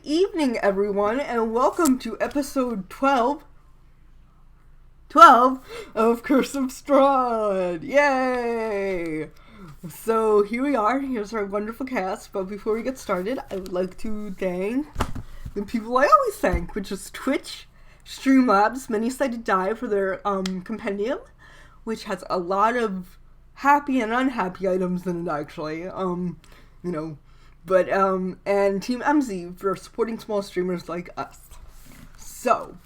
evening, everyone, and welcome to episode 12 of Curse of Strahd. Yay! So here we are. Here's our wonderful cast. But before we get started, I would like to thank the people I always thank, which is Twitch, Streamlabs, Many-Sided Die for their compendium, which has a lot of happy and unhappy items in it, actually. And Team MZ for supporting small streamers like us. So,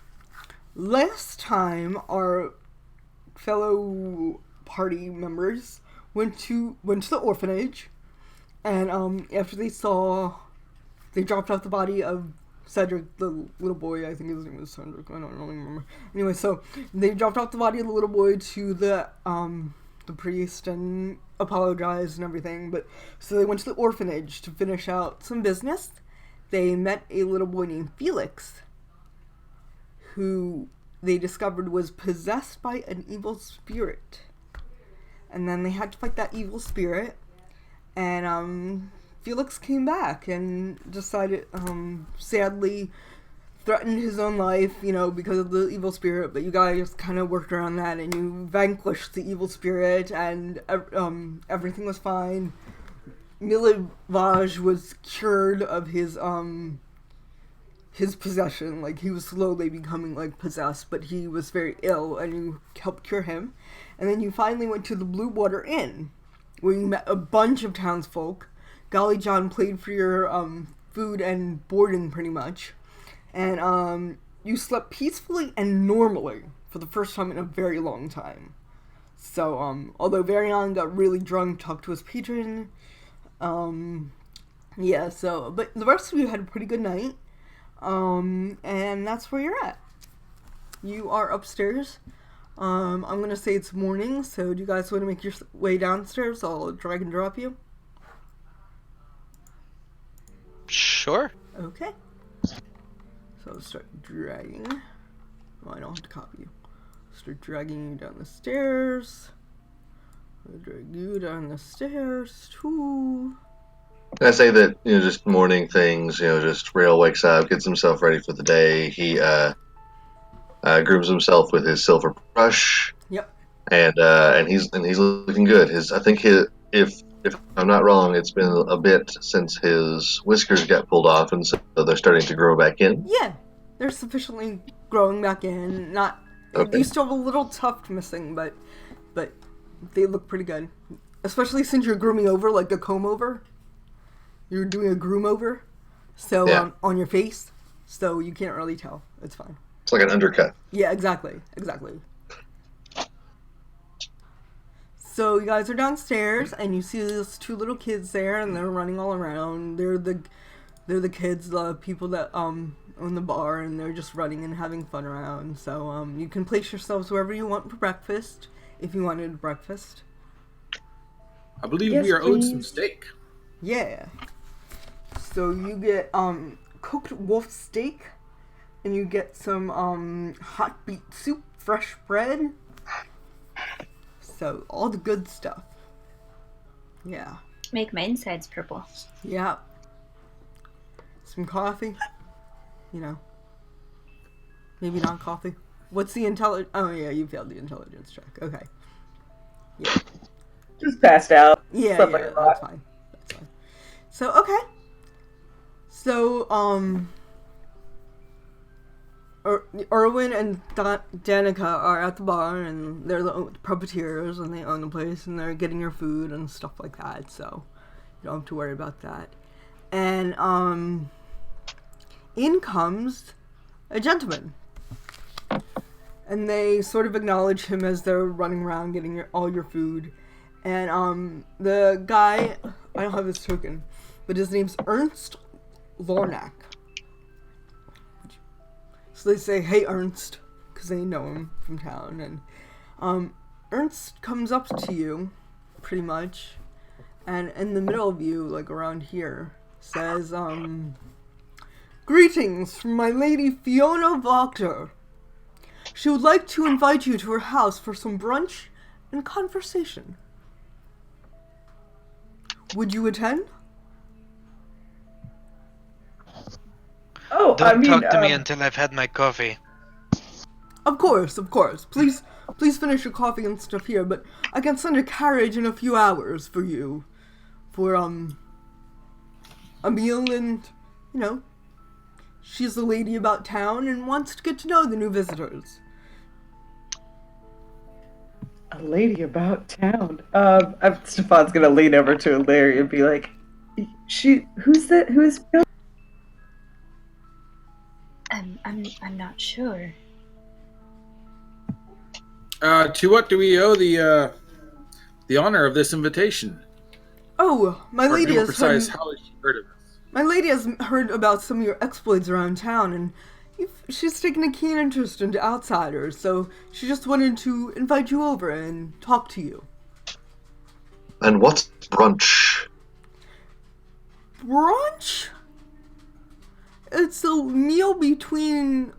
last time our fellow party members went to the orphanage, and after they dropped off the body of Cedric, the little boy. I think his name was Cedric. I don't really remember. Anyway, so they dropped off the body of the little boy to the priest and apologized and everything. But so they went to the orphanage to finish out some business. They met a little boy named Felix, who they discovered was possessed by an evil spirit. And then they had to fight that evil spirit. And Felix came back and decided, sadly, threatened his own life, because of the evil spirit, but you guys kind of worked around that, and you vanquished the evil spirit, and everything was fine. Milivaj was cured of his possession. Like, he was slowly becoming, possessed, but he was very ill, and you helped cure him. And then you finally went to the Blue Water Inn, where you met a bunch of townsfolk. Golly John played for your food and boarding, pretty much. And you slept peacefully and normally for the first time in a very long time. So, although Varian got really drunk, talked to his patron. But the rest of you had a pretty good night. And that's where you're at. You are upstairs. I'm gonna say it's morning, so do you guys want to make your way downstairs? I'll drag and drop you. Sure. Okay. So I'll start dragging. Well, I don't have to copy you. Start dragging you down the stairs. I'll drag you down the stairs too. I say that, just morning things, just Rail wakes up, gets himself ready for the day. He grooms himself with his silver brush. Yep. And he's looking good. If I'm not wrong, it's been a bit since his whiskers got pulled off, and so they're starting to grow back in. Yeah, they're sufficiently growing back in. Okay. You still have a little tuft missing, but they look pretty good. Especially since you're grooming over, like a comb over. You're doing a groom over, so yeah. On your face, so you can't really tell. It's fine. It's like an undercut. Yeah, exactly. So you guys are downstairs, and you see these two little kids there, and they're running all around. They're the kids, the people that own the bar, and they're just running and having fun around. So you can place yourselves wherever you want for breakfast, if you wanted breakfast. I believe we are owed some steak. Yeah. So you get cooked wolf steak, and you get some hot beet soup, fresh bread. So, all the good stuff. Yeah. Make my insides purple. Yeah. Some coffee. Maybe not coffee. What's the intelligence? Oh, yeah, you failed the intelligence check. Okay. Yeah. Just passed out. Yeah, that's fine. So, okay. So, Erwin and Danica are at the bar, and they're the puppeteers, and they own the place, and they're getting your food and stuff like that, so you don't have to worry about that. And in comes a gentleman, and they sort of acknowledge him as they're running around getting all your food. And the guy, I don't have his token, but his name's Ernst Lornak. So they say, "Hey, Ernst," because they know him from town. And Ernst comes up to you, pretty much, and in the middle of you, like around here, says, "Greetings from my lady Fiona Wachter. She would like to invite you to her house for some brunch and conversation. Would you attend?" Oh, Don't I mean, talk to me until I've had my coffee. Of course. Please finish your coffee and stuff here, but I can send a carriage in a few hours for you. For, a meal and, she's a lady about town and wants to get to know the new visitors. a lady about town. Stefan's gonna lean over to Larry and be like, who's that? Who is Fiona? I'm not sure. To what do we owe the honor of this invitation? Oh, my Or lady to be more has precise, heard. how has she heard of us? My lady has heard about some of your exploits around town, and she's taken a keen interest into outsiders, so she just wanted to invite you over and talk to you. And what's brunch? Brunch? It's a meal between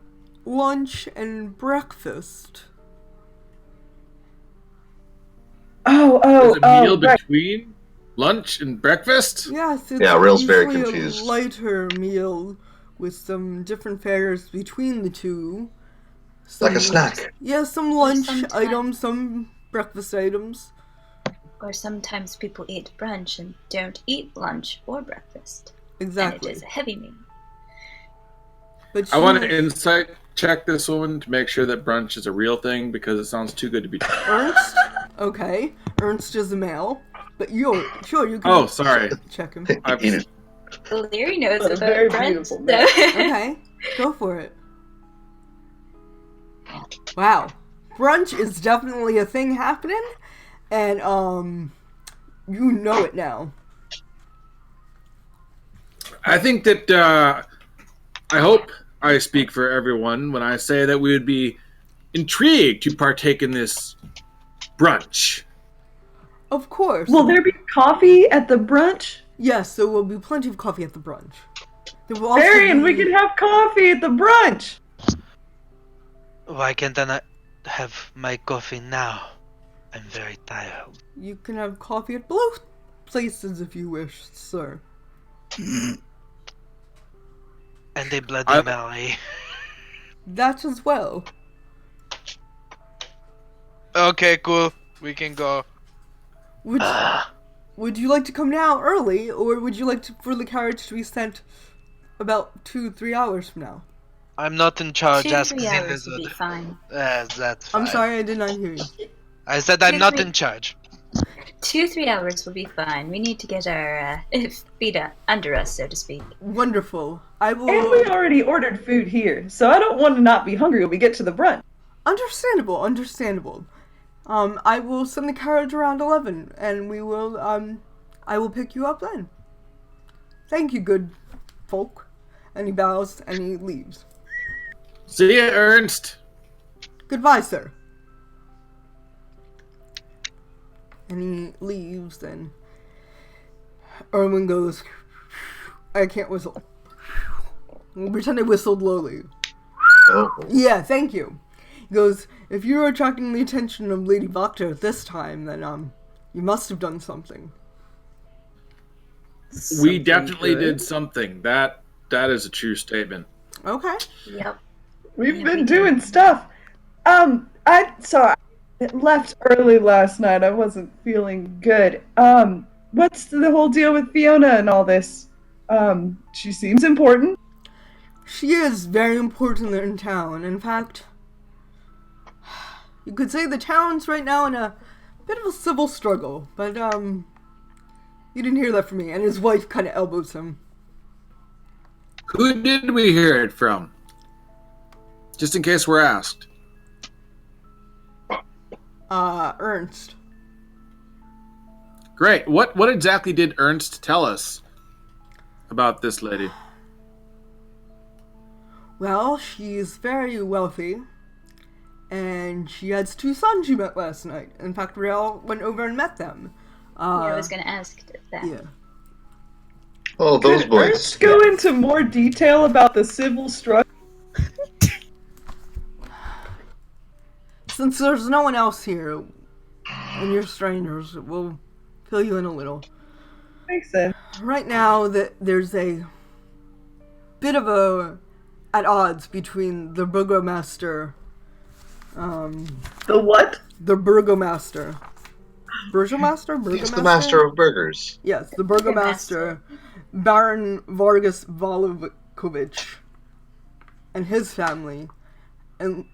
lunch and breakfast. There's a meal right. between lunch and breakfast? Yes, it's Yeah, Rail's very usually confused. a lighter meal with some different fares between the two. Like a snack. Yeah, some lunch Sometimes. items, some breakfast items. Or sometimes people eat brunch and don't eat lunch or breakfast. Exactly. And it is a heavy meal. But I want to insight check this woman to make sure that brunch is a real thing because it sounds too good to be true. Ernst? Okay. Ernst is a male. But you can Oh, sorry. check him. I've- Eat it. Larry knows A about very brunch. beautiful man. Okay. Go for it. Wow. Brunch is definitely a thing happening. And, you know it now. I think that I hope I speak for everyone when I say that we would be intrigued to partake in this brunch. Of course. Will there be coffee at the brunch? Yes, there will be plenty of coffee at the brunch. There will also Marion, we be... can have coffee at the brunch. Why can't I not have my coffee now? I'm very tired. You can have coffee at both places if you wish, sir. And a Bloody Mary. That as well. Okay, cool. We can go. Would you like to come now early, or would you like for the carriage to be sent about 2-3 hours from now? I'm not in charge. 2-3 Ask the hours will be lizard. fine. That's fine. I'm sorry, I did not hear you. I said I'm not 2-3 in charge. 2-3 hours will be fine. We need to get our feet under us, so to speak. Wonderful. I will... And we already ordered food here, so I don't want to not be hungry when we get to the brunch. Understandable. I will send the carriage around 11, and we will, I will pick you up then. Thank you, good folk. And he bows, and he leaves. See ya, Ernst. Goodbye, sir. And he leaves, and Erwin goes, I can't whistle. We'll pretend I whistled lowly. Oh. Yeah, thank you. He goes, if you're attracting the attention of Lady Voctor at this time, then, you must have done something. We definitely did something. That is a true statement. Okay. Yep. We've been doing stuff. I left early last night. I wasn't feeling good. What's the whole deal with Fiona and all this? She seems important. She is very important in town. In fact, you could say the town's right now in a bit of a civil struggle, but, you didn't hear that from me, and his wife kind of elbows him. Who did we hear it from? Just in case we're asked. Ernst. Great. What exactly did Ernst tell us about this lady? Well, she's very wealthy, and she has 2 sons you met last night. In fact, Rail went over and met them. I was going to ask that. Yeah. Oh, those Could boys. Ernst go into more detail about the civil struggle? Since there's no one else here, and you're strangers, we'll fill you in a little. Makes sense. Right now, there's a bit of a at odds between the Burgomaster, The what? the Burgomaster. Burgomaster? He's the master of burgers. Yes, the Burgomaster, Baron Vargas Valovikovich, and his family, and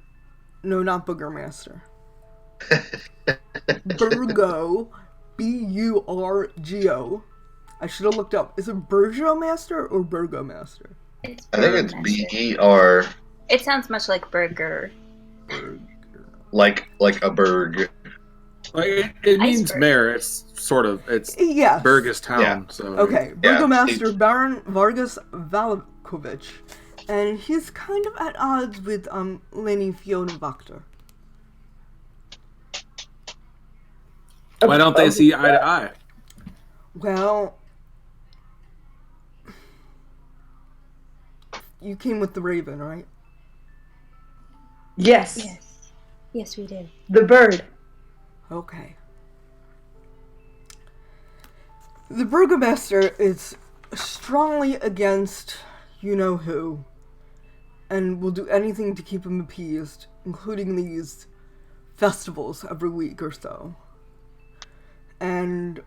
no, not Burgomaster. Burgo, Burgo. I should have looked up. Is it Burgomaster or Burgomaster? It's I think it's Burgermaster. BER, It sounds much like burger. like a burg. Like, it means Iceberg. mayor. It's sort of Yes. Burgess town. Yeah. So Okay, Yeah, Burgomaster Baron Vargas Valovikovich, and he's kind of at odds with Lady Fiona Wachter. why don't they see eye to eye? Well, you came with the Raven, right? Yes. Yes. Yes, we did. The bird. Okay. The Burgomaster is strongly against you-know-who, and will do anything to keep him appeased, including these festivals every week or so. And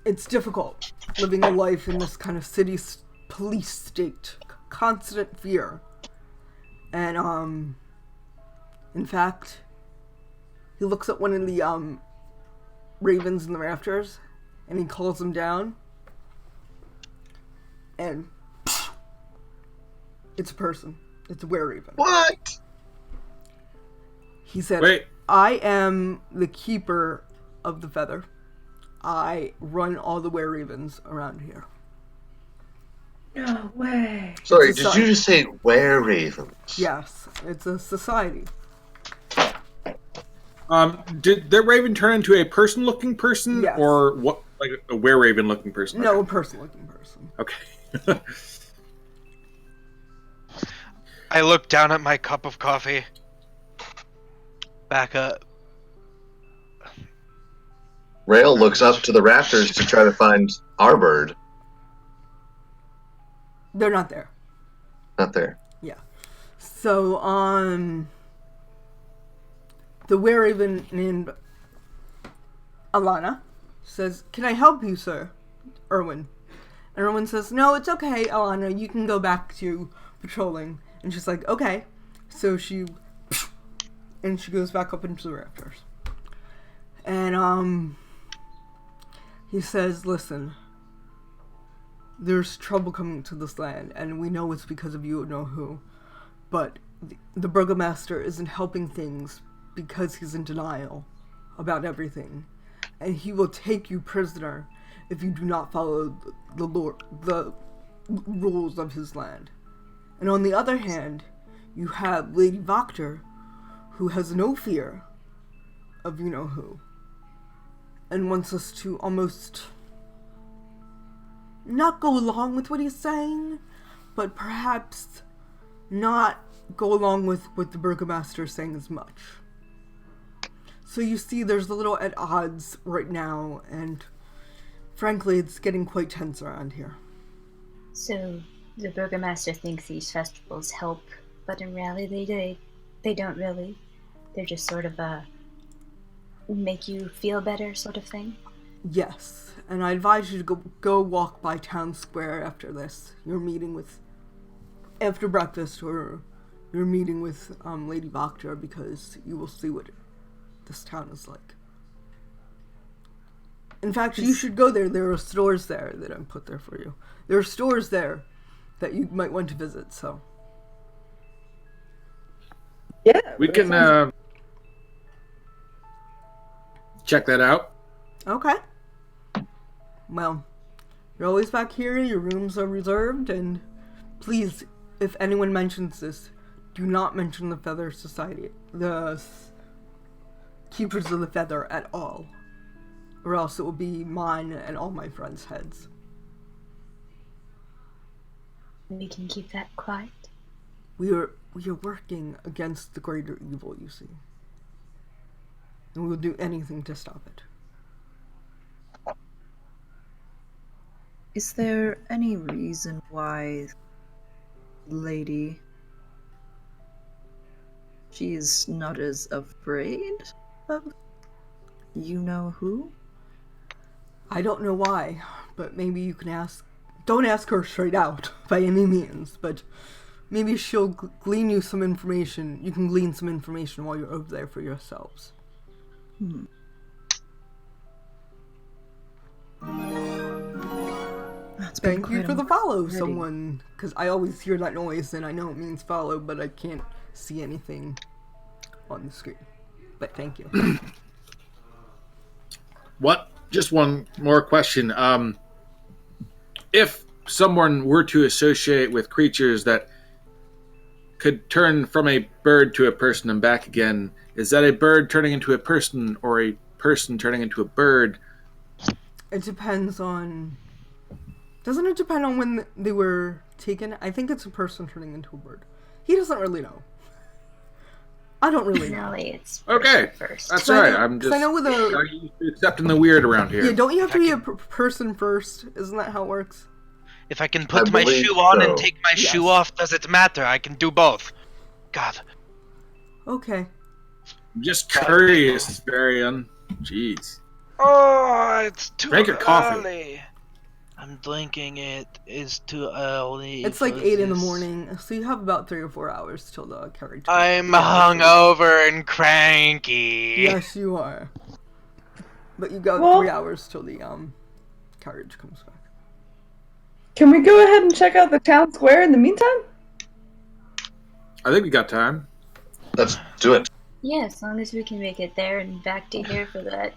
it's difficult living a life in this kind of city police state, constant fear. And in fact, he looks at one of the ravens in the rafters, and he calls him down, and it's a person. It's a were-raven. What? He said, Wait, I am the keeper of the feather. I run all the were-ravens around here. No way. Sorry, It's a did sign. you just say were ravens? Yes, it's a society. did the raven turn into a person-looking person, Yes. or what? Like a were-raven-looking person? No, a person-looking person. Okay. I look down at my cup of coffee. Back up. Rail looks up to the rafters to try to find our bird. They're not there. Not there. So, the were-raven named Alana says, "Can I help you, sir?" Erwin. And Erwin says, "No, it's okay, Alana. You can go back to patrolling." And she's like, "Okay." So she goes back up into the rafters. And, he says, "Listen, there's trouble coming to this land, and we know it's because of you know who. But the Burgomaster isn't helping things because he's in denial about everything. And he will take you prisoner if you do not follow the rules of his land. And on the other hand, you have Lady Wachter, who has no fear of you know who, and wants us to almost not go along with what he's saying, but perhaps not go along with what the Burgomaster is saying as much. So you see, there's a little at odds right now, and frankly, it's getting quite tense around here." So the Burgomaster thinks these festivals help, but in reality they don't really. They're just sort of a make you feel better sort of thing. Yes, and I advise you to go walk by town square after this. You're meeting with, after breakfast, or you're meeting with Lady Wachter, because you will see what this town is like. In fact, you should go there. There are stores there that I put there for you. There are stores there that you might want to visit, so. Yeah. We can check that out. Okay. Well, you're always back here, your rooms are reserved, and please, if anyone mentions this, do not mention the Feather Society, the Keepers of the Feather at all, or else it will be mine and all my friends' heads. We can keep that quiet. We are working against the greater evil, you see. And we will do anything to stop it. Is there any reason why lady. She's not as afraid of you know who? I don't know why, but maybe you can ask. Don't ask her straight out by any means, but maybe she'll glean you some information. You can glean some information while you're over there for yourselves. Thank you for the follow, someone. Because I always hear that noise and I know it means follow, but I can't see anything on the screen. But thank you. What? Just one more question. If someone were to associate with creatures that could turn from a bird to a person and back again, is that a bird turning into a person or a person turning into a bird? It depends on... Doesn't it depend on when they were taken? I think it's a person turning into a bird. He doesn't really know. I don't really know. Really, it's Okay, first. that's all right. I'm just I know with a... accepting the weird around here. Yeah, don't you have to be a person first? Isn't that how it works? If I can put I my believe shoe on and so. take my Yes. shoe off, does it matter? I can do both. God. Okay. I'm just curious, Varian. Jeez. Oh, it's too Drink your coffee. early. I'm drinking it. It's too early. It's like for 8 in the this. morning, so you have about 3 or 4 hours till the carriage. I'm hungover and cranky. Yes, you are. But you got Well- 3 hours till the carriage comes back. Can we go ahead and check out the town square in the meantime? I think we got time. Let's do it. Yeah, as long as we can make it there and back to here for that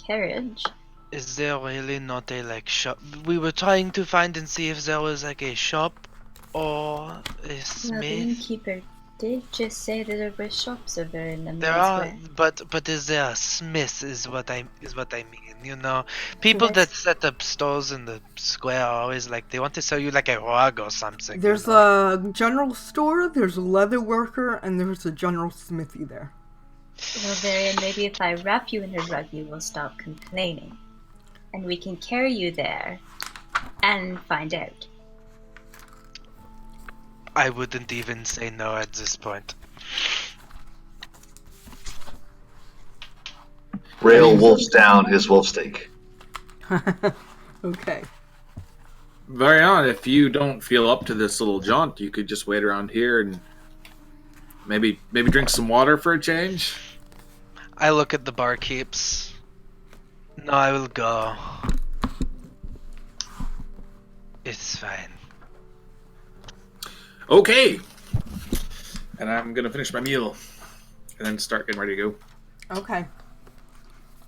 carriage. Is there really not a shop? We were trying to find and see if there was a shop or a Well, the smith. innkeeper did just say that there were shops over in the There main are, square. but is there a smith? Is what I mean. You know, people that There's- set up stores in the square are always like they want to sell you like a rug or something. There's a general store, there's a leather worker, and there's a general smithy there. Well, Varian, maybe if I wrap you in a rug, you will stop complaining. And we can carry you there and find out. I wouldn't even say no at this point. Rail wolfs down his wolf steak. Okay. Varian, if you don't feel up to this little jaunt, you could just wait around here and maybe drink some water for a change. I look at the barkeeps. No, I will go. It's fine. Okay. And I'm gonna finish my meal and then start getting ready to go. Okay.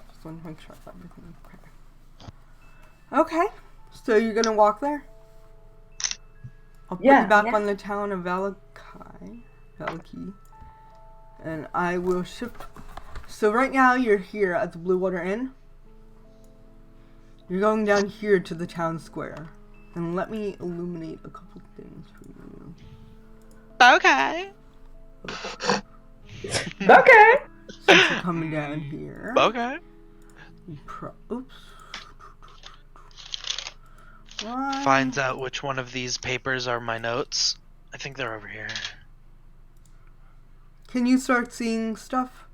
Just want to make sure everything is okay. Okay. So you're gonna walk there? I'll put Yeah. you back Yeah. on the town of Valaki. And I will shift. So right now you're here at the Blue Water Inn. You're going down here to the town square. And let me illuminate a couple things for you. Okay. Okay. Since you're coming down here. Okay. Oops. Why? Finds out which one of these papers are my notes. I think they're over here. Can you start seeing stuff?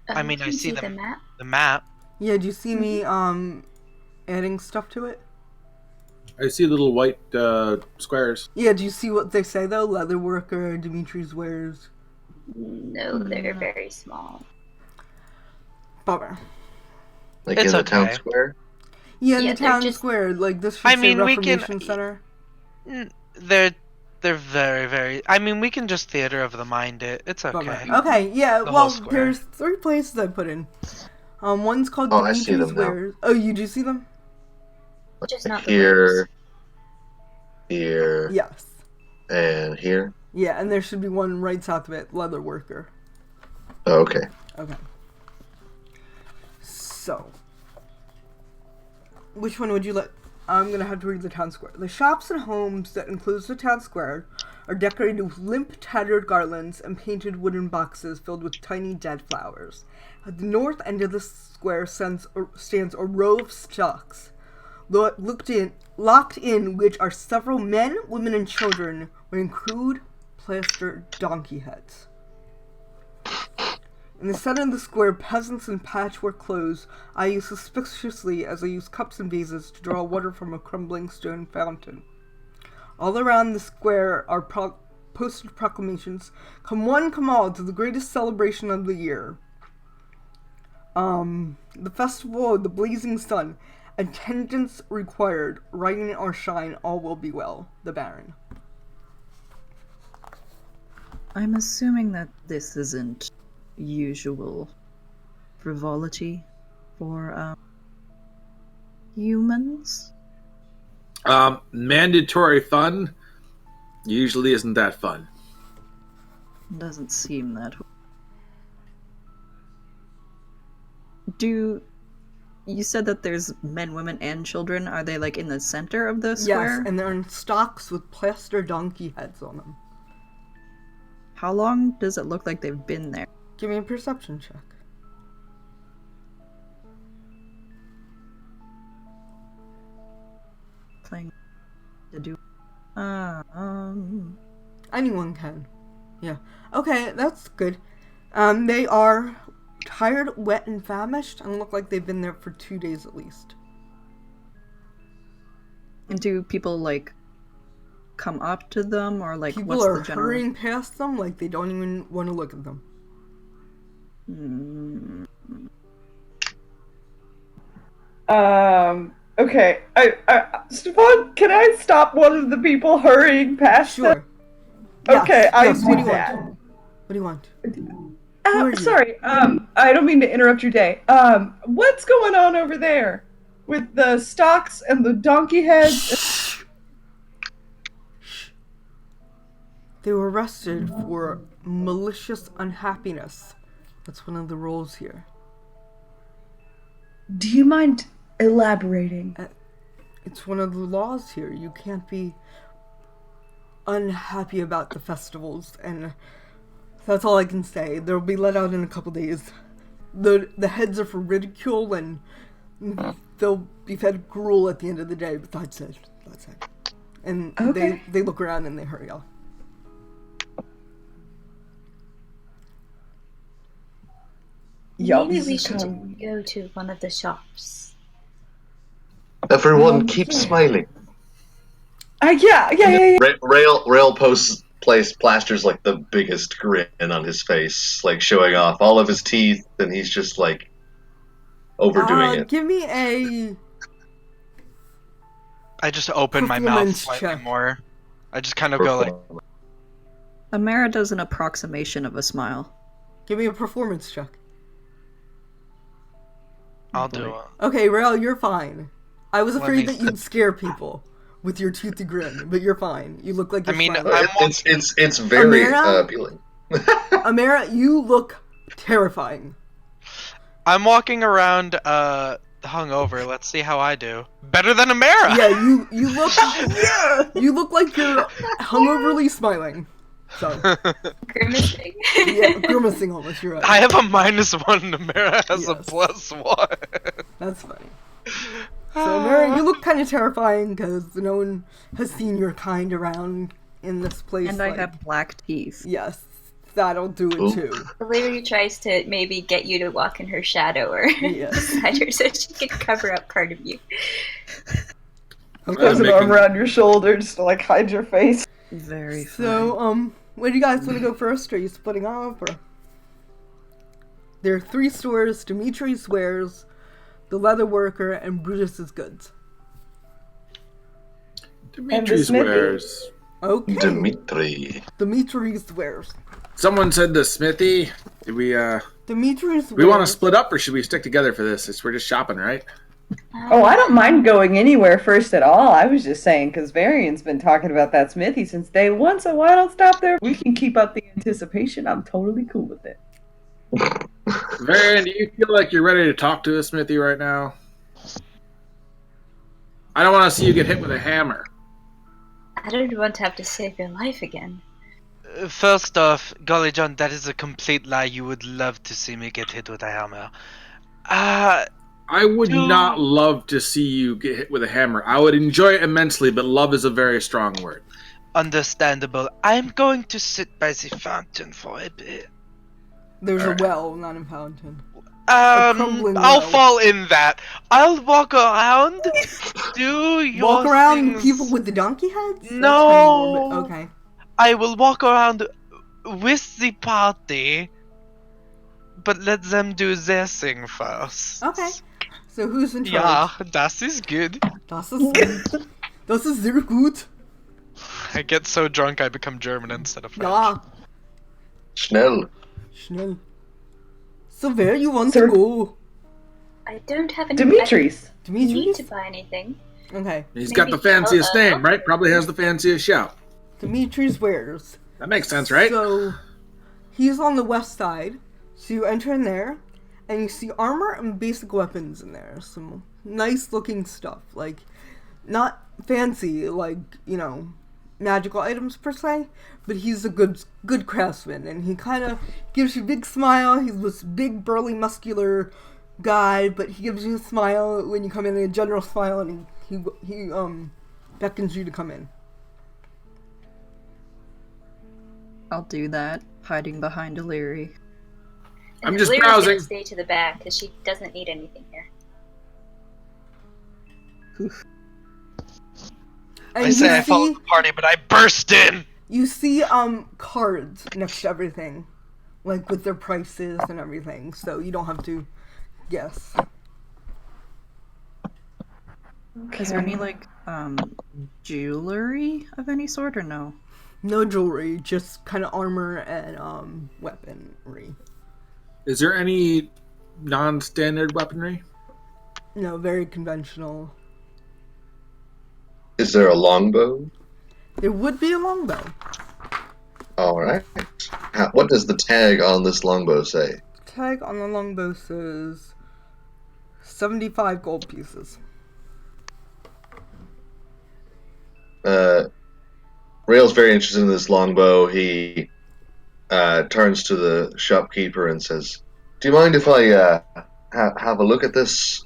I mean, Can I you see the them. map. The map. Yeah, do you see me adding stuff to it? I see little white squares. Yeah, do you see what they say though? Leather worker, Dimitri's wares. No, they're very small. Bummer. Like It's in the town okay. square. Yeah, in Yeah, the they're town just- square. Like this should I say mean, we can- Reformation Center. They're very, very. I mean, we can just theater of the mind it. It's Bummer. okay. Okay, yeah. The Well, whole square. there's 3 places I put in. One's called Oh, I see Dimitri's them now. wares. Oh, you do see them? Just not the Here, words. here, Yes. and here. Yeah, and there should be one right south of it, leather worker. Oh, okay. Okay. So, which one would you like? I'm gonna have to read the town square. The shops and homes that includes the town square are decorated with limp, tattered garlands and painted wooden boxes filled with tiny dead flowers. At the north end of the square stands a row of stocks, locked in which are several men, women, and children, with crude plaster donkey heads. In the center of the square, peasants in patchwork clothes eye suspiciously as they use cups and vases to draw water from a crumbling stone fountain. All around the square are posted proclamations, "Come one, come all, to the greatest celebration of the year. The festival of the blazing sun. Attendance required. Rain or shine, all will be well. The Baron." I'm assuming that this isn't usual frivolity for humans. Mandatory fun usually isn't that fun. Doesn't seem that way. You said that there's men, women, and children. Are they like in the center of the square? Yes, and they're in stocks with plaster donkey heads on them. How long does it look like they've been there? Give me a perception check. Playing to do. Anyone can. Yeah. Okay, that's good. They are tired, wet, and famished, and look like they've been there for 2 days at least. And do people like come up to them, or like People what's are the general? hurrying past them like they don't even want to look at them. Okay. Stefan, can I stop one of the people hurrying past Sure. them? Okay, Yes, I yes, do what do you that. want? What do you want? Who are you? Sorry, I don't mean to interrupt your day. What's going on over there? With the stocks and the donkey heads? They were arrested for malicious unhappiness. That's one of the rules here. Do you mind elaborating? It's one of the laws here. You can't be unhappy about the festivals, and that's all I can say. They'll be let out in a couple days. The heads are for ridicule, and they'll be fed gruel at the end of the day, but that's it. That's it. And Okay. they look around and they hurry off. Yup. Maybe we should go to one of the shops. Everyone keep smiling. Yeah. Rail place plasters like the biggest grin on his face, like showing off all of his teeth, and he's just like overdoing it. Give me a I just open my mouth performance slightly check. more. I just kind of go like, Amara does an approximation of a smile. Give me a performance check. I'll do it. Okay, Rael, you're fine. I was Let afraid me- that you'd scare people with your toothy grin, but you're fine. You look like you're I mean, smiling. It's very Amira? appealing. Amara, you look terrifying. I'm walking around hungover. Let's see how I do. Better than Amara. Yeah, you look you look like you're hungoverly smiling. So Grimacing. yeah, grimacing almost. You're right. I have a -1 and Amara has a Yes. +1. That's funny. So Amara, you look kind of terrifying because no one has seen your kind around in this place. And I have black teeth. Yes, that'll do it Ooh. too. Lily tries to maybe get you to walk in her shadow or Yes. beside her so she can cover up part of you. Close an arm around your shoulder just to like hide your face. Very So, where do you guys want to go first? Are you splitting off, or? There are 3 stores: Dimitri's Wares, The Leather Worker, and Brutus's Goods. Dimitri's smithy? wares. Okay. Dimitri's Wares. Someone said the smithy. Did we Dimitri's we want to Wares. split up, or should we stick together for this? We're just shopping, right? Oh, I don't mind going anywhere first at all. I was just saying, because Varian's been talking about that smithy since day one, so why don't stop there? We can keep up the anticipation. I'm totally cool with it. Varian, do you feel like you're ready to talk to the smithy right now? I don't want to see you get hit with a hammer. I don't want to have to save your life again. First off, Golly John, that is a complete lie. You would love to see me get hit with a hammer. I would not love to see you get hit with a hammer. I would enjoy it immensely, but love is a very strong word. Understandable. I'm going to sit by the fountain for a bit. There's Alright. a well, not a fountain. crumbling I'll well. fall in that. I'll walk around. Do your Walk around things. people with the donkey heads? That's No. kind of morbid. Okay. I will walk around with the party, but let them do their thing first. Okay. So who's in Yeah, charge? das ist good. Das ist sehr gut. I get so drunk I become German instead of French. Ja. Schnell. Schnell. So where you want Sir- to go? I don't have any. Demetrius. I don't need Dimitris? to buy anything. Okay. He's Maybe got the fanciest I'll- name, right? Probably has the fanciest shop. Dimitris Wares. That makes sense, right? So he's on the west side. So you enter in there, and you see armor and basic weapons in there. Some nice looking stuff. Like, not fancy, like, you know, magical items per se, but he's a good craftsman, and he kind of gives you a big smile. He's this big, burly, muscular guy, but he gives you a smile when you come in, a general smile, and he beckons you to come in. I'll do that, hiding behind Illyri. I'm And just Lyra's browsing. gonna stay to the back because she doesn't need anything here. And I say I you followed see, the party, but I burst in. you see cards next to everything, like with their prices and everything, so you don't have to guess. Is there any, like, jewelry of any sort, or no? No jewelry, just kind of armor and weaponry. Is there any non-standard weaponry? No, very conventional. Is there a longbow? There would be a longbow. All right. What does the tag on this longbow say? Tag on the longbow says 75 gold pieces. Rail's very interested in this longbow. He turns to the shopkeeper and says, "Do you mind if I have a look at this?"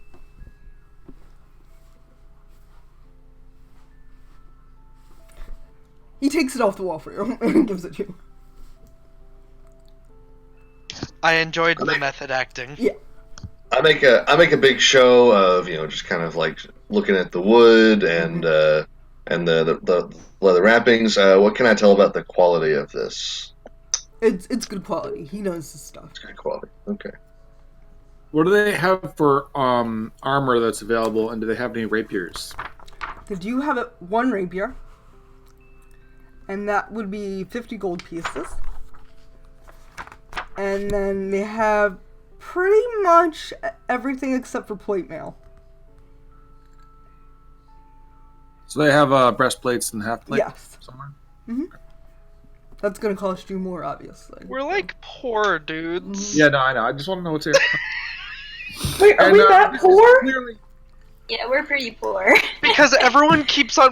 He takes it off the wall for you and gives it to you. I enjoyed the method acting. Yeah. I make a big show of, you know, just kind of like looking at the wood and the leather wrappings. What can I tell about the quality of this? It's good quality. He knows his stuff. It's good quality. Okay. What do they have for armor that's available, and do they have any rapiers? They do have one rapier, and that would be 50 gold pieces. And then they have pretty much everything except for plate mail. So they have breastplates and half plates Yes. somewhere? That's gonna cost you more, obviously. We're like poor dudes. Yeah, no, I know. I just want to know what's here. Wait, are we that this is poor? clearly- Yeah, we're pretty poor. Because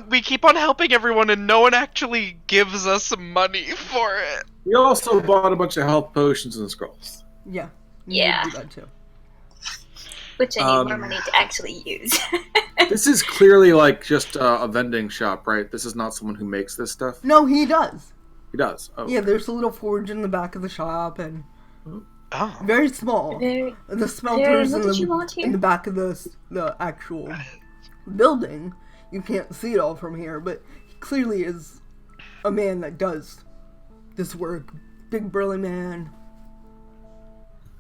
we keep on helping everyone and no one actually gives us money for it. We also bought a bunch of health potions and scrolls. Yeah. Yeah. You do that too. Which I need more money to actually use. This is clearly like just a vending shop, right? This is not someone who makes this stuff. No, he does. He does. Oh. Yeah, there's a little forge in the back of the shop, and Oh. very small. Very, The smelters what did you want here? in the back of the actual building. You can't see it all from here, but he clearly is a man that does this work. Big burly man.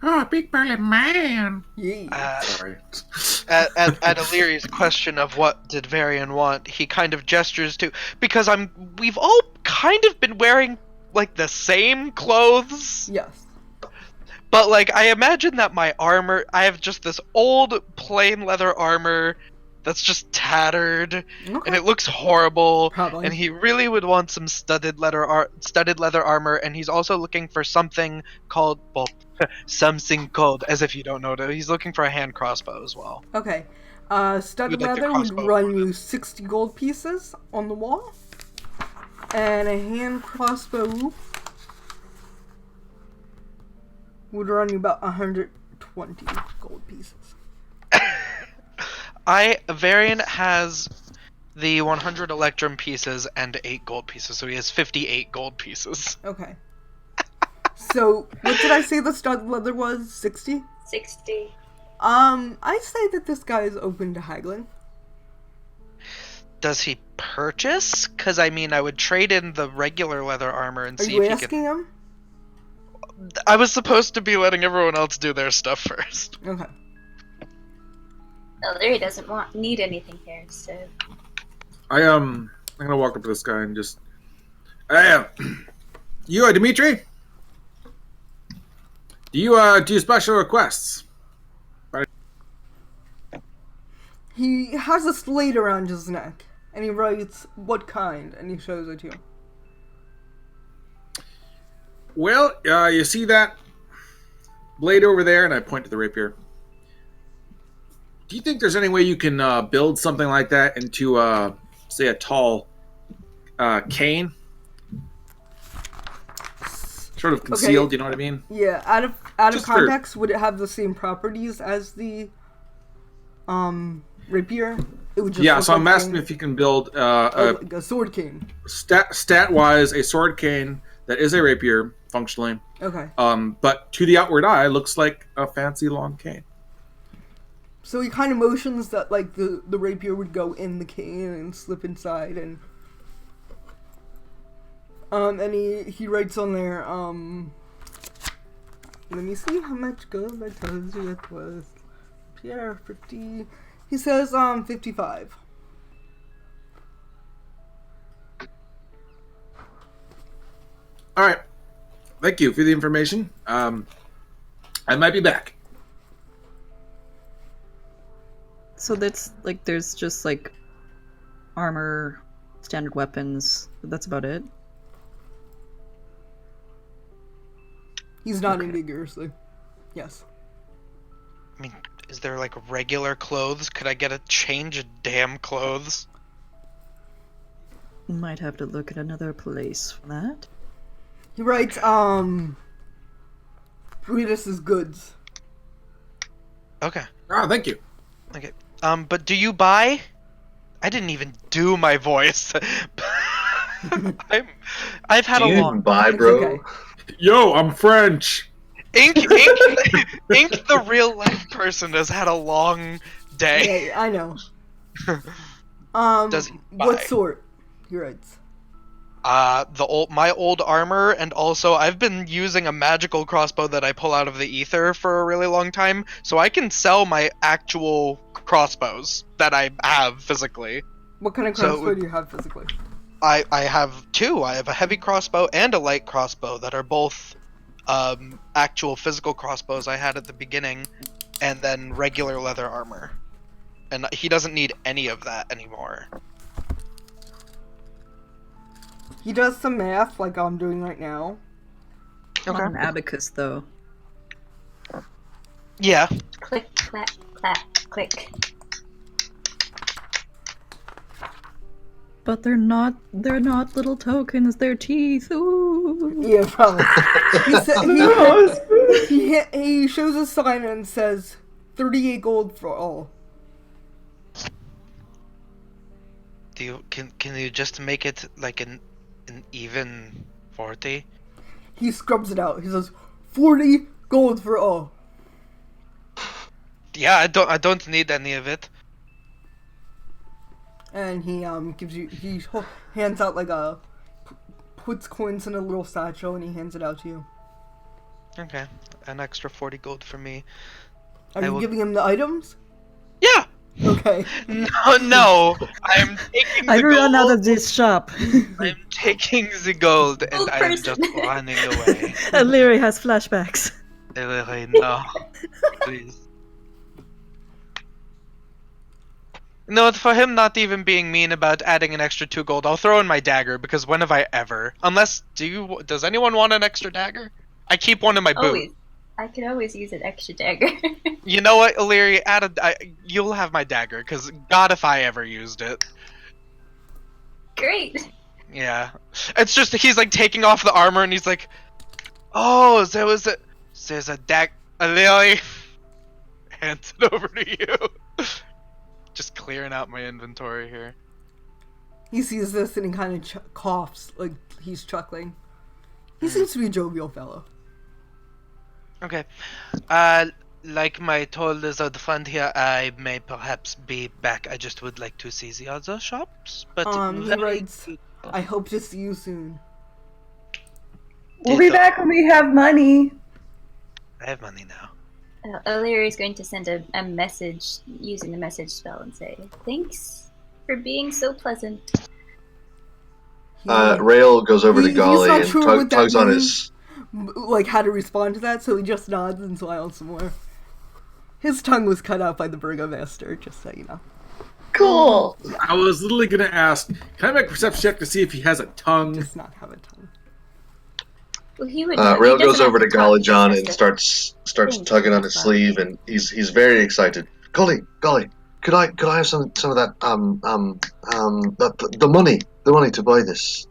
Oh, big burly man. Yeah. Sorry. At Illyri's question of what did Varian want, he kind of gestures to, because we've all kind of been wearing like the same clothes, Yes. but like I imagine that my armor, I have just this old plain leather armor that's just tattered Okay. and it looks horrible. Probably. And he really would want some studded leather armor, and he's also looking for something called something called, as if you don't know it. He's looking for a hand crossbow as well. Okay. Studded You'd like the leather would crossbow. run you 60 gold pieces on the wall. And a hand crossbow would run you about 120 gold pieces. Varian has the 100 electrum pieces and 8 gold pieces, so he has 58 gold pieces. Okay. So, what did I say the stud leather was? 60? 60. I say that this guy is open to haggling. Does he purchase? Because, I mean, I would trade in the regular leather armor and Are see you if he asking him? I was supposed to be letting everyone else do their stuff first. Okay. Well, Larry doesn't need anything here, so... I'm gonna walk up to this guy and just... Hey, you, Dimitri? Do you do special requests? He has a slate around his neck, and he writes, "What kind?" and he shows it to you. Well, you see that blade over there? And I point to the rapier. Do you think there's any way you can build something like that into, say, a tall cane? Sort of concealed, Okay. you know what I mean? Yeah, out of Just context, would it have the same properties as the rapier? It would just Yeah, look so I'm like asking if you can build like a sword cane. stat-wise a sword cane that is a rapier, functionally. Okay. But to the outward eye, looks like a fancy long cane. So he kind of motions that like the rapier would go in the cane and slip inside, and he writes on there, let me see how much gold that tells you it was. Pierre 50. He says 55. All right. Thank you for the information. I might be back. So that's like there's just like armor, standard weapons. That's about it. He's nodding vigorously. Yes. I mean, is there like regular clothes? Could I get a change of damn clothes? Might have to look at another place for that. He writes, Brutus's goods. Okay. Oh, thank you. Okay. But do you buy? I didn't even do my voice. I've had Do a you long buy, bro? Okay. Yo, I'm French. Ink, the real life person has had a long day. Yeah, I know. Does he What buy? sort? He writes. My old armor, and also I've been using a magical crossbow that I pull out of the ether for a really long time, so I can sell my actual crossbows that I have physically. What kind of So- crossbow do you have physically? I have two. I have a heavy crossbow and a light crossbow that are both actual physical crossbows I had at the beginning, and then regular leather armor. And he doesn't need any of that anymore. He does some math like I'm doing right now. Not an abacus though. Yeah. Click, clack, clack, click. But they're not little tokens, they're teeth. Ooh. Yeah, probably. No, He shows a sign and says 38 gold for all. Do you can you just make it like an even 40? He scrubs it out. He says 40 gold for all. Yeah, I don't need any of it. And he hands out like puts coins in a little satchel and he hands it out to you. Okay, an extra 40 gold for me. Are I you will- giving him the items? Yeah. Okay. No, I'm taking the I've run out gold. of this shop. I'm taking the gold and Old I'm person. just running away. And Leary has flashbacks. No, please. No, for him not even being mean about adding an extra 2 gold, I'll throw in my dagger, because when have I ever? Unless, does anyone want an extra dagger? I keep one in my boot. Always. I could always use an extra dagger. You know what, Illyri, you'll have my dagger, because God if I ever used it. Great. Yeah. It's just, he's like taking off the armor and he's like, oh, there's a Illyri. Hands it over to you. Just clearing out my inventory here. He sees this and he kind of coughs, like he's chuckling. He seems to be a jovial fellow. Okay. Like my told is out the front here, I may perhaps be back. I just would like to see the other shops. But He writes, I hope to see you soon. We'll be back when we have money. I have money now. O'Leary is going to send a message using the message spell and say, "Thanks for being so pleasant." Rail goes over to Golly and sure tugs on his... like how to respond to that, so he just nods and smiles some more. His tongue was cut out by the burgomaster, just so you know. Cool. I was literally going to ask, can I make a perception check to see if he has a tongue? Does not have a tongue. Well, he would. Rail goes over to Golly John and start. starts tugging on his sleeve, and he's very excited. Golly, could I have some of that the money to buy this?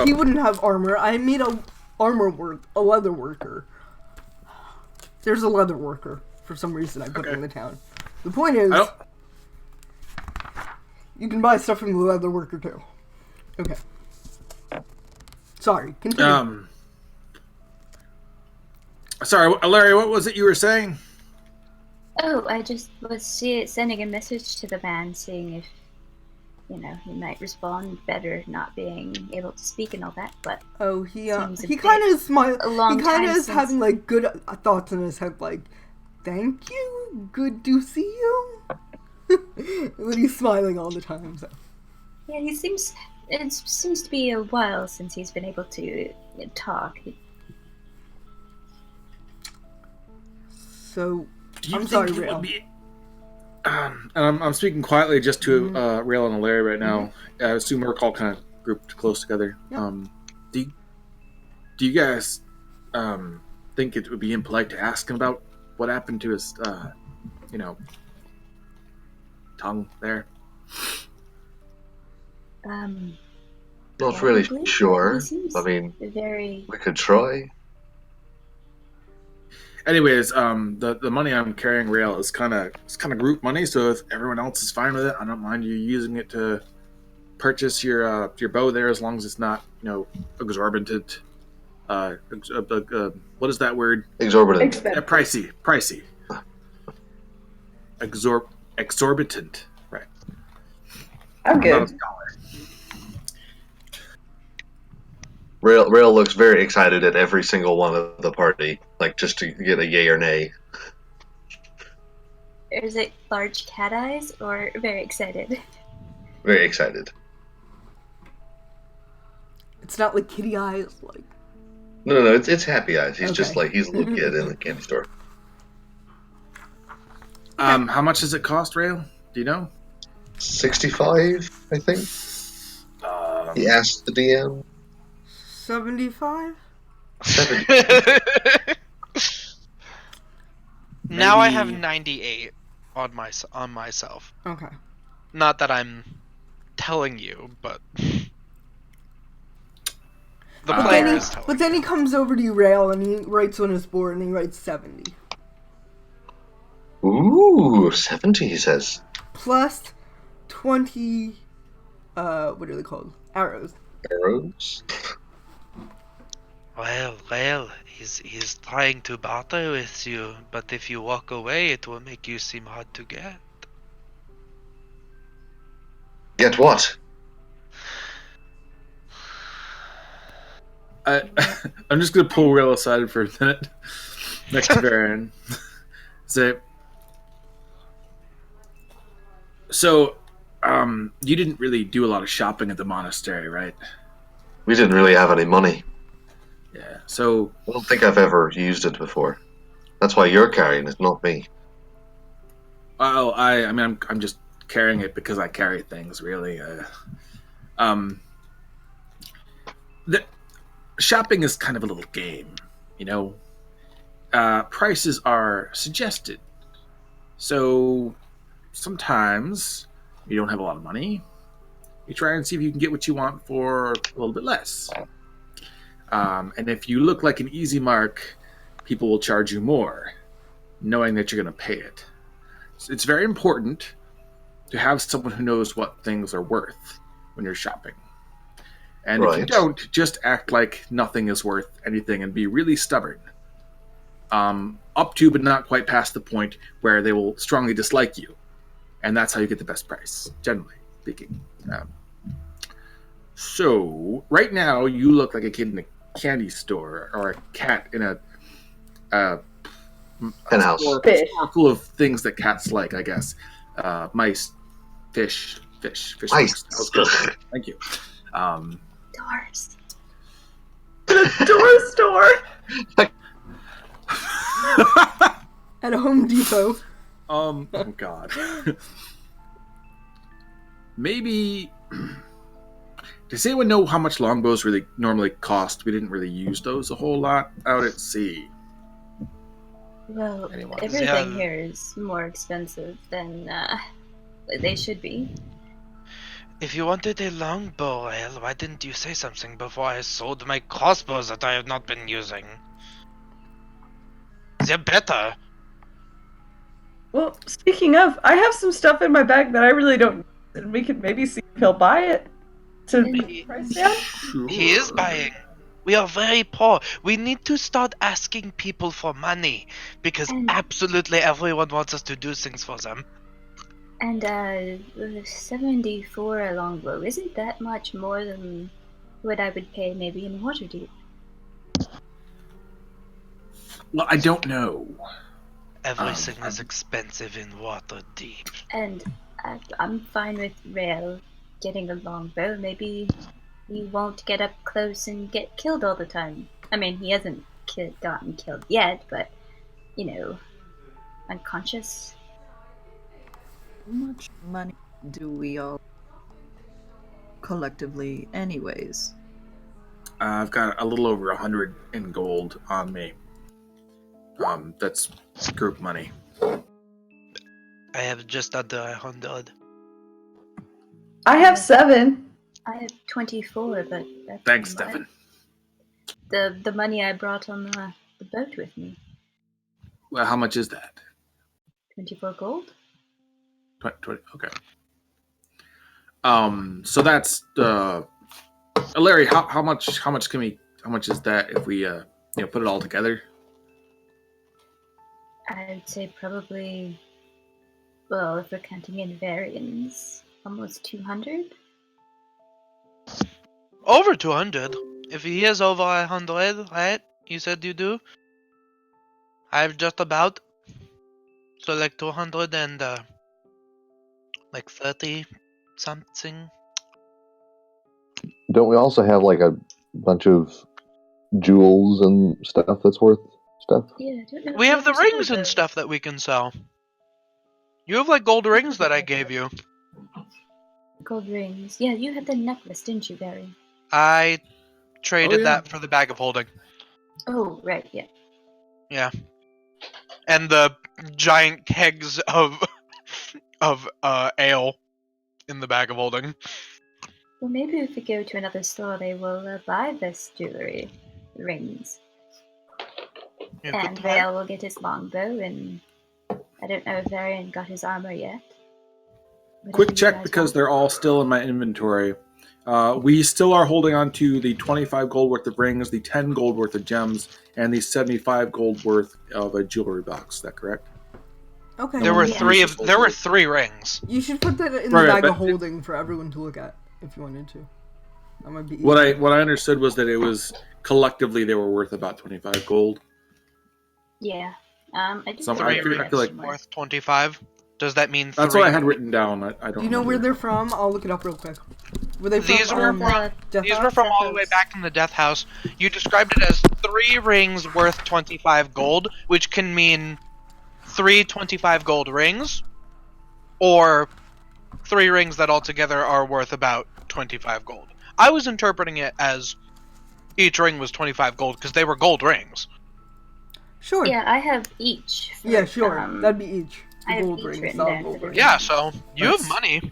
He wouldn't have armor. I made a leather worker. There's a leather worker for some reason I put in the town. The point is, you can buy stuff from the leather worker too. Okay. Sorry. Continue. Sorry, Larry. What was it you were saying? Oh, I just was sending a message to the man, seeing if he might respond better, not being able to speak and all that. But he kind of smiles. He kind of is having like good thoughts in his head, like, "Thank you, good to see you." But he's smiling all the time. So. Yeah, it seems to be a while since he's been able to talk. So, I'm sorry, Rail. I'm speaking quietly just to Rail and Larry right now. I assume we're all kind of grouped close together. Yeah. Do you guys think it would be impolite to ask him about what happened to his, tongue there? Not really sure. I mean, we could try. Anyways, the money I'm carrying, Rail, is kind of group money. So if everyone else is fine with it, I don't mind you using it to purchase your bow there, as long as it's not exorbitant. What is that word? Exorbitant. Pricey. Exorbitant. Right. I'm good. Not a scholar. Rail looks very excited at every single one of the party, like just to get a yay or nay. Is it large cat eyes or very excited? Very excited. It's not like kitty eyes, like. No, it's happy eyes. He's Okay. just like he's a little kid in the candy store. How much does it cost, Rail? Do you know? 65, I think. He asked the DM. 75? 70. Now I have 98 on myself. Okay. Not that I'm telling you, but the player is telling. But then he comes over to you, Rail, and he writes on his board, and he writes 70. Ooh, 70, he says. Plus 20, what are they called? Arrows. Arrows? Well, he's trying to barter with you, but if you walk away, it will make you seem hard to get. Get what? I'm just gonna pull Rail aside for a minute next to Baron. Say, so, you didn't really do a lot of shopping at the monastery, right? We didn't really have any money. Yeah. So I don't think I've ever used it before. That's why you're carrying it, not me. I mean, I'm just carrying it because I carry things, really. The shopping is kind of a little game, prices are suggested. So sometimes you don't have a lot of money. You try and see if you can get what you want for a little bit less. And if you look like an easy mark, people will charge you more, knowing that you're going to pay it. So it's very important to have someone who knows what things are worth when you're shopping. And if you Right. don't, just act like nothing is worth anything and be really stubborn. Up to, but not quite past the point where they will strongly dislike you. And that's how you get the best price, generally speaking. So, right now, you look like a kid in a candy store or a cat in a Henhouse. store Fish. full of things that cats like, I guess. Mice, fish. Mice. That was good. Thank you. Doors. Door store. At a Home Depot. Oh God. Maybe. Does anyone know how much longbows really normally cost? We didn't really use those a whole lot out at sea. Well, Anyone? everything Yeah. here is more expensive than they should be. If you wanted a longbow, well, why didn't you say something before I sold my crossbows that I have not been using? They're better. Well, speaking of, I have some stuff in my bag that I really don't need, and we could maybe see if he'll buy it to bring the price down. Sure. He is buying. We are very poor. We need to start asking people for money because And- absolutely everyone wants us to do things for them. And 74 a longbow isn't that much more than what I would pay maybe in Waterdeep. Well, I don't know. Everything is expensive in Waterdeep. And I'm fine with Rael getting a longbow. Maybe he won't get up close and get killed all the time. I mean, he hasn't gotten killed yet, but, unconscious. How much money do we all collectively, anyways? I've got a little over 100 in gold on me. That's group money. I have just under 100. I have 7. I have 24, but that's Thanks, my- Stefan. The money I brought on the boat with me. Well, how much is that? 24 gold? 20, okay. So that's Larry. How much is that if we put it all together? I would say probably, well, if we're counting in variants, almost 200? Over 200. If he is over 100, right? You said you do? I've just about. So like 200 and like 30 something. Don't we also have like a bunch of jewels and stuff that's worth stuff? Yeah, I don't know. We have the how much rings are and the- stuff that we can sell. You have like gold rings that I gave you. Gold rings. Yeah, you had the necklace, didn't you, Barry? I traded yeah. that for the bag of holding. Oh, right, yeah. Yeah. And the giant kegs of ale in the bag of holding. Well, maybe if we go to another store, they will buy this jewelry, rings. Yeah, good And plan. Rael will get his longbow, and I don't know if Varian got his armor yet. Whatever Quick you check guys because want. they're all still in my inventory. We still are holding on to the 25 gold worth of rings, the 10 gold worth of gems, and the 75 gold worth of a jewelry box. Is that correct? Okay. There were Yeah. there were 3 rings. You should put that in Right, the bag but- of holding for everyone to look at if you wanted to. That might be What easier. I understood was that it was collectively they were worth about 25 gold. Yeah. I do Some- think I we feel- have I feel like- somewhere. Worth 25. Does that mean 3? That's what I had written down. I don't. Do you know where remember. they're from? I'll look it up real quick. Were they These from were Death These were House? from all the way back in the death house. You described it as 3 rings worth 25 gold, which can mean 3 25 gold rings, or 3 rings that altogether are worth about 25 gold. I was interpreting it as each ring was 25 gold because they were gold rings. Sure. Yeah, I have each. for, Yeah, sure. um, That'd be each. I have Gold each rings, written not down gold for the rings. Yeah, so you have Nice. money.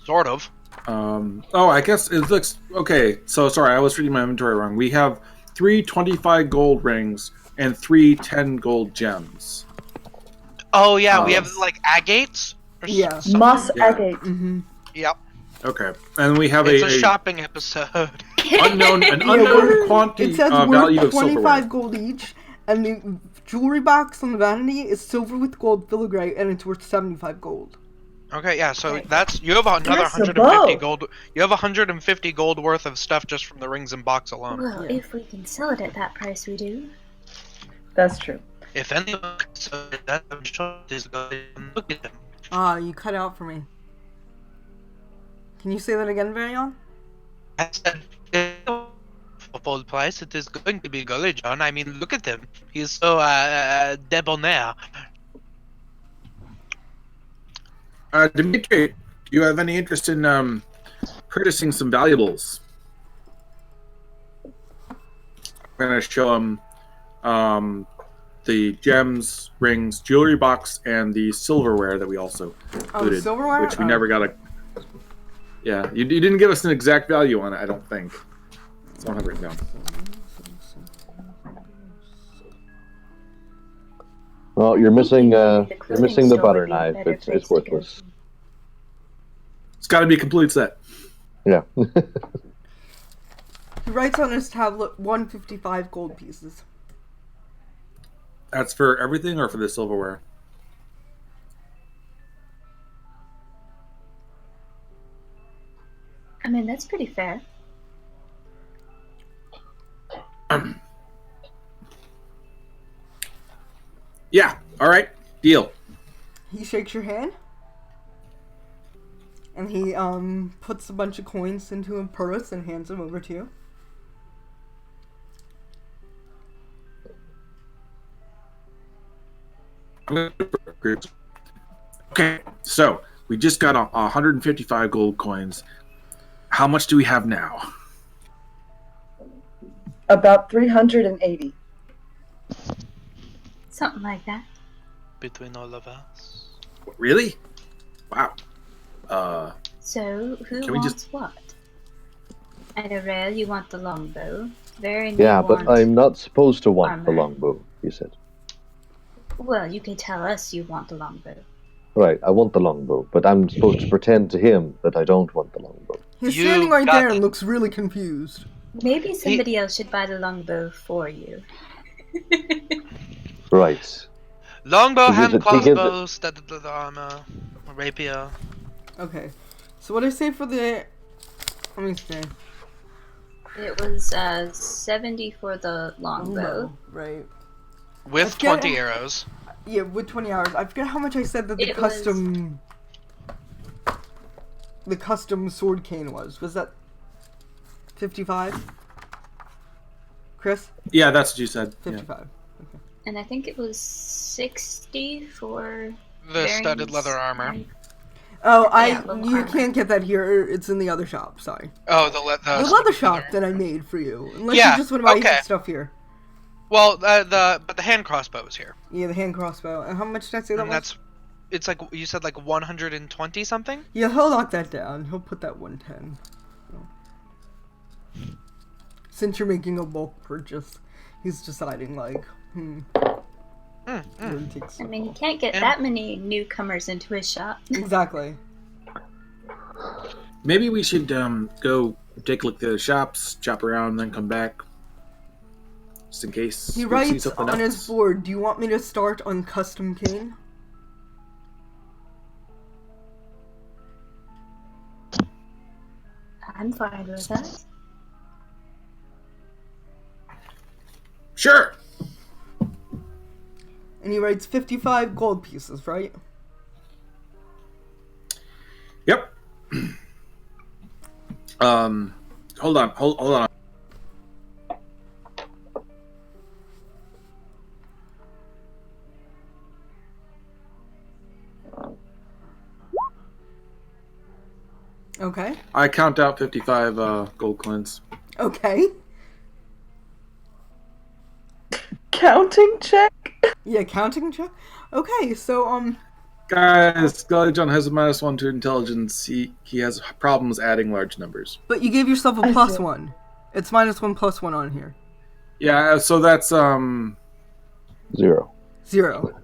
Sort of. Oh, I guess it looks okay. So sorry, I was reading my inventory wrong. We have 3 25 gold rings, and 3 10 gold gems. Oh yeah, we have like agates. Or Yeah. something? Moss Yeah. agate. Mm-hmm. Yep. Okay, and we have It's a a shopping episode. unknown Yeah, quantity it says value worth of silverware. 25 gold each, and the jewelry box on the vanity is silver with gold filigree, and it's worth 75 gold. Okay, yeah. So Okay. that's you have another That's a 150 bow. gold. You have 150 gold worth of stuff just from the rings and box alone. Well, Yeah. if we can sell it at that price, we do. That's true. If anyone can sell it, that I'm sure is going to look at them. Ah, you cut out for me. Can you say that again, Varion? I said, for full price, it is going to be Gully John. I mean, look at him. He's so debonair. Dimitri, do you have any interest in purchasing some valuables? We're going to show him the gems, rings, jewelry box, and the silverware that we also included, silverware? which we never got a. Yeah, you didn't give us an exact value on it, I don't think. So I don't have it written down. Well, you're missing The you're missing the clothing store butter would be a knife. better It's place to go worthless. to. It's got to be a complete set. Yeah. He writes on his tablet 155 gold pieces. That's for everything or for the silverware? I mean, that's pretty fair. Yeah, all right, deal. He shakes your hand, and he puts a bunch of coins into a purse and hands them over to you. Okay, so we just got 155 gold coins. How much do we have now? About 380. Something like that. Between all of us. Really? Wow. So, who Can we wants just- what? At a rail, you want the longbow. Very Yeah, but I'm not supposed to want the armor. longbow, you said. Well, you can tell us you want the longbow. Right, I want the longbow, but I'm supposed to pretend to him that I don't want the longbow. He's You standing right got there and it. looks really confused. Maybe somebody else should buy the longbow for you. Right. Longbow, He gives hand it- he gives it- crossbow, studded leather armor, rapier. Okay, so what did I say for the... Let me see. It was 70 for the longbow. Right. With Let's get 20 him. arrows. Yeah, with 20 hours. I forget how much I said that the It was- custom... The custom sword cane was. Was that 55? Chris? Yeah, that's what you said. Yeah. 55. And I think it was 60 for The studded bearings. leather armor. Oh, Yeah, little you armor. can't get that here. It's in the other shop. Sorry, Oh, the the leather shop that I made for you. Unless Yeah, you just want to buy okay. stuff here. Well, but the hand crossbow is here. Yeah, the hand crossbow. And how much did I say that And was? it's like you said, like 120 something. Yeah, he'll knock that down. He'll put that 110. Since you're making a bulk purchase, he's deciding like, really takes- I mean, you can't get And- that many newcomers into his shop. Exactly. Maybe we should go take a look at the shops, shop around, and then come back. Just in case He we see writes something on else. his board, do you want me to start on custom cane? I'm fine with that. Sure. And he writes 55 gold pieces, right? Yep. Hold on. Okay. I count out 55 gold coins. Okay. Counting check? Yeah, counting check. Okay, so Guys, Golly John has a -1 to intelligence. He has problems adding large numbers. but you gave yourself a I plus see. 1. It's -1 +1 on here. Yeah, so that's 0. 0.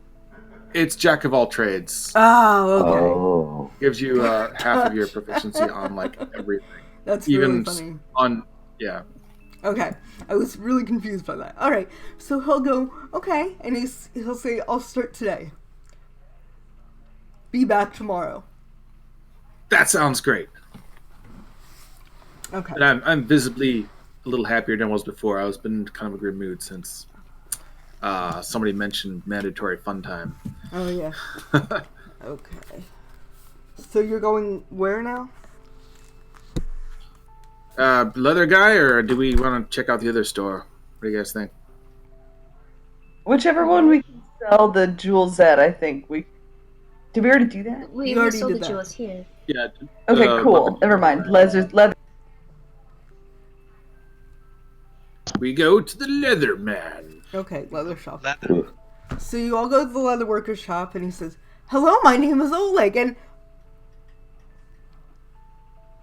It's jack of all trades. Oh, okay. Oh. Gives you half of your proficiency on like everything. That's Even really funny. on yeah. Okay, I was really confused by that. All right, so he'll go, okay, and he'll say, I'll start today. Be back tomorrow. That sounds great. Okay. And I'm visibly a little happier than I was before. I was been in kind of a grim mood since somebody mentioned mandatory fun time. Oh, yeah. Okay. So you're going where now? Leather guy, or do we want to check out the other store? What do you guys think? Whichever one we can sell the jewels at, I think we. Did we already do that? We You already sold did the that. jewels here. Yeah. Okay, cool. Weapon- Never mind. Leather. We go to the leather man. Okay, leather shop. Leather. So you all go to the leather worker's shop, and he says, hello, my name is Oleg, and...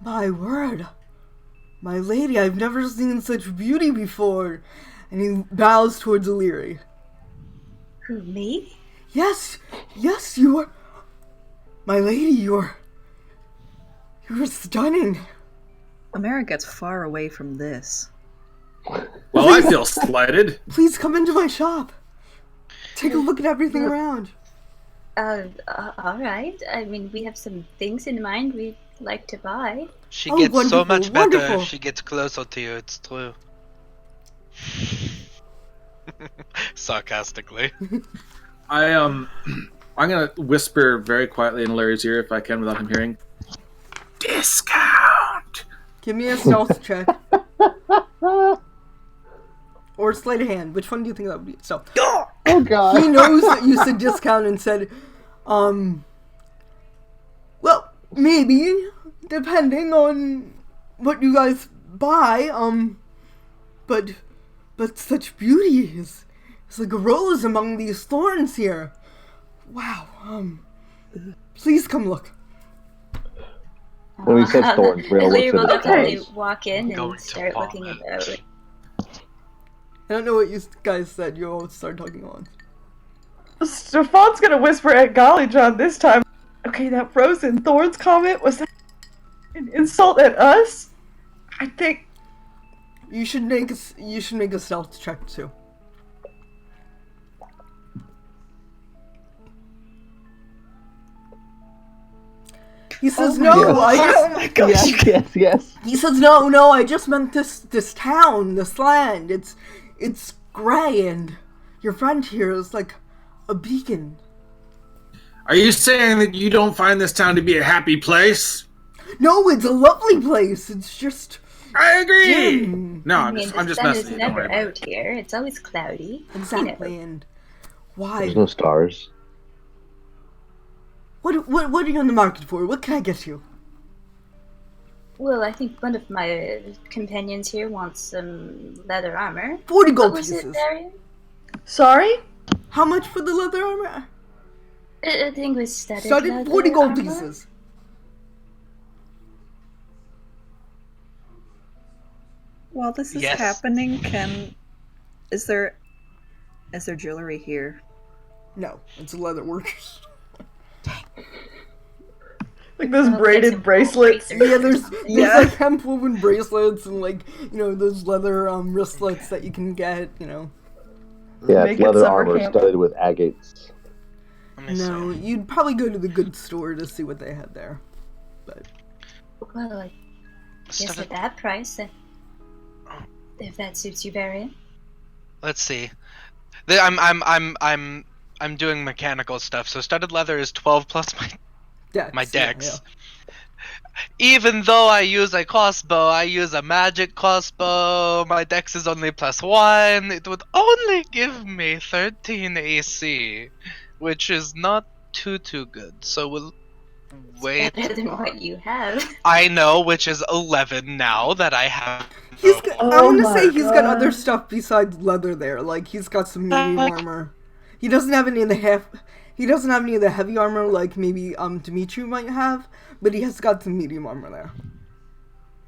My word. My lady, I've never seen such beauty before. And he bows towards Illyri. Who, me? Yes, you are... My lady, you're stunning. Amara gets far away from this. Well, I feel slighted. Please come into my shop. Take a look at everything around. Alright. I mean, we have some things in mind we'd like to buy. She Oh, gets so wonderful, much better wonderful. if she gets closer to you, it's true. Sarcastically. I'm gonna whisper very quietly in Larry's ear if I can without him hearing. Discount. Give me a stealth check. Or sleight of hand. Which one do you think that would be? So, Oh god. he knows that you said discount and said, well, maybe, depending on what you guys buy, but such beauty is like a rose among these thorns here. Wow, please come look. When he says thorns, Rail Illyri will looks at his definitely hands. walk in Going and to start vomit. looking about. I don't know what you guys said. You all start talking on. Stefan's gonna whisper at Golly John this time. Okay, that frozen thorns comment, was that an insult at us? I think. You should make a stealth check too. He says, "No, I just." Yes. He says, "No, I just meant this town, this land. It's gray, and your friend here is like a beacon." Are you saying that you don't find this town to be a happy place? No, it's a lovely place. It's just I agree. dim. No, I I'm mean, just the sun messing is with you. Don't never worry about it. out here. It's always cloudy. Exactly, You know. and why? There's no stars. What are you in the market for? What can I get you? Well, I think one of my companions here wants some leather armor. 40 What gold was it, pieces. Darian? Sorry? How much for the leather armor? I think it was studded Started leather 40 gold armor. pieces. While this is Yes. happening, is there jewelry here? No, it's a leather workers. Like those Well, braided get some bracelets. gold Yeah, there's Yeah. like hemp woven bracelets and like those leather wristlets that you can get. Yeah, Make it's it leather summer armor camp. studded with agates. Let me No, see. you'd probably go to the goods store to see what they had there. But Well, I guess Studded- at that price, if that suits you, Varian. Let's see. I'm doing mechanical stuff. So studded leather is 12 plus my Dex, dex. Even though I use a crossbow, I use a magic crossbow. My dex is only +1. It would only give me 13 AC, which is not too good. So we'll wait. Better than what you have. I know, which is 11 now that I have. He's got, I Oh want to my say he's got God. other stuff besides leather there. Like he's got some medium armor. He doesn't have any of the He doesn't have any of the heavy armor like maybe Dimitri might have, but he has got some medium armor there.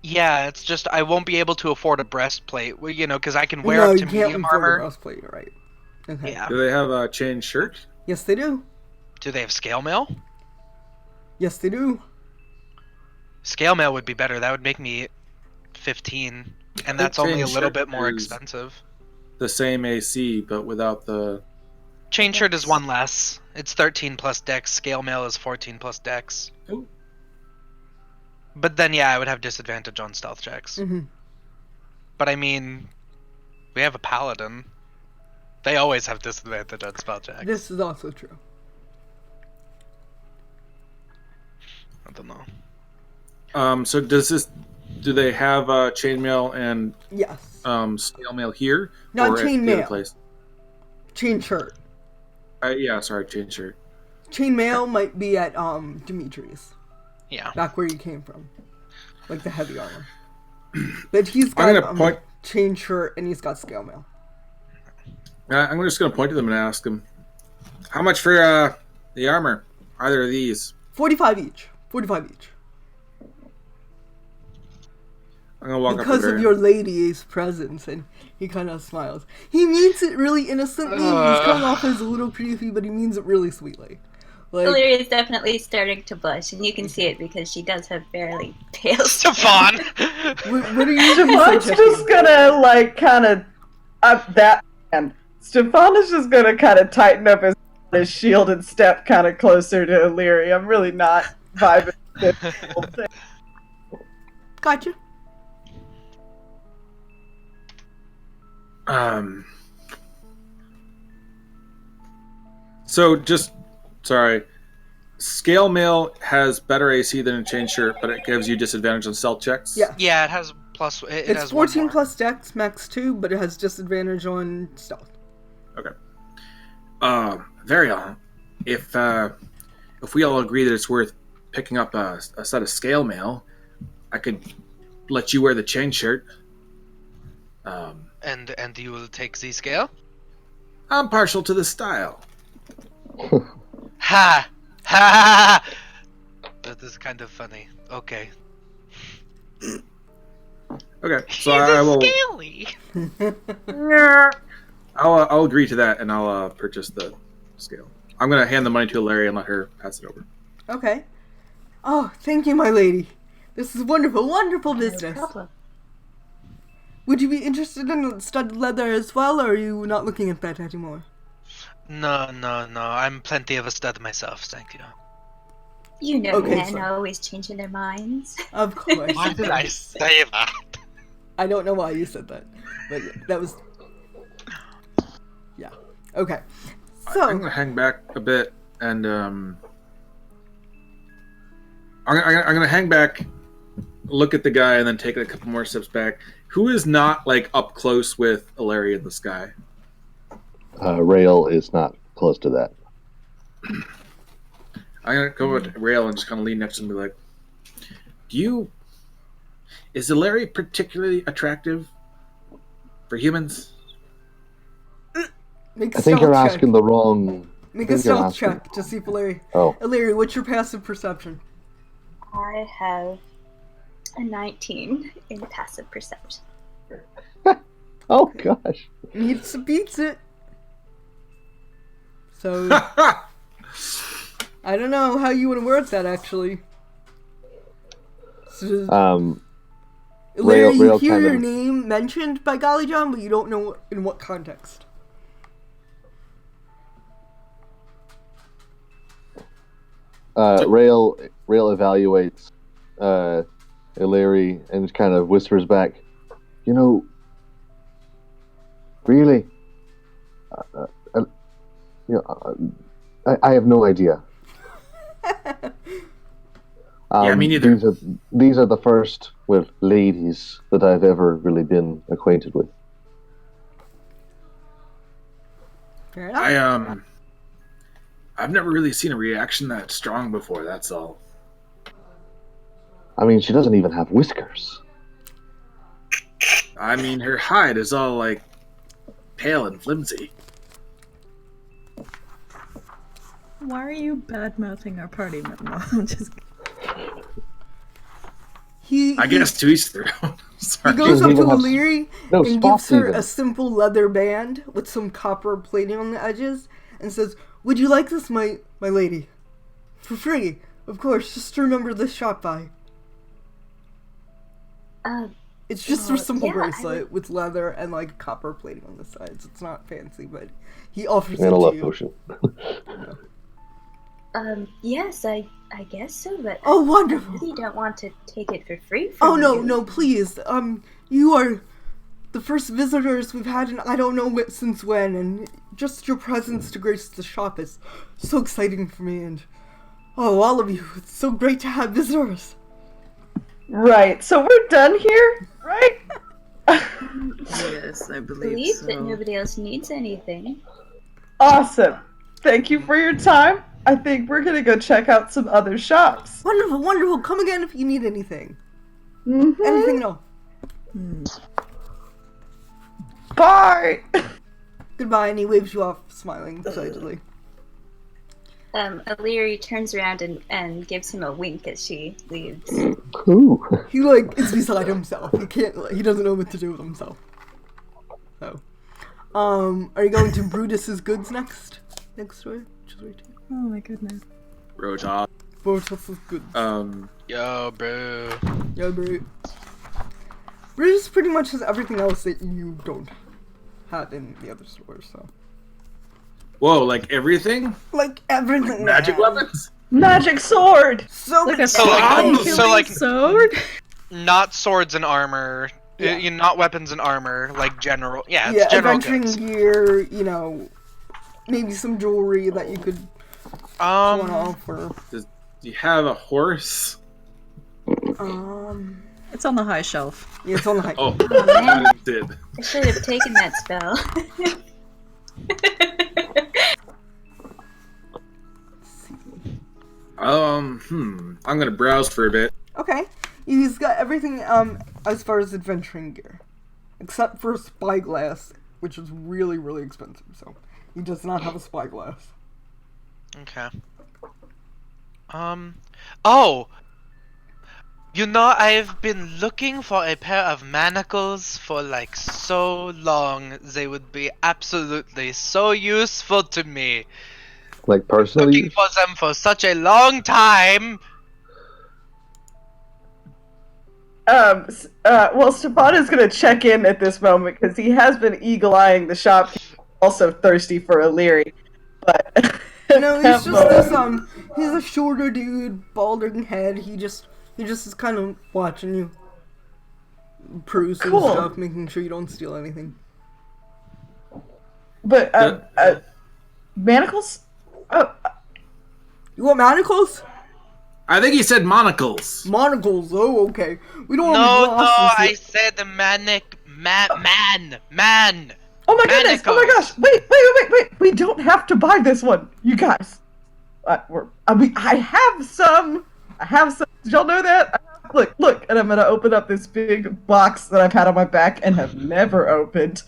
Yeah, it's just I won't be able to afford a breastplate, because I can wear No, up you to can't medium afford a armor. breastplate, you're right? Okay. Yeah. Do they have a chain shirt? Yes, they do. Do they have scale mail? Yes, they do. Scale mail would be better. That would make me 15, and that's only chain a little shirt bit more is expensive. The same AC, but without the. Chain shirt is 1 less. It's 13 plus dex. Scale mail is 14 plus dex. Oh. But then, yeah, I would have disadvantage on stealth checks. Mm-hmm. But I mean, we have a paladin. They always have disadvantage on spell checks. This is also true. I don't know. So do they have chainmail and Yes. scale mail here? Not or at chain the other mail. place? Chain shirt. Yeah, sorry, chain shirt. Chain mail might be at Yeah. Dimitri's. Back where you came from. Like the heavy armor. But he's I'm got gonna point. chain shirt and he's got scale mail. I'm just gonna point to them and ask them, how much for the armor? Either of these? 45 each. 45 each. I'm gonna walk Because up of to your lady's presence, and he kind of smiles. He means it really innocently. He's coming off as a little creepy, but he means it really sweetly. Like, Valeria is definitely starting to blush, and you can see it because she does have fairly pale skin. Stefan! what are you Stefan's suggesting? just gonna, like, kind of up that hand. Stefan is just gonna kind of tighten up his shield and step kind of closer to Illyria. I'm really not vibing with this whole thing. Gotcha. So just sorry. Scale mail has better AC than a chain shirt, but it gives you disadvantage on stealth checks. Yeah. Yeah, it has plus. It It's has 1 14 more. plus dex, max 2, but it has disadvantage on stealth. Okay. Very well. If we all agree that it's worth picking up a set of scale mail, I could let you wear the chain shirt. And you will take the scale? I'm partial to the style. Ha! Ha! That is kind of funny. Okay. Okay, so I will. Scaly. I'll agree to that, and I'll purchase the scale. I'm gonna hand the money to Larry and let her pass it over. Okay. Oh, thank you, my lady. This is wonderful, wonderful No business. problem. Would you be interested in studded leather as well, or are you not looking at that anymore? No. I'm plenty of a stud myself, thank you. You know, Okay, men so- are always changing their minds. Of course. Why did I say that? I don't know why you said that, but that was... Yeah. Okay. I'm So, gonna hang back a bit, and I'm gonna hang back, look at the guy, and then take a couple more steps back. Who is not like up close with Ilaria in the sky? Rail is not close to that. I'm gonna go over to Rail and just kind of lean next to him and be like, is Ilaria particularly attractive for humans? make a I think stealth you're check. asking the wrong. Make I a think you're stealth asking- check to see if Larry... Oh, Larry, what's your passive perception? I have a 19 in passive perception. oh gosh. Beats it. So, I don't know how you want to word that, actually. So, Larry, you Rail hear kind your of- name mentioned by Golly John, but you don't know in what context. Rail evaluates Illyri and kind of whispers back, "You know, really, I have no idea." Yeah, me neither. These are the first ladies that I've ever really been acquainted with. Fair enough. I've never really seen a reaction that strong before. That's all. I mean, she doesn't even have whiskers. I mean, her hide is all like pale and flimsy. Why are you bad-mouthing our party member? I'm just I guess to each their own. Sorry. He goes Doesn't up to even have- Illyri No and gives spots her even. a simple leather band with some copper plating on the edges and says, "Would you like this, my lady? For free, of course, just remember this shop by." It's just a well, simple yeah, bracelet with leather and like copper plating on the sides. It's not fancy, but he offers And it a to love you. potion. Yes, I guess so, but Oh, I wonderful! really don't want to take it for free Oh from no, you. no, please. You are the first visitors we've had, and I don't know since when. And just your presence to grace the shop is so exciting for me. And all of you, it's so great to have visitors. Right, so we're done here, right? Yes, I I believe believe so. that nobody else needs anything. Awesome. Thank you for your time. I think we're gonna go check out some other shops. Wonderful, wonderful. Come again if you need anything. Mm-hmm. Anything, no. Bye. Goodbye, and he waves you off, smiling excitedly. Illyri turns around and gives him a wink as she leaves. Ooh. He like is beside himself. He doesn't know what to do with himself. So, are you going to Brutus's goods next? Next door? Which is right here. Oh my goodness. Roja. Brutus's goods. Yo, bro. Yeah, Brut. Brutus pretty much has everything else that you don't have in the other stores, so. Whoa, like everything? Like everything. Magic man. weapons? Magic sword. So Like many. a So, like- so, like- sword? Not swords and armor. Yeah. Not weapons and armor. Like general. Yeah, it's Yeah, general adventuring goods. gear, maybe some jewelry that you could pawn off, or, Do you have a horse? It's on the high shelf. yeah, it's on the high. Oh, man. I did. I should have taken that spell. I'm gonna browse for a bit. Okay, he's got everything, as far as adventuring gear. Except for spyglass, which is really, really expensive, so he does not have a spyglass. Okay. Oh! I've been looking for a pair of manacles for like so long. They would be absolutely so useful to me. Like personally. Looking for them for such a long time. Well, Stefano's gonna check in at this moment because he has been eagle-eyeing the shop. He's also thirsty for Illyri, but No, he's just this, he's a shorter dude, balding head, he just is kind of watching you. Peruse through Cool. stuff, making sure you don't steal anything. But manacles. Oh, You want manacles? I think he said monocles. Monocles, oh, okay. We don't No, want no, glasses I here. said the man. oh my goodness! Oh my Manacles. gosh! Wait! We don't have to buy this one, you guys. I have some. Did y'all know that? Look, and I'm gonna open up this big box that I've had on my back and have never opened,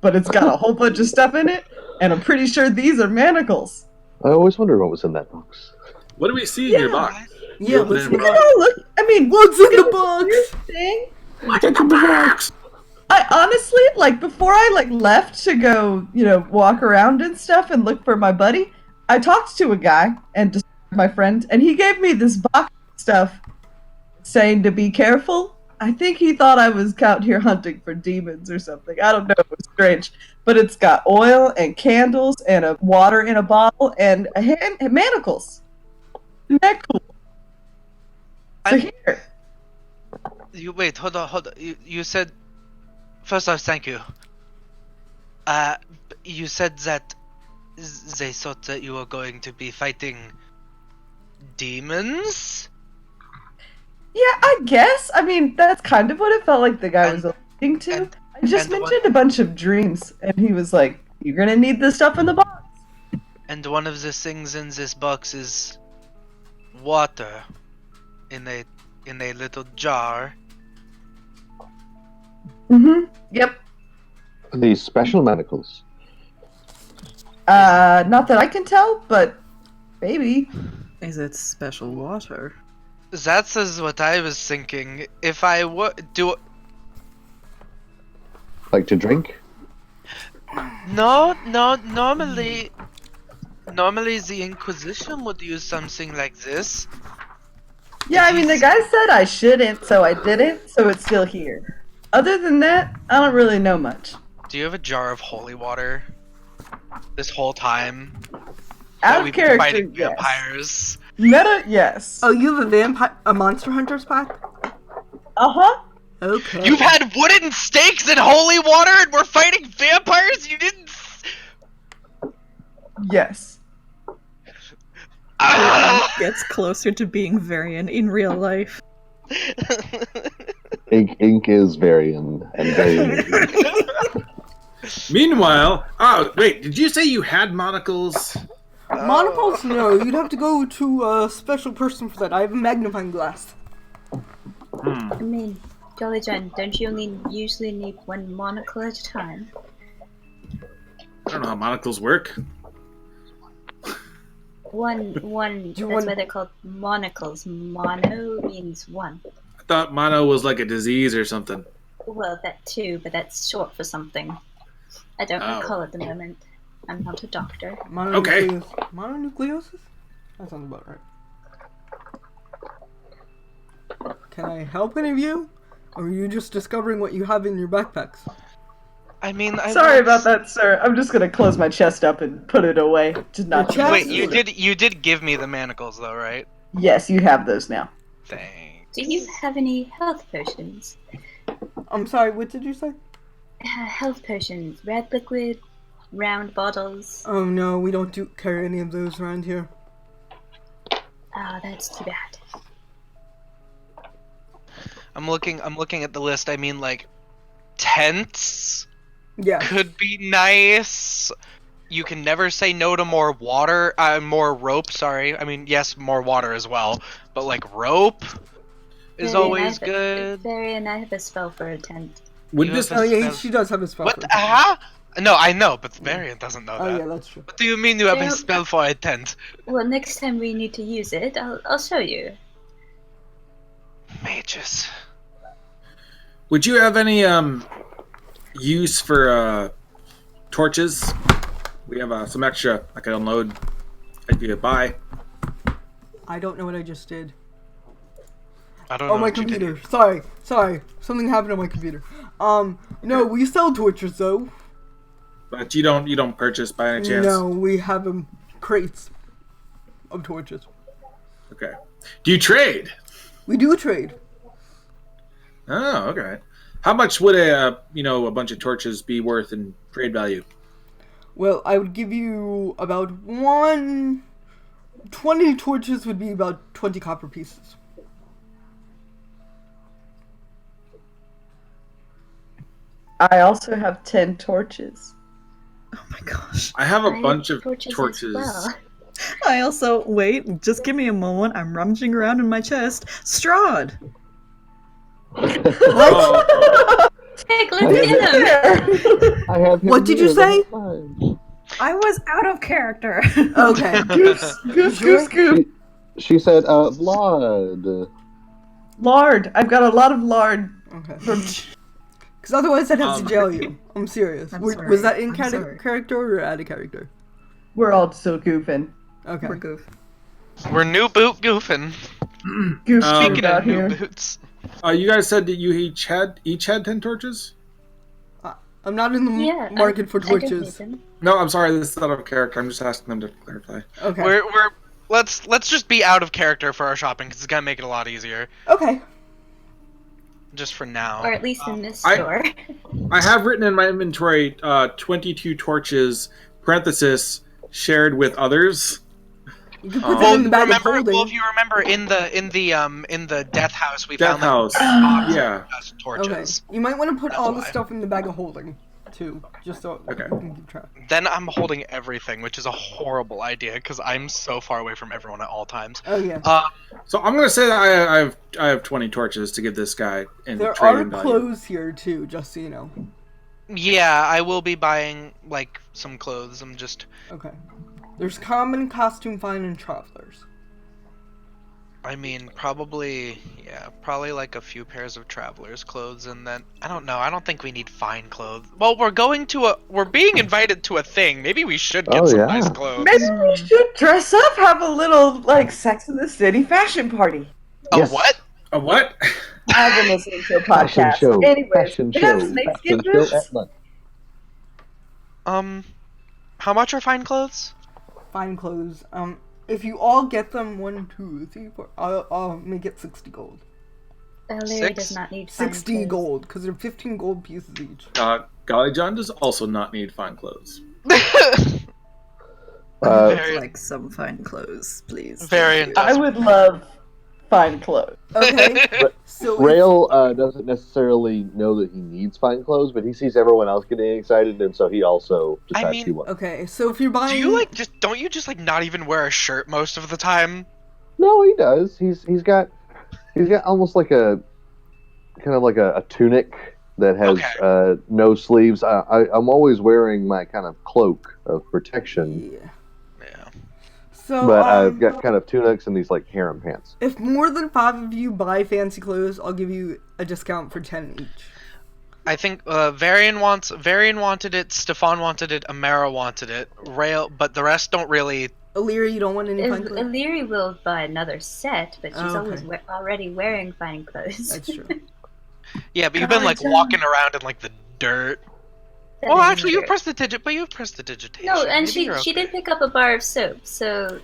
but it's got a whole bunch of stuff in it, and I'm pretty sure these are manacles. I always wondered what was in that box. What do we see in your box? Yeah, Open what's it. in the box? Oh look! I mean, What's in the here's box? the thing. What's in the box? I honestly, before I left to go, walk around and stuff and look for my buddy, I talked to a guy and described my friend, and he gave me this box of stuff saying to be careful. I think he thought I was out here hunting for demons or something. I don't know, it was strange. But it's got oil and candles and a water in a bottle and manacles. Isn't that cool? So here. Wait, hold on. You said. First off, thank you. You said that they thought that you were going to be fighting demons? Yeah, I guess. I mean, that's kind of what it felt like the guy was alluding to. I just and mentioned a bunch of dreams, and he was like, "You're gonna need this stuff in the box." And one of the things in this box is water in a little jar. Mm-hmm. Yep. These special manacles. Not that I can tell, but maybe. Is it special water? That is what I was thinking. If I Like to drink? No, normally the Inquisition would use something like this. Yeah, I mean, the guy said I shouldn't, so I didn't, so it's still here. Other than that, I don't really know much. Do you have a jar of holy water? This whole time Out that of we've been character, fighting yes. vampires. Meta, yes. Oh, you have a Monster Hunters pack? Uh-huh. Okay. You've had wooden stakes and holy water, and we're fighting vampires. You didn't. Yes. Gets closer to being Varian in real life. Ink is Varian, and Varian is ink. Meanwhile, oh wait, did you say you had monocles? Monocles? No, you'd have to go to a special person for that. I have a magnifying glass. I mean, Jolly John, don't you only usually need one monocle at a time? I don't know how monocles work. One, that's why they're called monocles. Mono means one. I thought mono was like a disease or something. Well, that too, but that's short for something. I don't Oh. recall at the moment. I'm not a doctor. Okay. Mononucleosis? That sounds about right. Can I help any of you? Or are you just discovering what you have in your backpacks? I mean, Sorry about that, sir. I'm just gonna close my chest up and put it away. Just not. Your chest? Wait, you did give me the manacles though, right? Yes, you have those now. Thanks. Do you have any health potions? I'm sorry, what did you say? Health potions. Red liquid, round bottles. Oh no, we don't carry any of those around here. Oh, that's too bad. I'm looking at the list. I mean, like, tents Yeah. could be nice. You can never say no to more water, more rope, sorry. I mean, yes, more water as well. But, like, rope is always good. Varian, I have a spell for a tent. Would You this? have Oh yeah, she does have a spell. What? for it. Huh? No, I know, but Varian doesn't know Oh that. yeah, that's true. What do you mean you have a Well- spell for a tent? Well, next time we need to use it, I'll show you. Mages. Would you have any use for torches? We have some extra I can unload. I'd be a buy. I don't know what I just did. I don't Oh, know. my what you did. computer. Sorry. Something happened on my computer. No, we sell torches though. But you don't purchase by any chance? No, we have crates of torches. Okay. Do you trade? We do trade. Oh, okay. How much would a bunch of torches be worth in trade value? Well, I would give you about 20 torches would be about 20 copper pieces. I also have 10 torches. Oh my gosh. I have a I bunch have of torches torches. as well. I also wait. Just give me a moment. I'm rummaging around in my chest. Strahd. Oh, Heck, let's get him! I have him What did you here the say? whole time. I was out of character. Okay. Goose, goose, goose, goose. She said, blood. Lard. I've got a lot of lard. Okay. From... Because otherwise I'd have to jail you. I'm serious. I'm Was sorry. that in I'm sorry. character or out of character? We're all still goofing. Okay. We're goof. We're new boot goofing. Goose Speaking Speaking out of new here. boots. you guys said that you each had 10 torches? I'm not in the Yeah, market for I don't need torches. them. No, I'm sorry. This is out of character. I'm just asking them to clarify. Okay. Let's just be out of character for our shopping because it's gonna make it a lot easier. Okay. Just for now. Or at least in this I- store. I have written in my inventory 22 torches, parenthesis, shared with others. You can put that in the bag of Well, holding. if you remember in the death house, we Death found like, house. boxes Yeah. of torches. Okay. You might want to put That's all the why. stuff in the bag of holding, too, just so Okay. you can keep track. Then I'm holding everything, which is a horrible idea because I'm so far away from everyone at all times. Oh yeah. So I'm gonna say that I have 20 torches to give this guy in There are trading value. clothes here too, just so you know. Yeah, I will be buying like some clothes. I'm just Okay. There's common, costume, fine, and travelers. I mean, probably like a few pairs of traveler's clothes, and then I don't know. I don't think we need fine clothes. Well, we're being invited to a thing. Maybe we should get Oh, some yeah. nice clothes. Maybe we should dress up, have a little like Sex in the City fashion party. A Yes. what? A what? I've been listening to a Fashion podcast. show. Anyways, Fashion we have show. snakeskin Fashion show boots. at lunch. How much are fine clothes? Fine clothes. If you all get them 1, 2, 3, 4, I'll make it 60 gold. Larry does not need fine 60 clothes. gold, because they're 15 gold pieces each. Golly John does also not need fine clothes. Very, Like some fine clothes, please. very I would love fine clothes. Okay, so Rail doesn't necessarily know that he needs fine clothes, but he sees everyone else getting excited, and so he also decides he wants. okay, so if you're buying, don't you just like not even wear a shirt most of the time? No, he does. He's got almost like a kind of like a tunic that has no sleeves. I'm always wearing my kind of cloak of protection, yeah. Yeah. So, but I've got kind of tunics and these like harem pants. if more than 5 of you buy fancy clothes, I'll give you a discount for 10 each. I think Varian wanted it, Stefan wanted it, Amara wanted it, Rail, but the rest don't really. Illyria, you don't want any fine clothes? Illyri will buy another set, but she's Oh, always okay. already wearing fine clothes. That's true. Yeah, but you've been like walking around in like the dirt. That Oh, is actually, true. you've pressed the digitation. No, and Maybe you're she okay. did pick up a bar of soap, so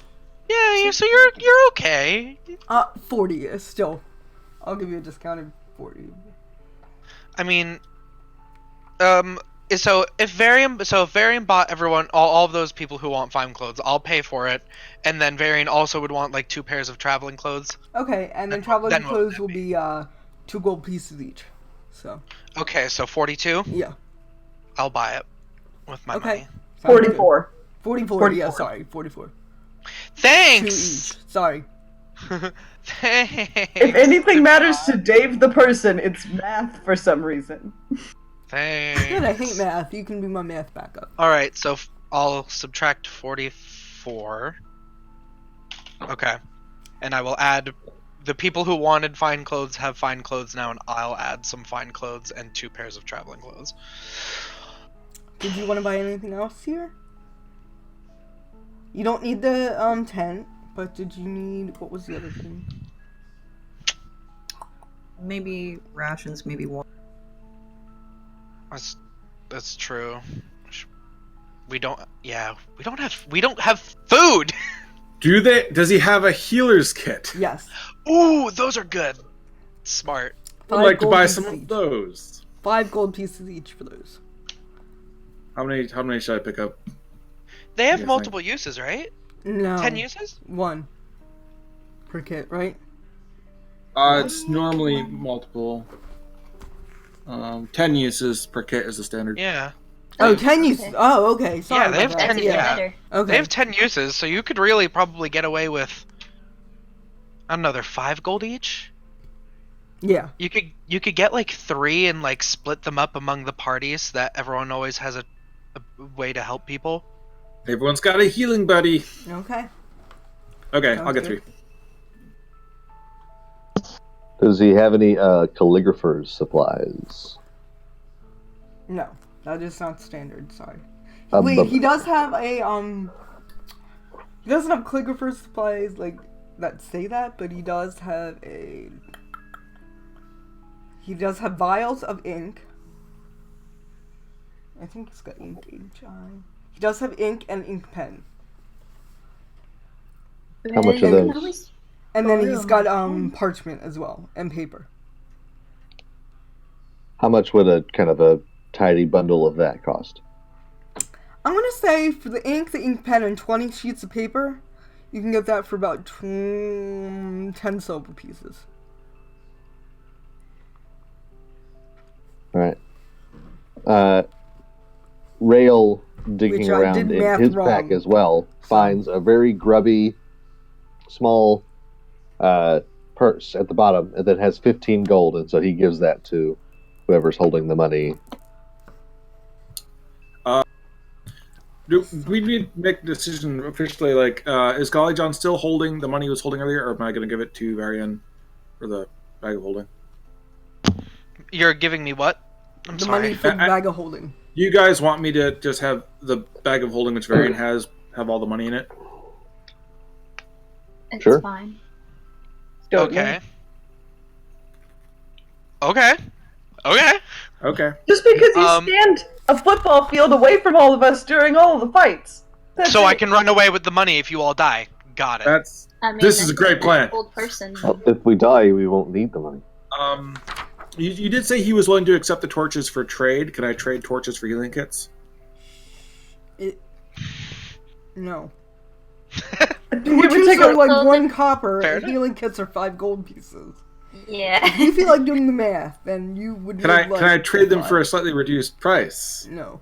Yeah, so you're okay. 40 is still. I'll give you a discount of 40. I mean, so if Varian bought everyone, all of those people who want fine clothes, I'll pay for it, and then Varian also would want like 2 pairs of traveling clothes. Okay, and then Then traveling what would clothes that will be? be 2 gold pieces each. So, Okay, so 42. yeah. I'll buy it with my Okay. money. Sounds 44. good. 44, 44. yeah, sorry, 44. 2 Thanks. each. Sorry. Thanks. If anything matters to Dave the person, it's math for some reason. Thanks. Good, I hate math. You can be my math backup. All right, so I'll subtract 44. Okay, and I will add the people who wanted fine clothes have fine clothes now, and I'll add some fine clothes and 2 pairs of traveling clothes. Did you want to buy anything else here? You don't need the tent, but did you need, what was the other thing? Maybe rations, maybe water. That's true. We don't have food. Does he have a healer's kit? Yes. Ooh, those are good. Smart. I'd like to gold buy pieces some of each. those. 5 gold pieces each for those. How many should I pick up? They have Yes, multiple uses, right? No. 10 uses? 1 per kit, right? It's normally multiple. 10 uses per kit is the standard. Yeah. Oh, 10 uses. Okay. Oh, okay. Sorry Yeah, they about have that. 10 even yeah. better. Okay. They have 10 uses, so you could really probably get away with another 5 gold each. Yeah. You could get like 3 and like split them up among the parties so that everyone always has a way to help people. Everyone's got a healing buddy. Okay. Okay, Sounds I'll get good. 3. Does he have any calligrapher's supplies? No. That is not standard, sorry. Um, Wait, but- he does have a, he doesn't have calligrapher's supplies, like, that say that, but he does have vials of ink. I think he's got ink HI. He does have ink and ink pen. How much Well, are you can those? always- And then Oh, he's got, parchment as well, and paper. How much would a kind of a tidy bundle of that cost? I'm gonna say for the ink pen, and 20 sheets of paper, you can get that for about 10 silver pieces. All right. Rail digging Which I around did in math his wrong. pack as well finds a very grubby, small purse at the bottom that has 15 gold, and so he gives that to whoever's holding the money. Do we need to make a decision officially? Like, is Golly John still holding the money he was holding earlier, or am I going to give it to Varian for the bag of holding? You're giving me what? I'm The sorry. money for the bag of holding. You guys want me to just have the bag of holding, which Varian has, have all the money in it? It's Sure. fine. Okay. Okay. Okay. Okay. Just because you Um, stand a football field away from all of us during all of the fights. That's So I it. can run away with the money if you all die. Got it. That's I mean, This is a great an plan. Old person. Well, if we die, we won't need the money. You did say he was willing to accept the torches for trade. Can I trade torches for healing kits? No. It would Torches take are a- like Well, 1 copper, fair and healing kits are 5 gold pieces. Yeah. If you feel like doing the math, then you would. Can I trade them for a slightly reduced price? No.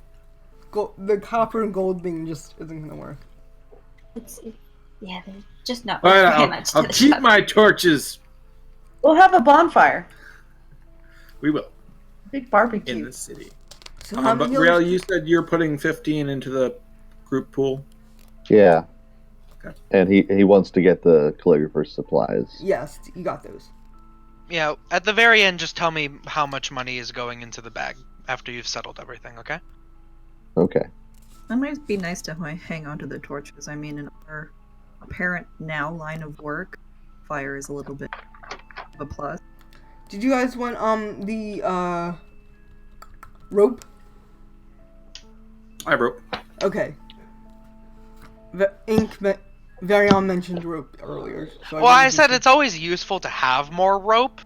The copper and gold thing just isn't gonna work. Yeah, they're just not All worth right, very much to I'll the keep shop. my torches. We'll have a bonfire. We will Big barbecue. in the city. So how But many Riel, healers- you said you're putting 15 into the group pool. Yeah. Okay. And he wants to get the calligrapher's supplies. Yes, you got those. Yeah, at the very end, just tell me how much money is going into the bag after you've settled everything, okay? Okay. It might be nice to hang on to the torches. I mean, in our apparent now line of work, fire is a little bit of a plus. Did you guys want the rope? I broke. Okay. Varion mentioned rope earlier. So Well, I didn't said think- it's always useful to have more rope.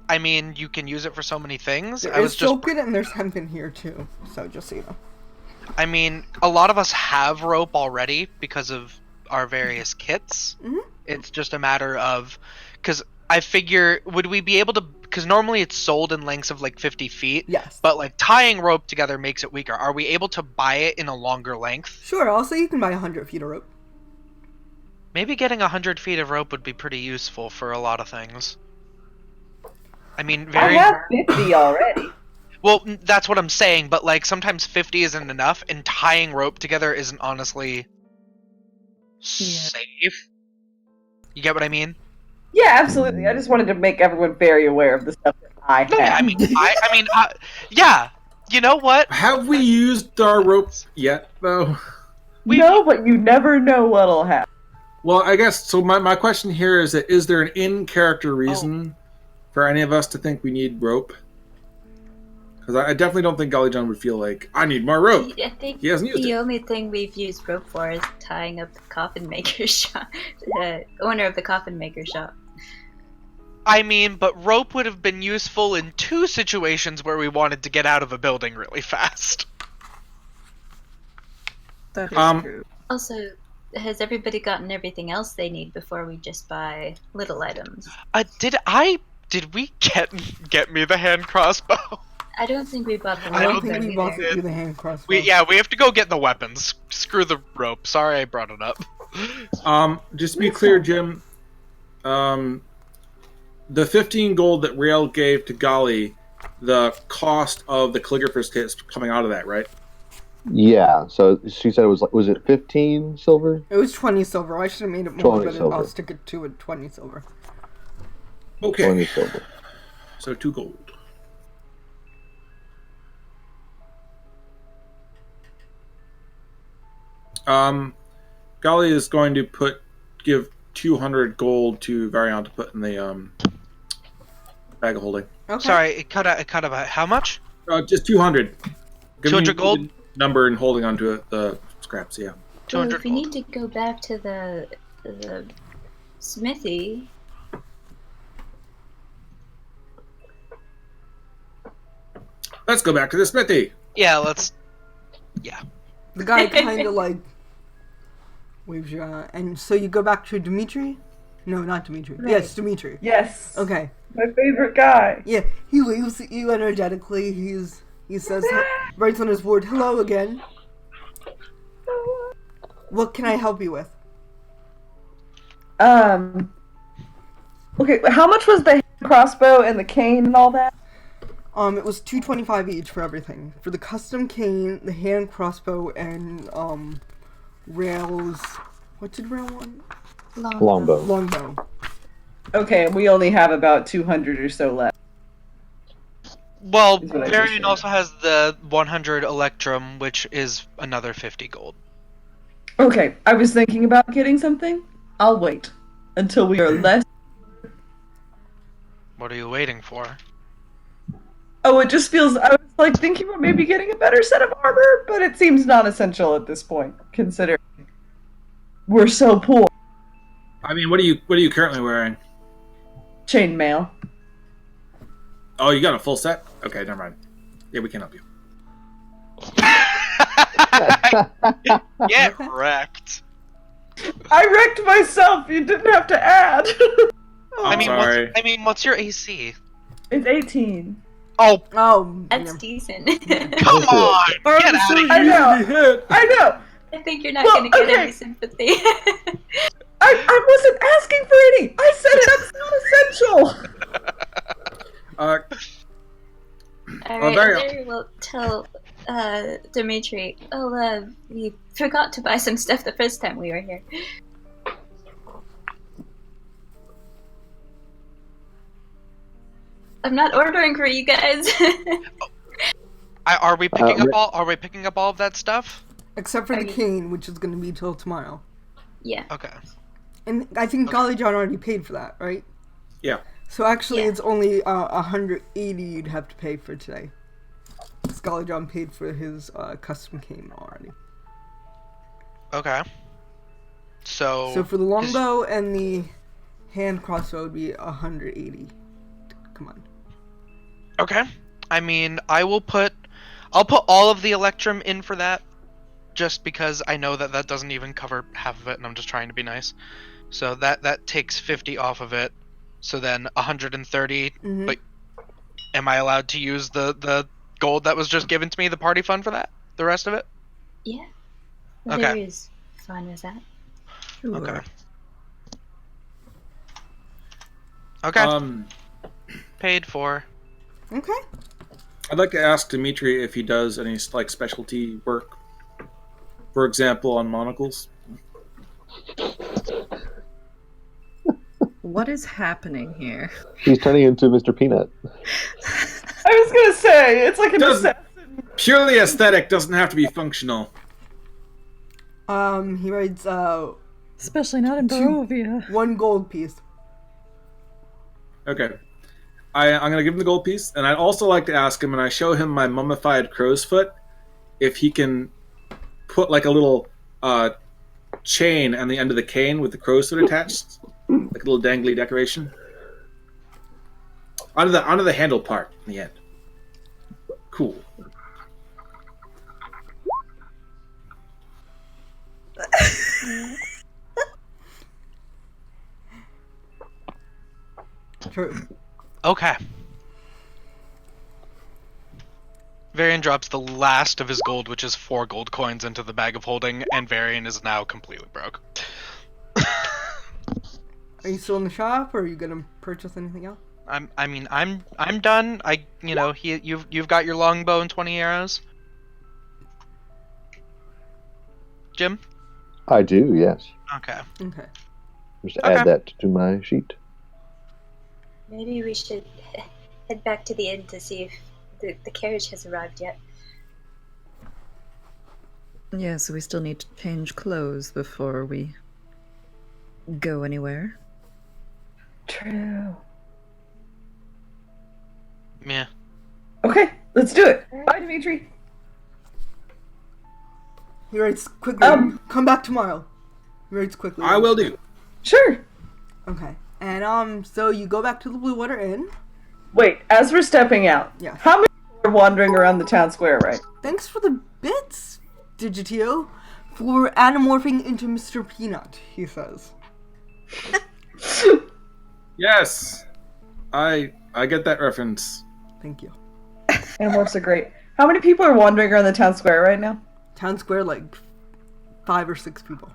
I mean, you can use it for so many things. There I was is just Silken and there's hemp in here too. So just so you know. I mean, a lot of us have rope already because of our various kits. Mhm. It's just a matter of, because I figure, would we be able to, because normally it's sold in lengths of like 50 feet, Yes. but like tying rope together makes it weaker. Are we able to buy it in a longer length? Sure. I'll say you can buy 100 feet of rope. Maybe getting 100 feet of rope would be pretty useful for a lot of things. I mean, I very have 50 already. well. That's what I'm saying, but like sometimes 50 isn't enough, and tying rope together isn't honestly safe. You get what I mean? Yeah, absolutely. I just wanted to make everyone very aware of the stuff that I No, have. I mean, yeah. You know what? Have we used our rope yet, though? No, but you never know what'll happen. Well, I guess, so my question here is that, is there an in-character reason for any of us to think we need rope? Because I definitely don't think Golly John would feel like, I need more rope. I think He hasn't used the it. only thing we've used rope for is tying up the coffin maker shop, the owner of the coffin maker shop. I mean, but rope would have been useful in 2 situations where we wanted to get out of a building really fast. That is true. Also, has everybody gotten everything else they need before we just buy little items? Did we get me the hand crossbow? I don't think we bought the I don't weapon think we either. bought you the hand crossbow. We have to go get the weapons. Screw the rope. Sorry I brought it up. Just to be clear, Jim, the 15 gold that Rael gave to Golly, the cost of the calligrapher's kit is coming out of that, right? Yeah. So she said it was was it 15 silver? It was 20 silver. I should have made it more, 20 but silver. I'll stick it to 20 silver. Okay. 20 silver. So 2 gold. Golly is going to give 200 gold to Variant to put in the bag of holding. Okay. Sorry, it cut out. How much? Just 200. Give 200 me gold? the number and holding onto it, the scraps, yeah. Well, 200 if we gold. need to go back to the smithy, Let's go back to the smithy. Yeah, let's. The guy kind of like waves you out. And so you go back to Dimitri? No, not Dimitri. Right. Yes, Dimitri. Yes. Okay. My favorite guy. Yeah, he leaves you energetically. He says, writes on his board, "Hello again. What can I help you with?" Okay, how much was the crossbow and the cane and all that? It was $225 each for everything. For the custom cane, the hand crossbow, and Rail's... What did Rail want? Longbow. Longbow. Okay, we only have about 200 or so left. Well, Is what I just Varian said. also has the 100 Electrum, which is another 50 gold. Okay, I was thinking about getting something. I'll wait until we are less. What are you waiting for? Oh, it just feels. I was like thinking about maybe getting a better set of armor, but it seems non-essential at this point, considering we're so poor. I mean, what are you currently wearing? Chainmail. Oh, you got a full set? Okay, never mind. Yeah, we can help you. Get wrecked. I wrecked myself. You didn't have to add. I'm sorry. What's your AC? It's 18. Oh, Oh, That's yeah. decent. come on! Get out of here! I know. I know. I think you're not Well, gonna get okay. any sympathy. I wasn't asking for any. I said that's not essential. Alright, very- Larry will tell Dimitri, we forgot to buy some stuff the first time we were here. I'm not ordering for you guys. Are we picking up all? Are we picking up all of that stuff? Except for Are the you- cane, which is going to be till tomorrow. Yeah. Okay. And I think Golly John already paid for that, right? Yeah. So actually, Yeah. it's only 180 you'd have to pay for today. Golly John paid for his custom cane already. Okay. So So for the longbow and the hand crossbow would be 180. Come on. Okay. I mean, I'll put all of the Electrum in for that, just because I know that doesn't even cover half of it, and I'm just trying to be nice. So that takes 50 off of it. So then 130. Mhm. But am I allowed to use the gold that was just given to me, the party fund, for that? The rest of it? Yeah. Okay. Larry's fine with that. Sure. Okay. Okay. Paid for. Okay. I'd like to ask Dimitri if he does any like specialty work. For example, on monocles. What is happening here? He's turning into Mr. Peanut. I was gonna say it's like an Doesn't- assassin. Purely aesthetic doesn't have to be functional. He writes Especially not in Barovia. 1 gold piece. Okay. I'm going to give him the gold piece, and I'd also like to ask him, and I show him my mummified crow's foot, if he can put like a little chain on the end of the cane with the crow's foot attached, like a little dangly decoration, onto the handle part in the end. Cool. True. Okay. Varian drops the last of his gold, which is 4 gold coins, into the bag of holding, and Varian is now completely broke. Are you still in the shop, or are you gonna purchase anything else? I'm done. You've got your longbow and 20 arrows. Jim? I do, yes. Okay. Okay. Just Okay. add that to my sheet. Maybe we should head back to the inn to see if the carriage has arrived yet. Yeah, so we still need to change clothes before we go anywhere. True. Yeah. Okay, let's do it. Bye, Dimitri. He writes quickly. Come back tomorrow. He writes quickly. I will do. Sure. Okay. And so you go back to the Blue Water Inn. Wait, as we're stepping out, Yeah. how many people are wandering around the town square, right? Thanks for the bits, Digitio, for anamorphing into Mr. Peanut, he says. Yes, I get that reference. Thank you. Animorphs are great. How many people are wandering around the town square right now? Town Square, like 5 or 6 people.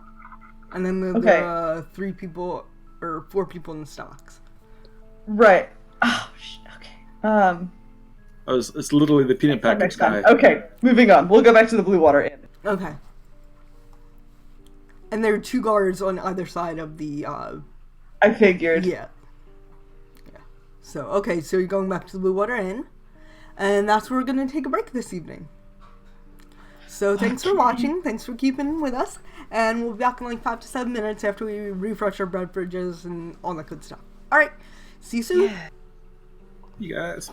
And then there Okay. are 3 people, or 4 people in the stocks. Right. Oh, okay. It's literally the peanut package Next guy. time. Okay, moving on. We'll go back to the Blue Water Inn. Okay. And there are 2 guards on either side of the, I figured. yeah. So, okay, so you're going back to the Blue Water Inn. And that's where we're going to take a break this evening. So thanks for watching. Thanks for keeping with us. And we'll be back in like 5 to 7 minutes after we refresh our beverages and all that good stuff. Alright, see you soon. You guys.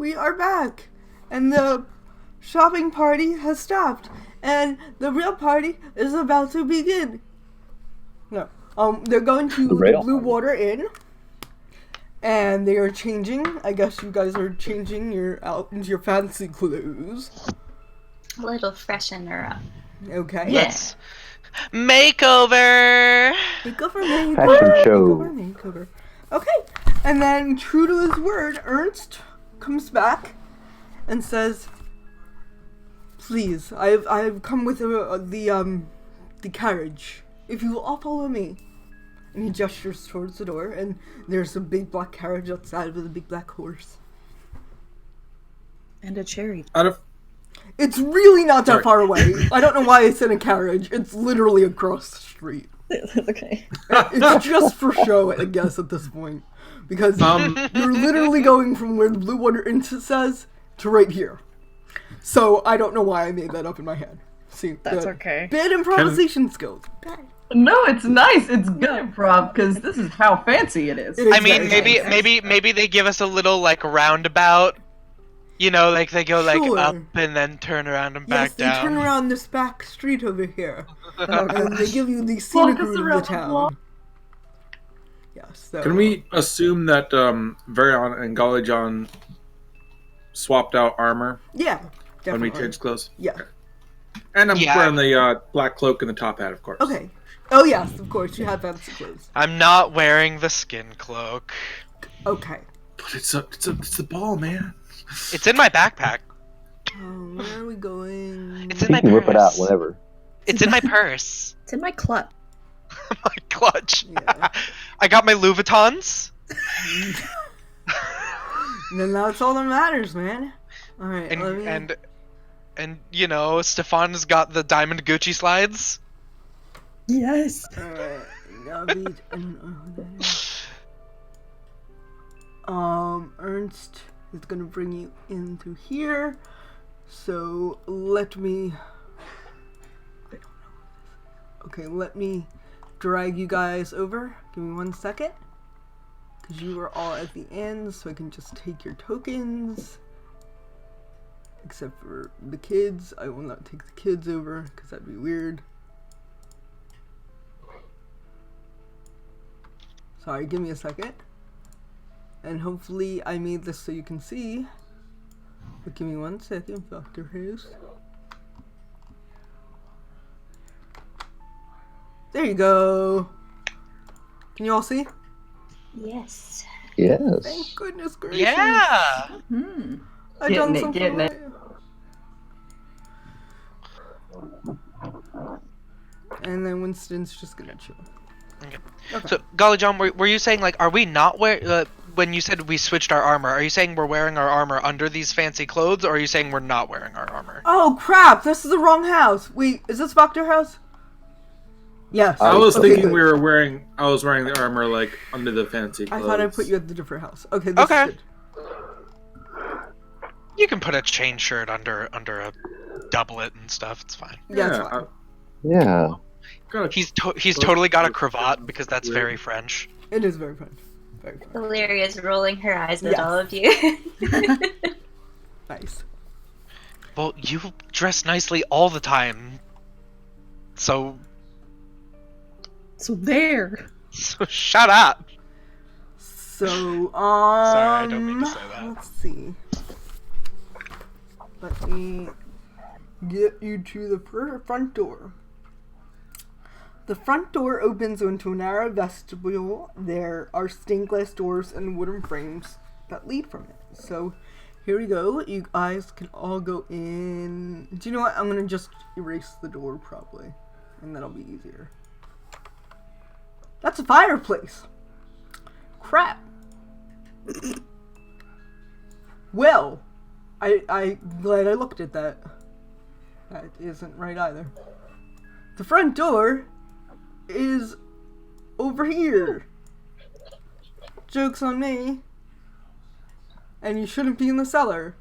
we are back, and the shopping party has stopped, and the real party is about to begin. No, they're going to the Blue Water Inn, and they are changing. I guess you guys are changing into your fancy clothes. A little freshener up. Okay. Yes. Makeover. Fashion show. Makeover. Okay. And then, true to his word, Ernst comes back and says, "Please, I've come with the carriage. If you will all follow me." And he gestures towards the door, and there's a big black carriage outside with a big black horse. And a cherry. It's really not that far away. I don't know why it's in a carriage. It's literally across the street. Okay. It's just for show, I guess, at this point. Because you're literally going from where the Blue Water Inn says to right here. So I don't know why I made that up in my head. See, That's okay. Bad improvisation skills. Bad. No, it's nice. It's good improv because this is how fancy it is. I mean, maybe they give us a little like roundabout. You know, like they go like up and then turn around and back down. Yes, they turn around this back street over here, and they give you the scenic route of the town. Yes. So. Can we assume that Varion and Galijan swapped out armor? Yeah, definitely. When we changed clothes? Yeah. Okay. And I'm wearing the black cloak and the top hat, of course. Okay. Oh yes, of course. You have fancy clothes. I'm not wearing the skin cloak. Okay. But it's the ball, man. It's in my backpack. Where are we going? It's in my You can purse. rip it out whenever. It's in my purse. It's in my clutch. My clutch. Yeah. I got my Louis Vuittons. Then that's all that matters, man. All right. And you know, Stefan's got the diamond Gucci slides. Yes. All right. Ernst is gonna bring you in through here. So let me. I don't know. Okay, let me drag you guys over. Give me 1 second. Because you are all at the end, so I can just take your tokens. Except for the kids. I will not take the kids over, because that'd be weird. Sorry, give me a second. And hopefully I made this so you can see. But give me 1 second, Dr. House. There you go. Can you all see? Yes. Yes. Thank goodness gracious. Yeah. I've done something right. And then Winston's just gonna chill. Okay. So, Golly John, were you saying, like, are we not when you said we switched our armor, are you saying we're wearing our armor under these fancy clothes, or are you saying we're not wearing our armor? Oh, crap! This is the wrong house! Wait, is this Voctor House? Yes. I was thinking good. I was wearing the armor, like, under the fancy clothes. I thought I put you at the different house. Okay, this is good. You can put a chain shirt under a doublet and stuff, it's fine. Yeah, it's fine. Yeah. He's totally got a cravat because that's very French. It is very French. Very French. Valeria's rolling her eyes at all of you. Nice. Well, you dress nicely all the time. So there. So shut up. So, Sorry, I don't mean to say that. Let's see. Let me get you to the front door. The front door opens into a narrow vestibule. There are stained glass doors and wooden frames that lead from it. So, here we go. You guys can all go in. Do you know what? I'm gonna just erase the door probably, and that'll be easier. That's a fireplace. Crap. Well, I'm glad I looked at that. That isn't right either. The front door is over here. Joke's on me. And you shouldn't be in the cellar.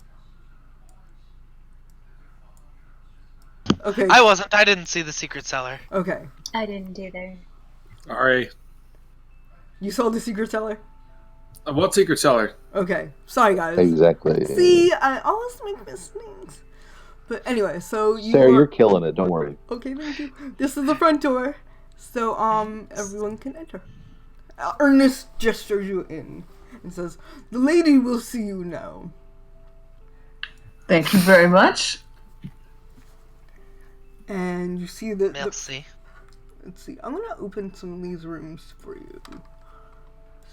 Okay. I wasn't. I didn't see the secret cellar. Okay. I didn't either. Sorry. You saw the secret cellar? What secret cellar? Okay, sorry guys. Exactly. See, I always make mistakes. But anyway, so Sarah, you're killing it. Don't worry. Okay, thank you. This is the front door, so everyone can enter. Ernest gestures you in and says, "The lady will see you now." Thank you very much. And you see the Merci. let's see. I'm gonna open some of these rooms for you.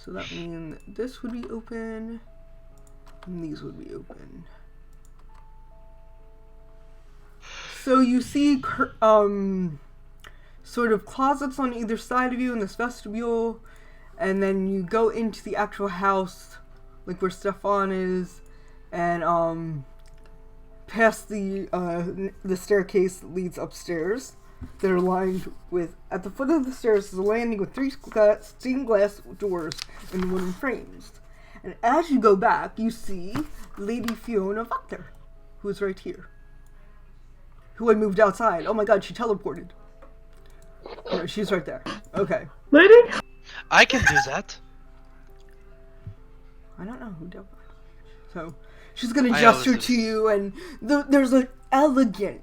So that means this would be open, and these would be open. So you see, sort of closets on either side of you in this vestibule, and then you go into the actual house, like where Stefan is, and past the staircase that leads upstairs. That are lined with, at the foot of the stairs is a landing with 3 stained glass doors and wooden frames. And as you go back, you see Lady Fiona Vector, who is right here. Who had moved outside. Oh my god, she teleported. No, she's right there. Okay. Lady? I can do that. I don't know who did that. So, she's gonna I gesture always to you, and there's an elegant,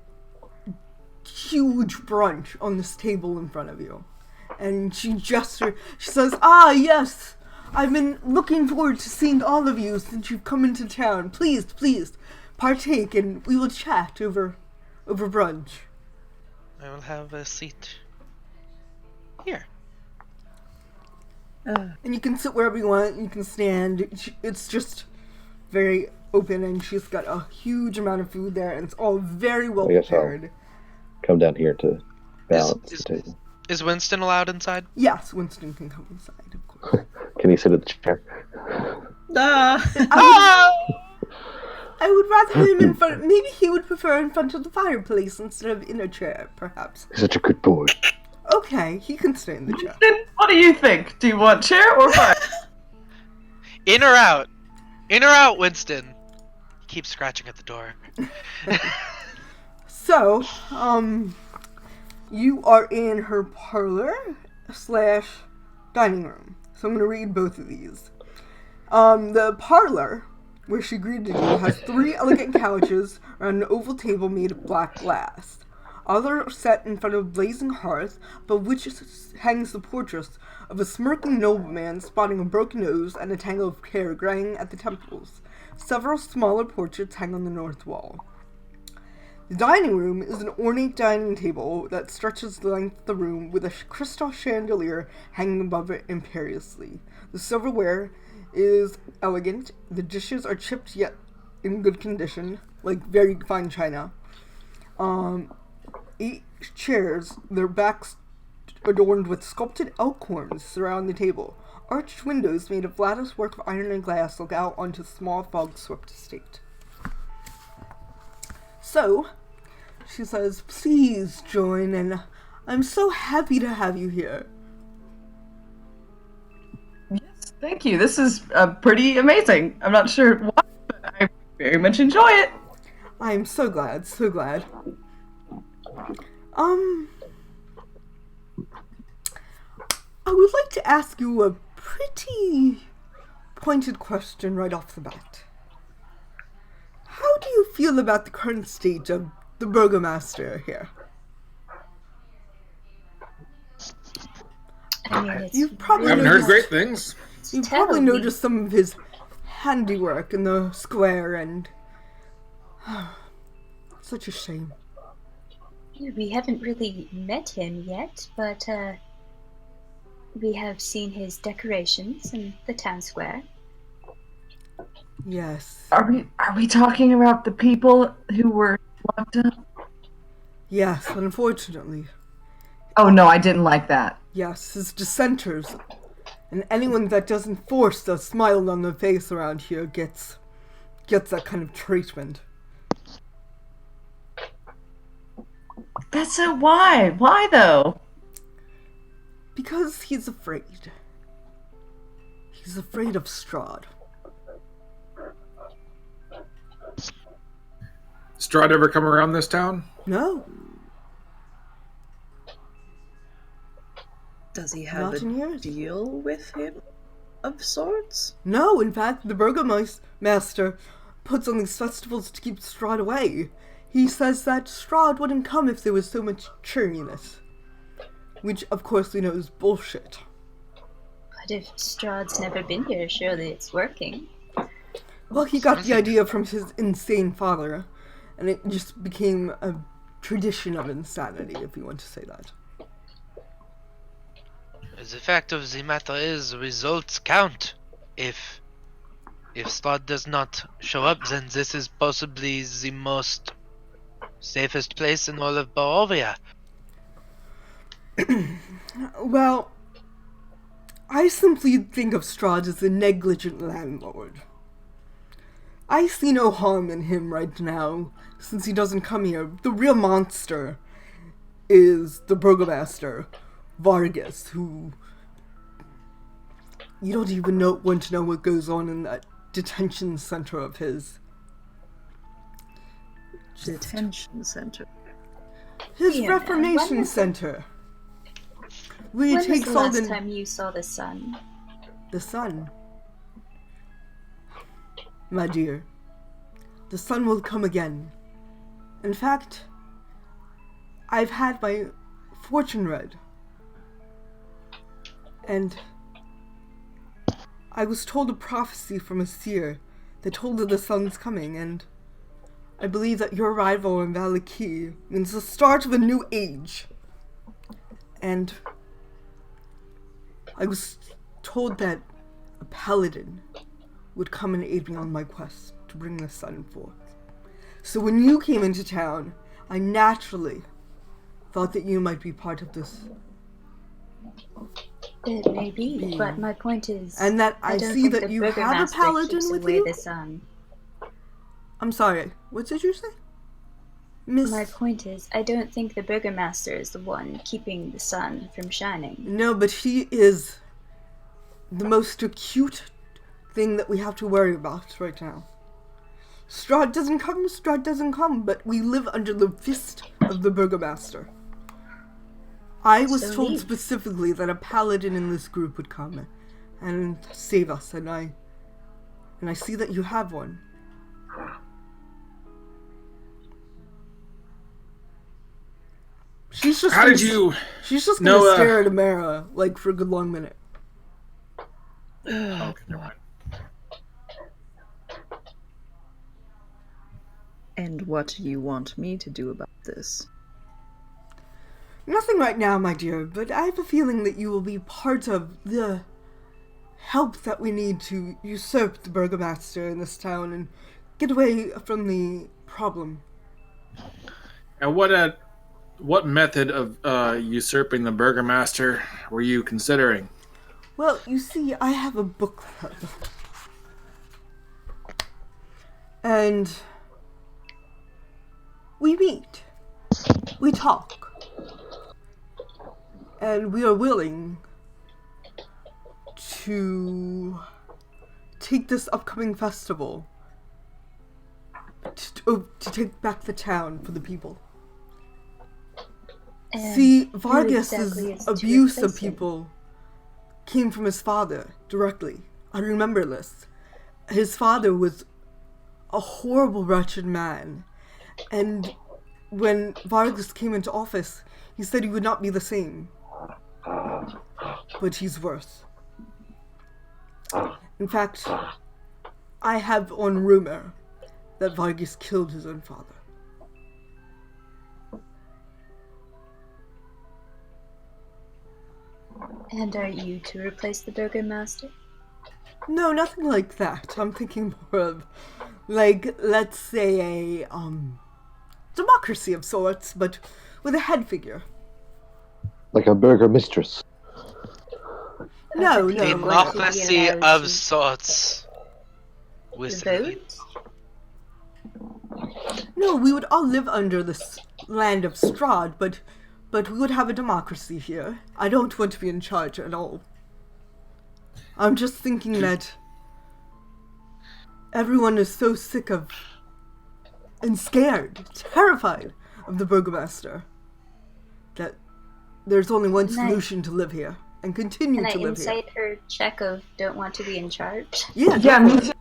huge brunch on this table in front of you. And she gestures, she says, "Ah, yes, I've been looking forward to seeing all of you since you've come into town. Please, partake, and we will chat over brunch." I will have a seat here. And you can sit wherever you want, you can stand. It's just very open, and she's got a huge amount of food there, and it's all very well prepared. Come down here to balance the table. Is Winston allowed inside? Yes, Winston can come inside, of course. Can he sit at the chair? I would rather him in front. Maybe he would prefer in front of the fireplace instead of in a chair, perhaps. He's such a good boy. Okay, he can stay in the chair. What do you think? Do you want chair or fire? In or out? In or out, Winston? He keeps scratching at the door. So, you are in her parlor / dining room. So I'm going to read both of these. The parlor, where she greeted you, has 3 elegant couches around an oval table made of black glass. Others are set in front of a blazing hearth, above which hangs the portrait of a smirking nobleman sporting a broken nose and a tangle of hair graying at the temples. Several smaller portraits hang on the north wall. The dining room is an ornate dining table that stretches the length of the room with a crystal chandelier hanging above it imperiously. The silverware is elegant. The dishes are chipped yet in good condition, like very fine china. 8 chairs, their backs adorned with sculpted elk horns, surround the table. Arched windows made of lattice work of iron and glass look out onto the small fog-swept estate. So, she says, "Please join, and I'm so happy to have you here." Yes, thank you. This is pretty amazing. I'm not sure why, but I very much enjoy it. I'm so glad, so glad. I would like to ask you a pretty pointed question right off the bat. How do you feel about the current state of the burgomaster here? I mean, it's You've probably I haven't heard great things. You've probably terribly- noticed some of his handiwork in the square, and such a shame. We haven't really met him yet, but we have seen his decorations in the town square. Yes. Are we talking about the people who were locked up? Yes, unfortunately. Oh no, I didn't like that. Yes, his dissenters. And anyone that doesn't force the smile on their face around here gets that kind of treatment. That's so why? Why though? Because he's afraid. He's afraid of Strahd. Strahd ever come around this town? No, Does he have not in a years. deal with him? of sorts? No, in fact, the Burgomaster puts on these festivals to keep Strahd away. He says that Strahd wouldn't come if there was so much cheeriness. Which, of course, we know is bullshit. But if Strahd's never been here, surely it's working. Well, he got the idea from his insane father, and it just became a tradition of insanity, if you want to say that. The fact of the matter is, results count. If Strahd does not show up, then this is possibly the most safest place in all of Barovia. Well, I simply think of Strahd as a negligent landlord. I see no harm in him right now, since he doesn't come here. The real monster is the Burgomaster, Vargas, who... You don't even want to know what goes on in that detention center of his. Detention center. His Yeah, Reformation Center. Where he When was takes the all last the... time you saw the sun? The sun. My dear, the sun will come again. In fact, I've had my fortune read. And I was told a prophecy from a seer that told that the sun's coming, and I believe that your arrival in Valaki means the start of a new age. And I was told that a paladin would come and aid me on my quest to bring the sun forth. So when you came into town, I naturally thought that you might be part of this. It may be, but my point is... And that I don't see think that the you have a Burgomaster paladin keeps with away you? the sun. I'm sorry, what did you say? Miss... My point is, I don't think the Burgomaster is the one keeping the sun from shining. No, but he is the most acute thing that we have to worry about right now. Strahd doesn't come, but we live under the fist of the Burgomaster. I was So told leave. specifically that a paladin in this group would come and save us, and I see that you have one. She's just How gonna, did you She's just know, gonna stare at Amara like for a good long minute. Okay, never mind. And what do you want me to do about this? Nothing right now, my dear, but I have a feeling that you will be part of the help that we need to usurp the Burgomaster in this town and get away from the problem. And what method of usurping the Burgomaster were you considering? Well, you see, I have a book club. And we meet. We talk. And we are willing to take this upcoming festival to take back the town for the people. And See, who Vargas's exactly is to abuse of replace him? people came from his father directly. I remember this. His father was a horrible, wretched man. And when Vargas came into office, he said he would not be the same. But he's worse. In fact, I have on rumor that Vargas killed his own father. And are you to replace the Burgomaster? No, nothing like that. I'm thinking more of, like, let's say a, democracy of sorts, but with a head figure. Like a burger mistress. No, The no. people like- Democracy allowed of to sorts. With vote? No, we would all live under this land of Strahd, but we would have a democracy here. I don't want to be in charge at all. I'm just thinking that everyone is so sick of and scared, terrified of the Burgomaster, that there's only one Nice. solution to live here, and continue Can I to live here. insight her check of don't want to be in charge? Yeah, Yeah, go me for it.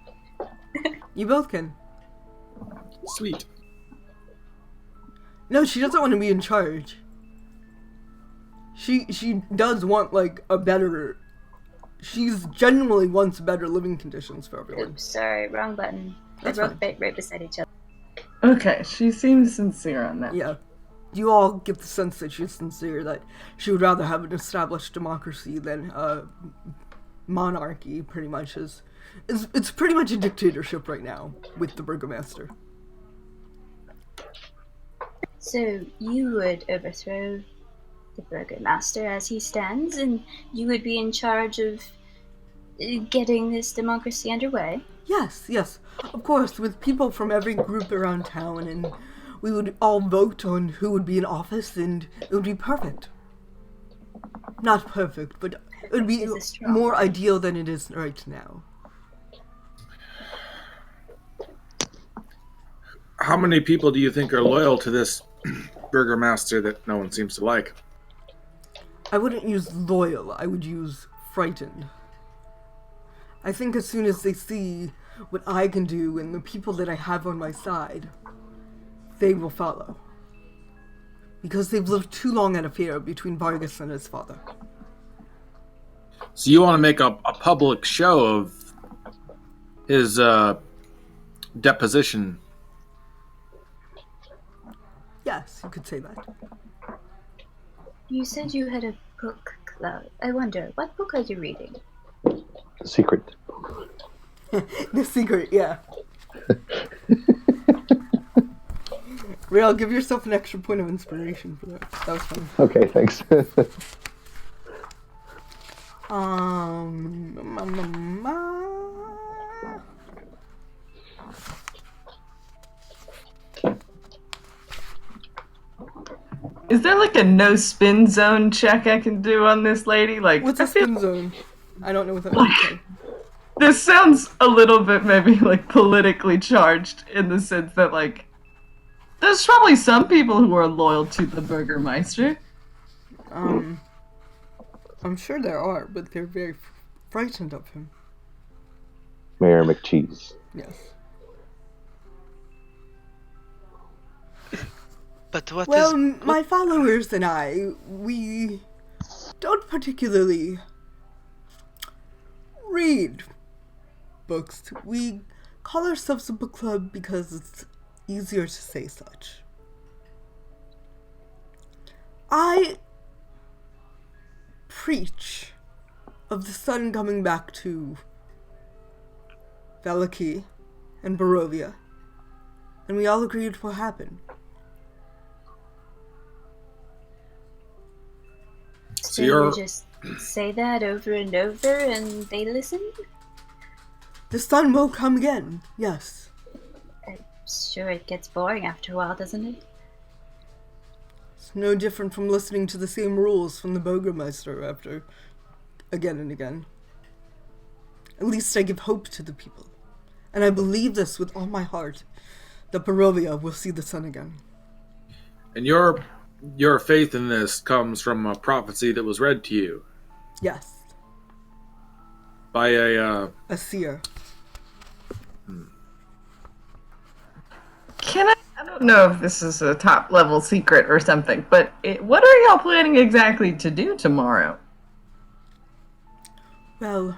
too. You both can. Sweet. No, she doesn't want to be in charge. She does want like a better. She's genuinely wants better living conditions for everyone. Oops, sorry, wrong button. That's They're both fine. right beside each other. Okay, she seems sincere on that. Yeah. You all get the sense that she's sincere, that she would rather have an established democracy than a monarchy, pretty much. It's pretty much a dictatorship right now with the burgomaster. So you would overthrow the burgomaster as he stands, and you would be in charge of getting this democracy underway? Yes, of course, with people from every group around town, and we would all vote on who would be in office, and it would be perfect. Not perfect, but it would be Is it strong? more ideal than it is right now. How many people do you think are loyal to this burgomaster that no one seems to like? I wouldn't use loyal, I would use frightened. I think as soon as they see what I can do and the people that I have on my side, they will follow. Because they've lived too long at a fear between Vargas and his father. So you want to make a public show of his deposition? Yes, you could say that. You said you had a book club. I wonder, what book are you reading? Secret. The secret, yeah. Real, give yourself an extra point of inspiration for that. That was fun. Okay, thanks. Is there like a no spin zone check I can do on this lady? Like, What's I a feel spin zone? I don't know what that means. this sounds a little bit maybe like politically charged in the sense that like there's probably some people who are loyal to the Burgermeister. I'm sure there are, but they're very frightened of him. Mayor McCheese. Yes. But what Well, is... my followers and I, we don't particularly read books. We call ourselves a book club because it's easier to say such. I preach of the sun coming back to Valaki and Barovia, and we all agree it will happen. So you're- you just say that over and over and they listen? The sun will come again, yes. I'm sure it gets boring after a while, doesn't it? It's no different from listening to the same rules from the Burgermeister after again and again. At least I give hope to the people. And I believe this with all my heart, that Barovia will see the sun again. And your faith in this comes from a prophecy that was read to you Yes, by a a seer. Can I don't know if this is a top level secret or something, but what are y'all planning exactly to do tomorrow? Well,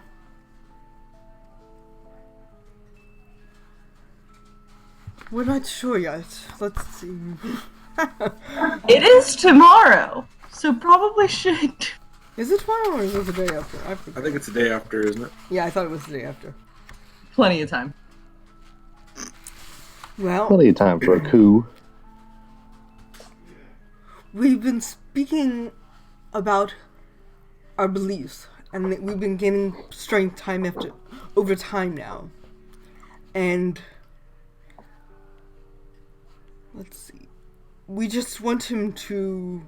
we're not sure yet. Let's see. It is tomorrow, so probably should. Is it tomorrow or is it the day after? I I forget. think it's the day after, isn't it? Yeah, I thought it was the day after. Plenty of time. Well, Plenty of time for a coup. we've been speaking about our beliefs, and that we've been gaining strength over time now. And let's see. We just want him to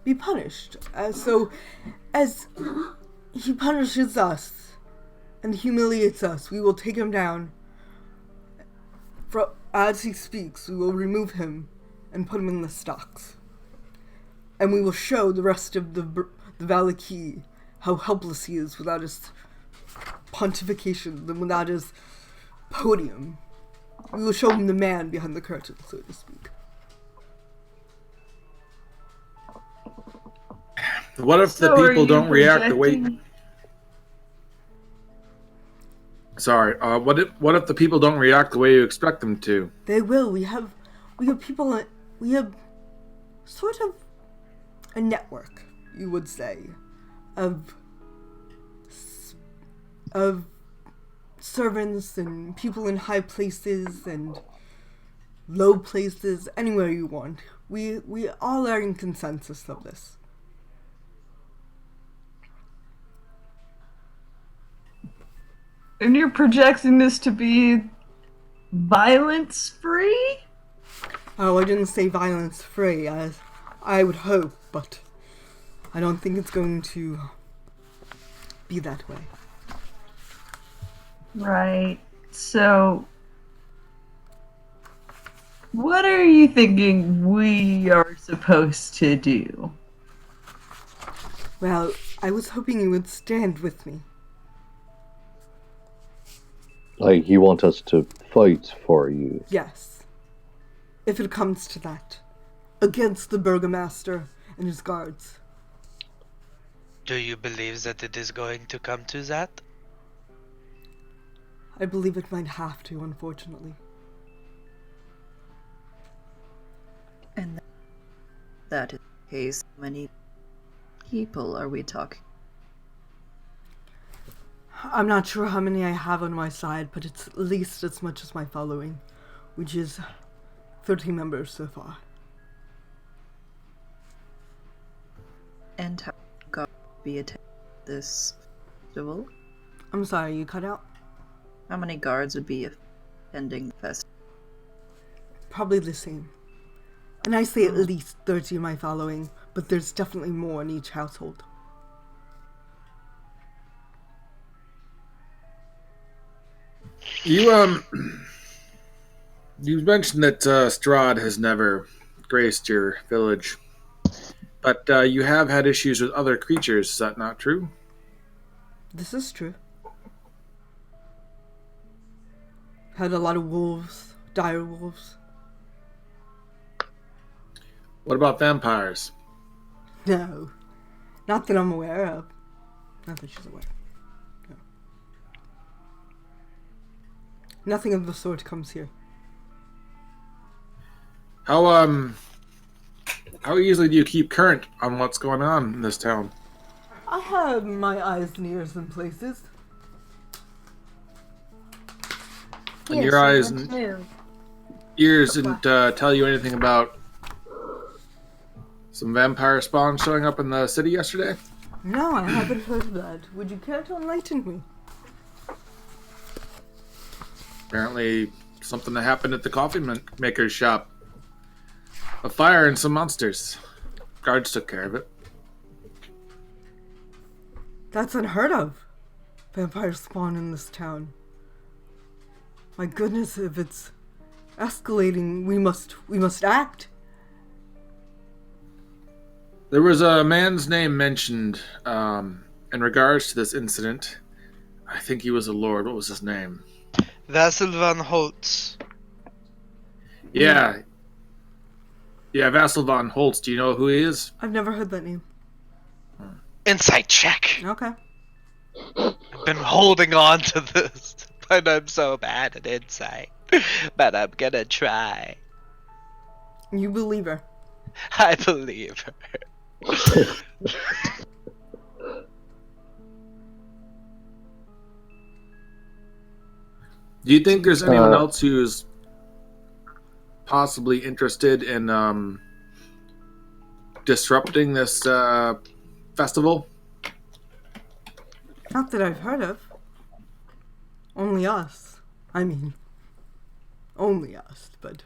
be punished. So, as he punishes us and humiliates us, we will take him down. As he speaks, we will remove him and put him in the stocks. And we will show the rest of the the Valaki how helpless he is without his pontification and without his podium. We will show him the man behind the curtain, so to speak. What if the people don't react the way... Sorry, what if the people don't react the way you expect them to? They will. We have people, we have sort of a network, you would say, of servants and people in high places and low places, anywhere you want. We all are in consensus of this. And you're projecting this to be violence-free? Oh, I didn't say violence-free, as I would hope, but I don't think it's going to be that way. Right. So, what are you thinking we are supposed to do? Well, I was hoping you would stand with me. Like, you want us to fight for you? Yes. If it comes to that. Against the Burgomaster and his guards. Do you believe that it is going to come to that? I believe it might have to, unfortunately. And that is the case. How many people are we talking? I'm not sure how many I have on my side, but it's at least as much as my following, which is 30 members so far. And how God be attending this festival? I'm sorry, you cut out? How many guards would be attending the festival? Probably the same. And I say at least 30 in my following, but there's definitely more in each household. You mentioned that Strahd has never graced your village, but you have had issues with other creatures. Is that not true? This is true. Had a lot of wolves, dire wolves. What about vampires? No. Not that I'm aware of. Not that she's aware. No. Nothing of the sort comes here. How easily do you keep current on what's going on in this town? I have my eyes and ears in places. And your eyes and ears didn't tell you anything about some vampire spawn showing up in the city yesterday? No, I haven't heard of that. Would you care to enlighten me? Apparently something that happened at the coffee maker's shop. A fire and some monsters. Guards took care of it. That's unheard of. Vampires spawn in this town. My goodness, if it's escalating, we must act. There was a man's name mentioned in regards to this incident. I think he was a lord. What was his name? Vassal von Holtz. Yeah. Yeah, Vassal von Holtz. Do you know who he is? I've never heard that name. Insight check. Okay. I've been holding on to this, but I'm so bad at insight. But I'm gonna try. You believe her. I believe her. Do you think there's anyone else who's possibly interested in disrupting this festival? Not that I've heard of. Only us. I mean, only us, but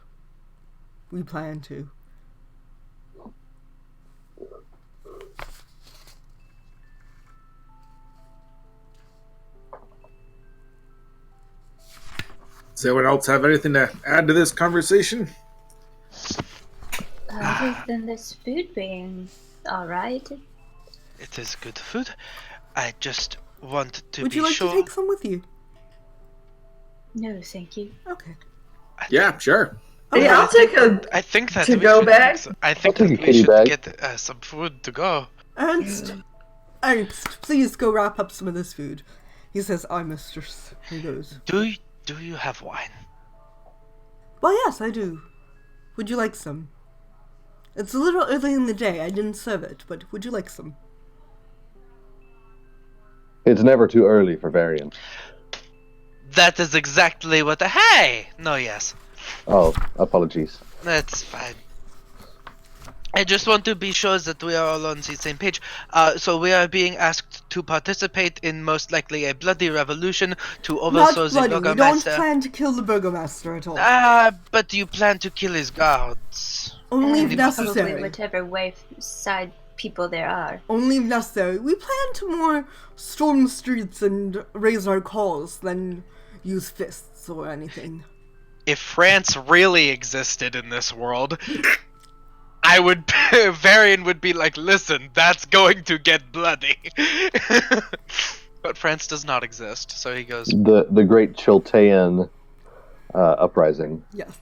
we plan to. Does anyone else have anything to add to this conversation? Other than this food being alright, It is good food. I just want to Would be you like sure. to take some with you? No, thank you. Okay. Yeah, sure. Okay. Yeah, I'll take a I think that to-go bag. I think take a that we kitty should bag. get some food to go. Ernst, please go wrap up some of this food. He says, "Aye, mistress." He goes, Do you have wine? "Well, yes, I do. Would you like some? It's a little early in the day. I didn't serve it, but would you like some?" It's never too early for Varian. That is exactly what. Hey! No, yes. Oh, apologies. That's fine. I just want to be sure that we are all on the same page. So we are being asked to participate in most likely a bloody revolution to overthrow Not the bloody. We don't burgomaster. plan to kill the burgomaster at all. But you plan to kill his guards. Only if Probably necessary. whatever way side people there are. Only if necessary. We plan to more storm the streets and raise our calls than use fists or anything. If France really existed in this world, Varian would be like, listen, that's going to get bloody. But France does not exist, so he goes, The Great Chiltean uprising. Yes.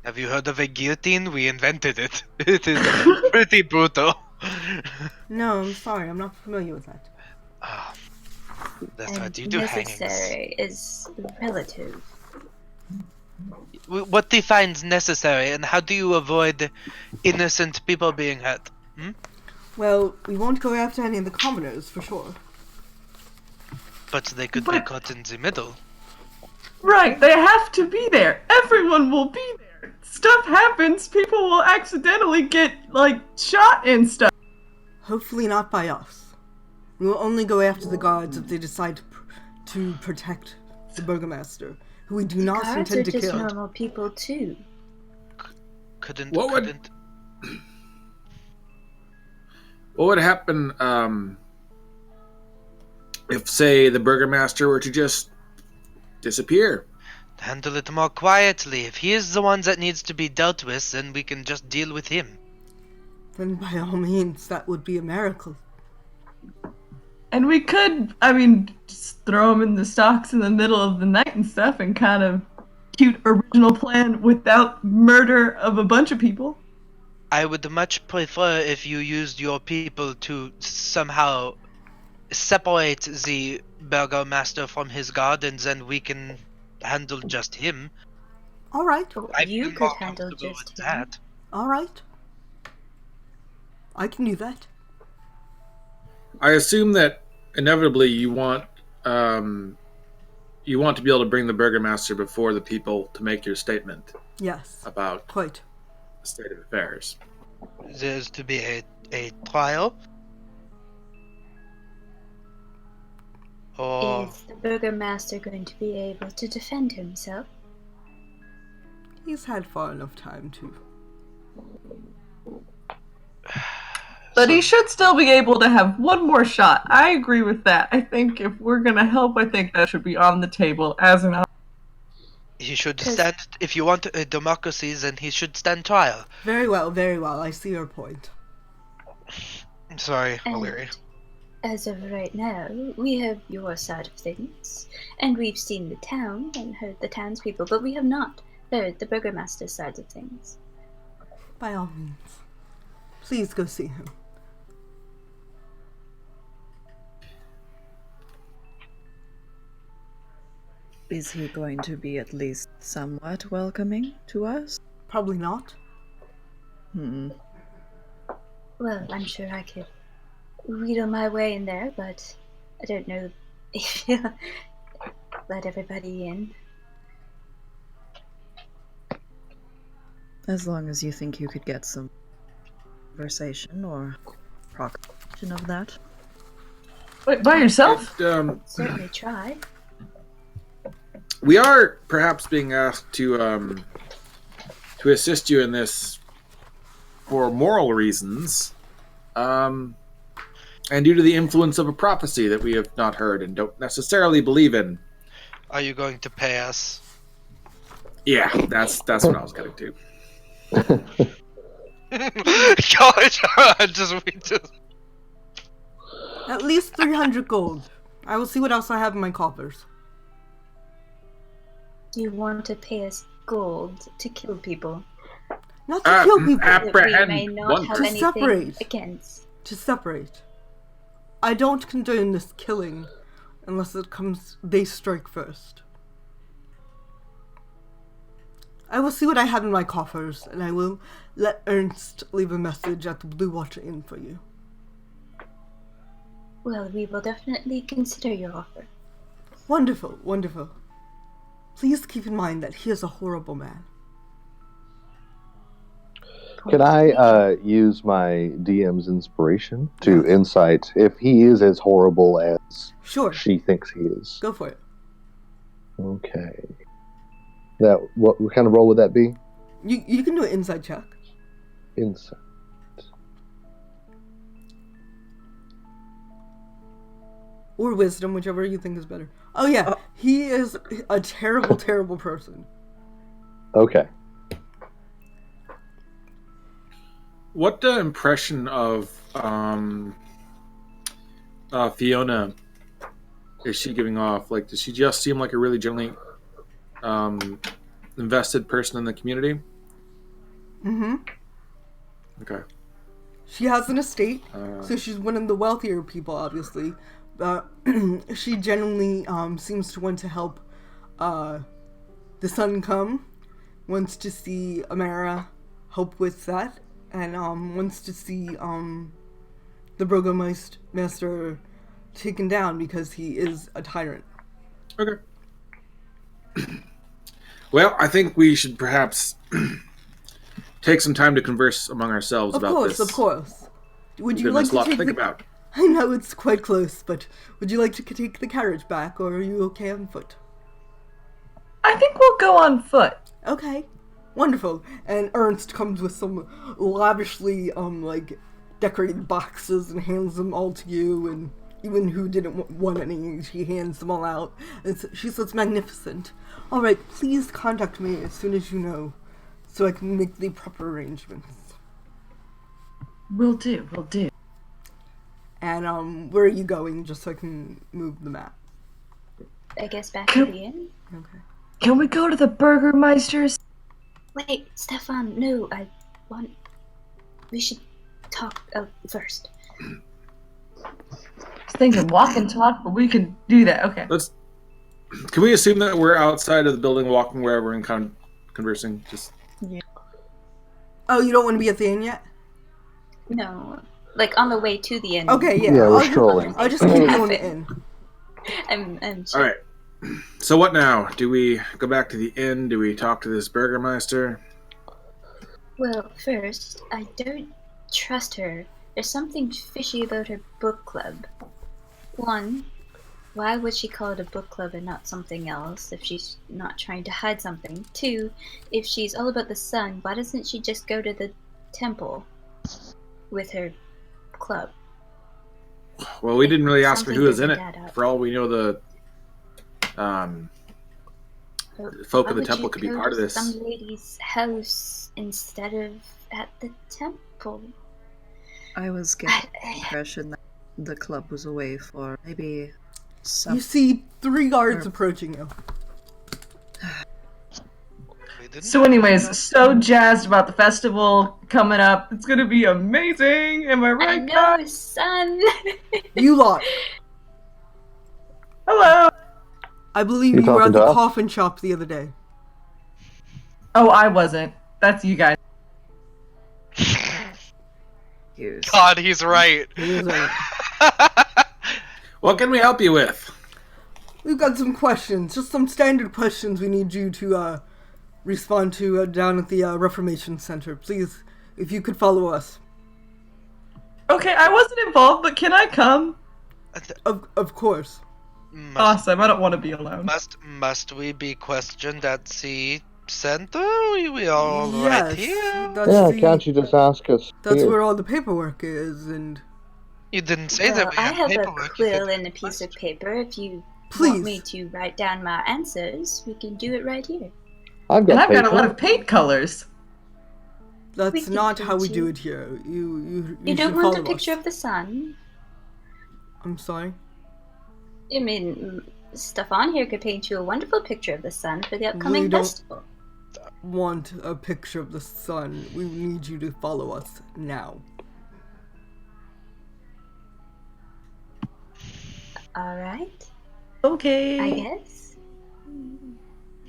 have you heard of a guillotine? We invented it. It is pretty brutal. No, I'm sorry. I'm not familiar with that. That's And right, you do hangings. necessary is relative. What defines necessary, and how do you avoid innocent people being hurt? Well, we won't go after any of the commoners, for sure. But they could be But- caught in the middle. Right, they have to be there. Everyone will be there. Stuff happens, people will accidentally get, like, shot and stuff. Hopefully not by us. We will only go after the guards if they decide to protect the burgomaster, who we do not Guards are intend to just kill. normal people too. Couldn't. What would happen if, say, the burgomaster were to just disappear? Handle it more quietly. If he is the one that needs to be dealt with, then we can just deal with him. Then by all means, that would be a miracle. And we could, just throw them in the stocks in the middle of the night and stuff and kind of cute original plan without murder of a bunch of people. I would much prefer if you used your people to somehow separate the burgomaster from his guard, and then we can handle just him. All right. I'd You be could more handle comfortable just with him. that. All right. I can do that. I assume that inevitably you want to be able to bring the burgomaster before the people to make your statement Yes. about Quite. the state of affairs. There's to be a trial. Or Is the burgomaster going to be able to defend himself? He's had far enough time to. But he should still be able to have one more shot. I agree with that. I think if we're gonna help, I think that should be on the table as an option. he should stand. If you want a democracy, then he should stand trial. Very well, very well. I see your point. I'm sorry, And O'Leary. as of right now, we have your side of things, and we've seen the town and heard the townspeople, but we have not heard the burgomaster's side of things. By all means. Please go see him. Is he going to be at least somewhat welcoming to us? Probably not. Well, I'm sure I could wheedle my way in there, but I don't know if you'll let everybody in. As long as you think you could get some conversation or proclamation of that. Wait, by yourself? Certainly try. We are perhaps being asked to assist you in this for moral reasons, and due to the influence of a prophecy that we have not heard and don't necessarily believe in. Are you going to pay us? Yeah, that's what I was getting to. Gosh, we just At least 300 gold. I will see what else I have in my coffers. Do you want to pay us gold to kill people Not to kill people. that we Apprehend may not one have To anything separate. against? To separate. I don't condone this killing unless they strike first. I will see what I have in my coffers, and I will let Ernst leave a message at the Blue Water Inn for you. Well, we will definitely consider your offer. Wonderful, wonderful. Please keep in mind that he is a horrible man. Can I use my DM's inspiration to insight if he is as horrible as she thinks he is? Go for it. Okay. What kind of role would that be? You can do an inside check. Insight. Or wisdom, whichever you think is better. Oh yeah, he is a terrible, terrible person. Okay. What impression of Fiona is she giving off? Like, does she just seem like a really genuinely invested person in the community? Mm-hmm. Okay. She has an estate, so she's one of the wealthier people, obviously. She genuinely seems to want to help the sun come, wants to see Amara help with that, and wants to see the Burgomaster taken down because he is a tyrant. Okay. Well, I think we should perhaps take some time to converse among ourselves about this. Of course. Would you Goodness, like to lot take think about. I know it's quite close, but would you like to take the carriage back, or are you okay on foot? I think we'll go on foot. Okay. Wonderful. And Ernst comes with some lavishly, decorated boxes and hands them all to you, and even who didn't want any, she hands them all out. She says, magnificent. Alright, please contact me as soon as you know, so I can make the proper arrangements. Will do. And, where are you going, just so I can move the map? I guess back to the inn? Okay. Can we go to the Burgermeisters? Wait, Stefan, no, we should talk first. I was thinking walk and talk, but we can do that, okay. Can we assume that we're outside of the building walking wherever and conversing? Yeah. Oh, you don't want to be at the inn yet? No. Like on the way to the inn. Okay, yeah. Yeah, we're strolling. I'll just keep going in. I'm sure. Alright. So what now? Do we go back to the inn? Do we talk to this Burgermeister? Well, first, I don't trust her. There's something fishy about her book club. One, why would she call it a book club and not something else if she's not trying to hide something? Two, if she's all about the sun, why doesn't she just go to the temple with her club? Well, we didn't really ask her who was in it. Something doesn't add up. For all we know, the folk of the temple could be part of this. Some lady's house instead of at the temple. I was getting the impression that the club was away for maybe some... You see 3 guards approaching you. So anyways, so jazzed about the festival coming up. It's gonna be amazing. Am I right, I know, guys? son. You lot. Hello. I believe You you were at talking the to us? coffin shop the other day. Oh, I wasn't. That's you guys. God, he's right. What can we help you with? We've got some questions, just some standard questions we need you to respond to down at the Reformation Center. Please, if you could follow us. Okay, I wasn't involved, but can I come? Of course. Awesome. I don't want to be alone. Must we be questioned at the center? We all Yes, right here. that's Can't you just ask us? That's here? where all the paperwork is, and You didn't say that Well, we I had have a paperwork. You quill said- and a piece of paper. If you Please. want me to write down my answers, we can do it right here. I've And got I've got a paper. lot of paint colors. We that's can not do how we too. do it here. You You should don't want a follow picture us. of the sun? I'm sorry? I mean, stuff on here could paint you a wonderful picture of the sun for the upcoming We don't- festival. Want a picture of the sun. We need you to follow us now. Alright, Okay. I guess.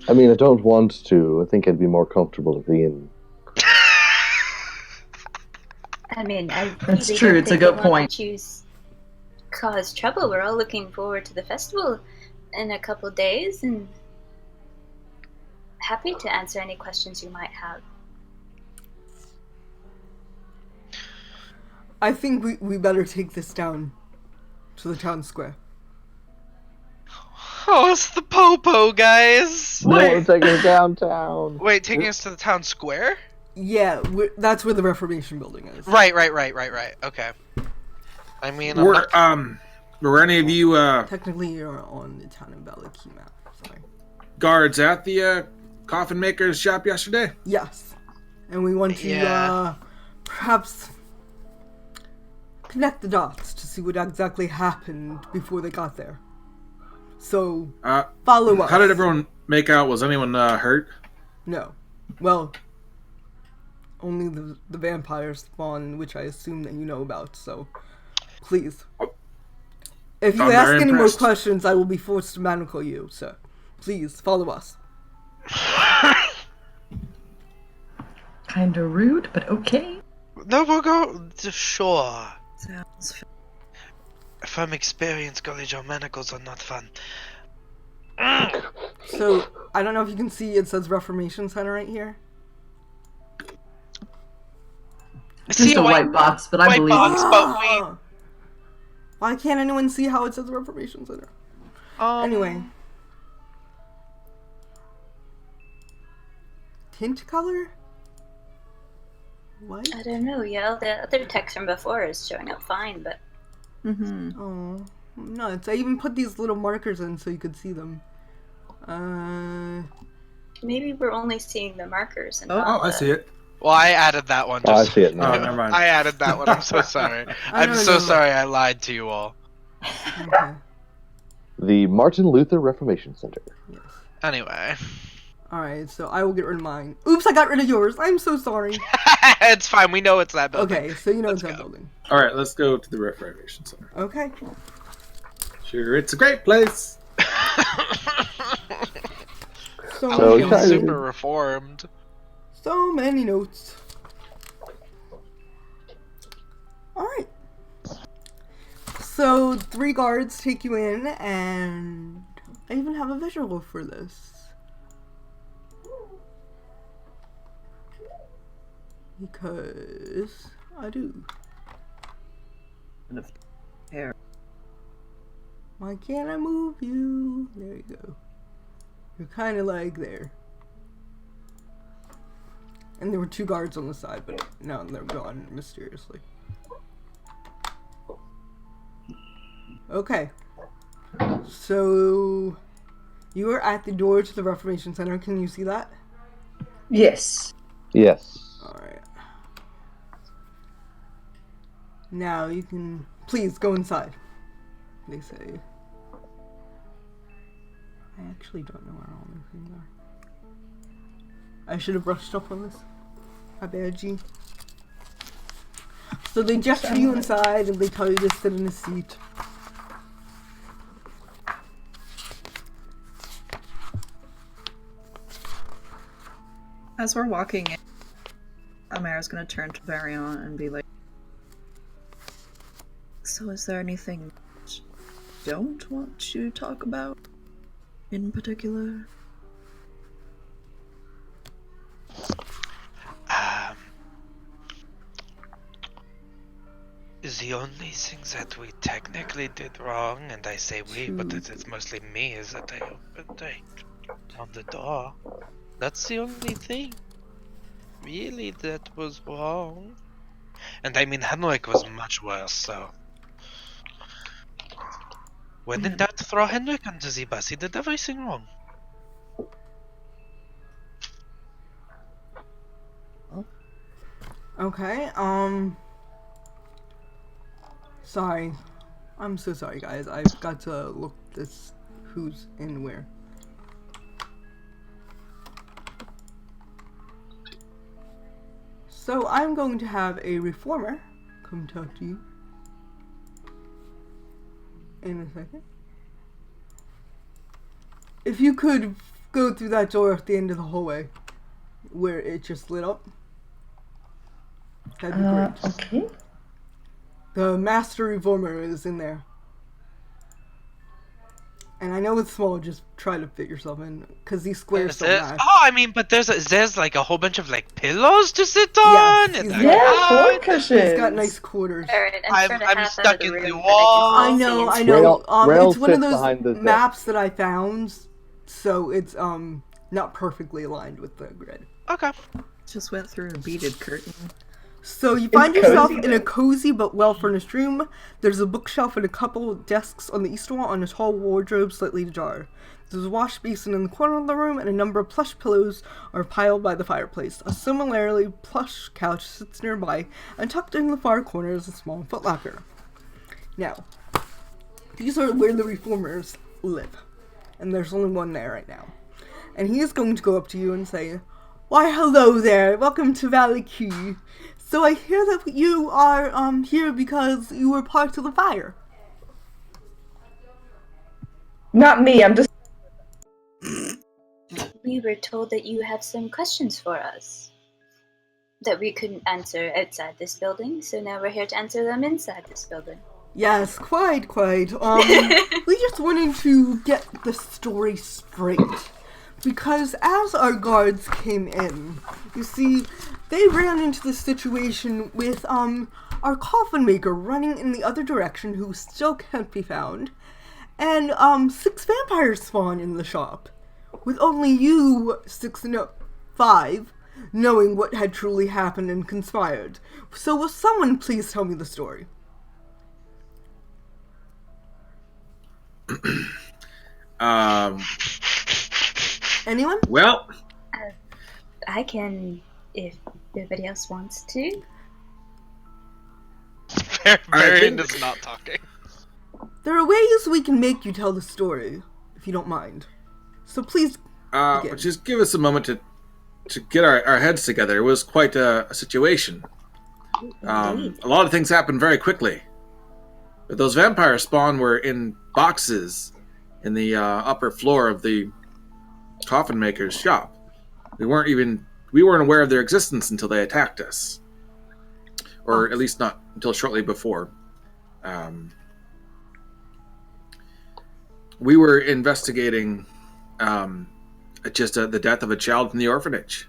I mean, I don't want to. I think I'd be more comfortable at the inn. I mean, I That's really true, don't it's a think good we want point. to choose cause trouble. We're all looking forward to the festival in a couple days and happy to answer any questions you might have. I think we better take this down to the town square. Oh, it's the Popo, guys! They want to take us downtown. Wait, taking us to the town square? Yeah, that's where the Reformation building is. Right. Okay. I mean, Were any of you Technically, you're on the town and Valley key map. Sorry. guards at the coffin maker's shop yesterday? Yes. And we want to perhaps connect the dots to see what exactly happened before they got there. So, follow us. How did everyone make out? Was anyone hurt? No. Well, only the vampires spawn, which I assume that you know about, so please. If you I'm ask very any more impressed. questions, I will be forced to manacle you, so please, follow us. Kinda rude, but okay. No, we'll go. Sure. Sounds fun. From experience, college or manacles are not fun. So, I don't know if you can see, it says Reformation Center right here. It's just a white box, but I white believe box. it. But we- Ah! Why can't anyone see how it says Reformation Center? Anyway. Tint color? What? I don't know, yeah, the other text from before is showing up fine, but Mm-hmm. Oh, nuts. I even put these little markers in so you could see them. maybe we're only seeing the markers and Oh, not I the... see it. Well, I added that one. Oh, I Just see it now. Oh, never mind. I added that one. I'm so sorry. I'm so sorry I lied to you all. Okay. The Martin Luther Reformation Center. Yes. Anyway. Alright, so I will get rid of mine. Oops, I got rid of yours. I'm so sorry. It's fine. We know it's that building. Okay, so you know it's Let's that go. building. All right, let's go to the Reformation Center. Okay. Sure, it's a great place. So, So many I'm notes. excited. super reformed. So many notes. Alright. So, 3 guards take you in, and I even have a visual for this. Because I do. Hair. Why can't I move you? There you go. You're kind of like there. And there were 2 guards on the side, but now they're gone mysteriously. Okay. So, you are at the door to the Reformation Center. Can you see that? Yes. Yes. Alright. Now you can... Please, go inside. They say. I actually don't know where all my things are. I should have brushed up on this. My bad, G. So they gesture you inside and they tell you to sit in a seat. As we're walking in, Amara's gonna turn to Varian and be like, so is there anything you don't want to talk about in particular? The only thing that we technically did wrong, and I say we, but it's mostly me, is that I on the door. That's the only thing, really, that was wrong. And I mean, Henrik was much worse, so. When in doubt, throw Henrik under the bus. He did everything wrong. Okay, sorry. I'm so sorry, guys. I've got to look this who's in where. So I'm going to have a reformer come talk to you in a second. If you could go through that door at the end of the hallway where it just lit up, that'd be great. Okay. The master reformer is in there. And I know it's small, just try to fit yourself in, because these squares don't match. Oh, I mean, but there's like a whole bunch of like pillows to sit on. Yes, and he's like, Yeah, floor He's cushions. got nice quarters. Alright, I'm stuck in the wall. I know. Rail It's one of sits behind those the maps that I found, so it's not perfectly aligned with the grid. Okay. Just went through a beaded curtain. So you find yourself cozy, in a though. cozy but well-furnished room. There's a bookshelf and a couple desks on the east wall and a tall wardrobe slightly ajar. There's a wash basin in the corner of the room, and a number of plush pillows are piled by the fireplace. A similarly plush couch sits nearby, and tucked in the far corner is a small footlocker. Now, these are where the reformers live, and there's only one there right now. And he is going to go up to you and say, "Why, hello there. Welcome to Valley Key. So I hear that you are here because you were part of the fire." Not me, I'm just... We were told that you have some questions for us that we couldn't answer outside this building, so now we're here to answer them inside this building. Yes, quite. We just wanted to get the story straight. Because as our guards came in, you see, they ran into the situation with, our coffin maker running in the other direction who still can't be found, and, 6 vampires spawn in the shop, with only you, 5, knowing what had truly happened and conspired. So will someone please tell me the story? Anyone? Well, I can, if everybody else wants to. Varian is not talking. There are ways we can make you tell the story, if you don't mind. So please begin. just give us a moment to get our heads together. It was quite a situation. A lot of things happened very quickly. But those vampire spawn were in boxes in the upper floor of the coffin maker's shop. We weren't aware of their existence until they attacked us, or at least not until shortly before. We were investigating the death of a child in the orphanage,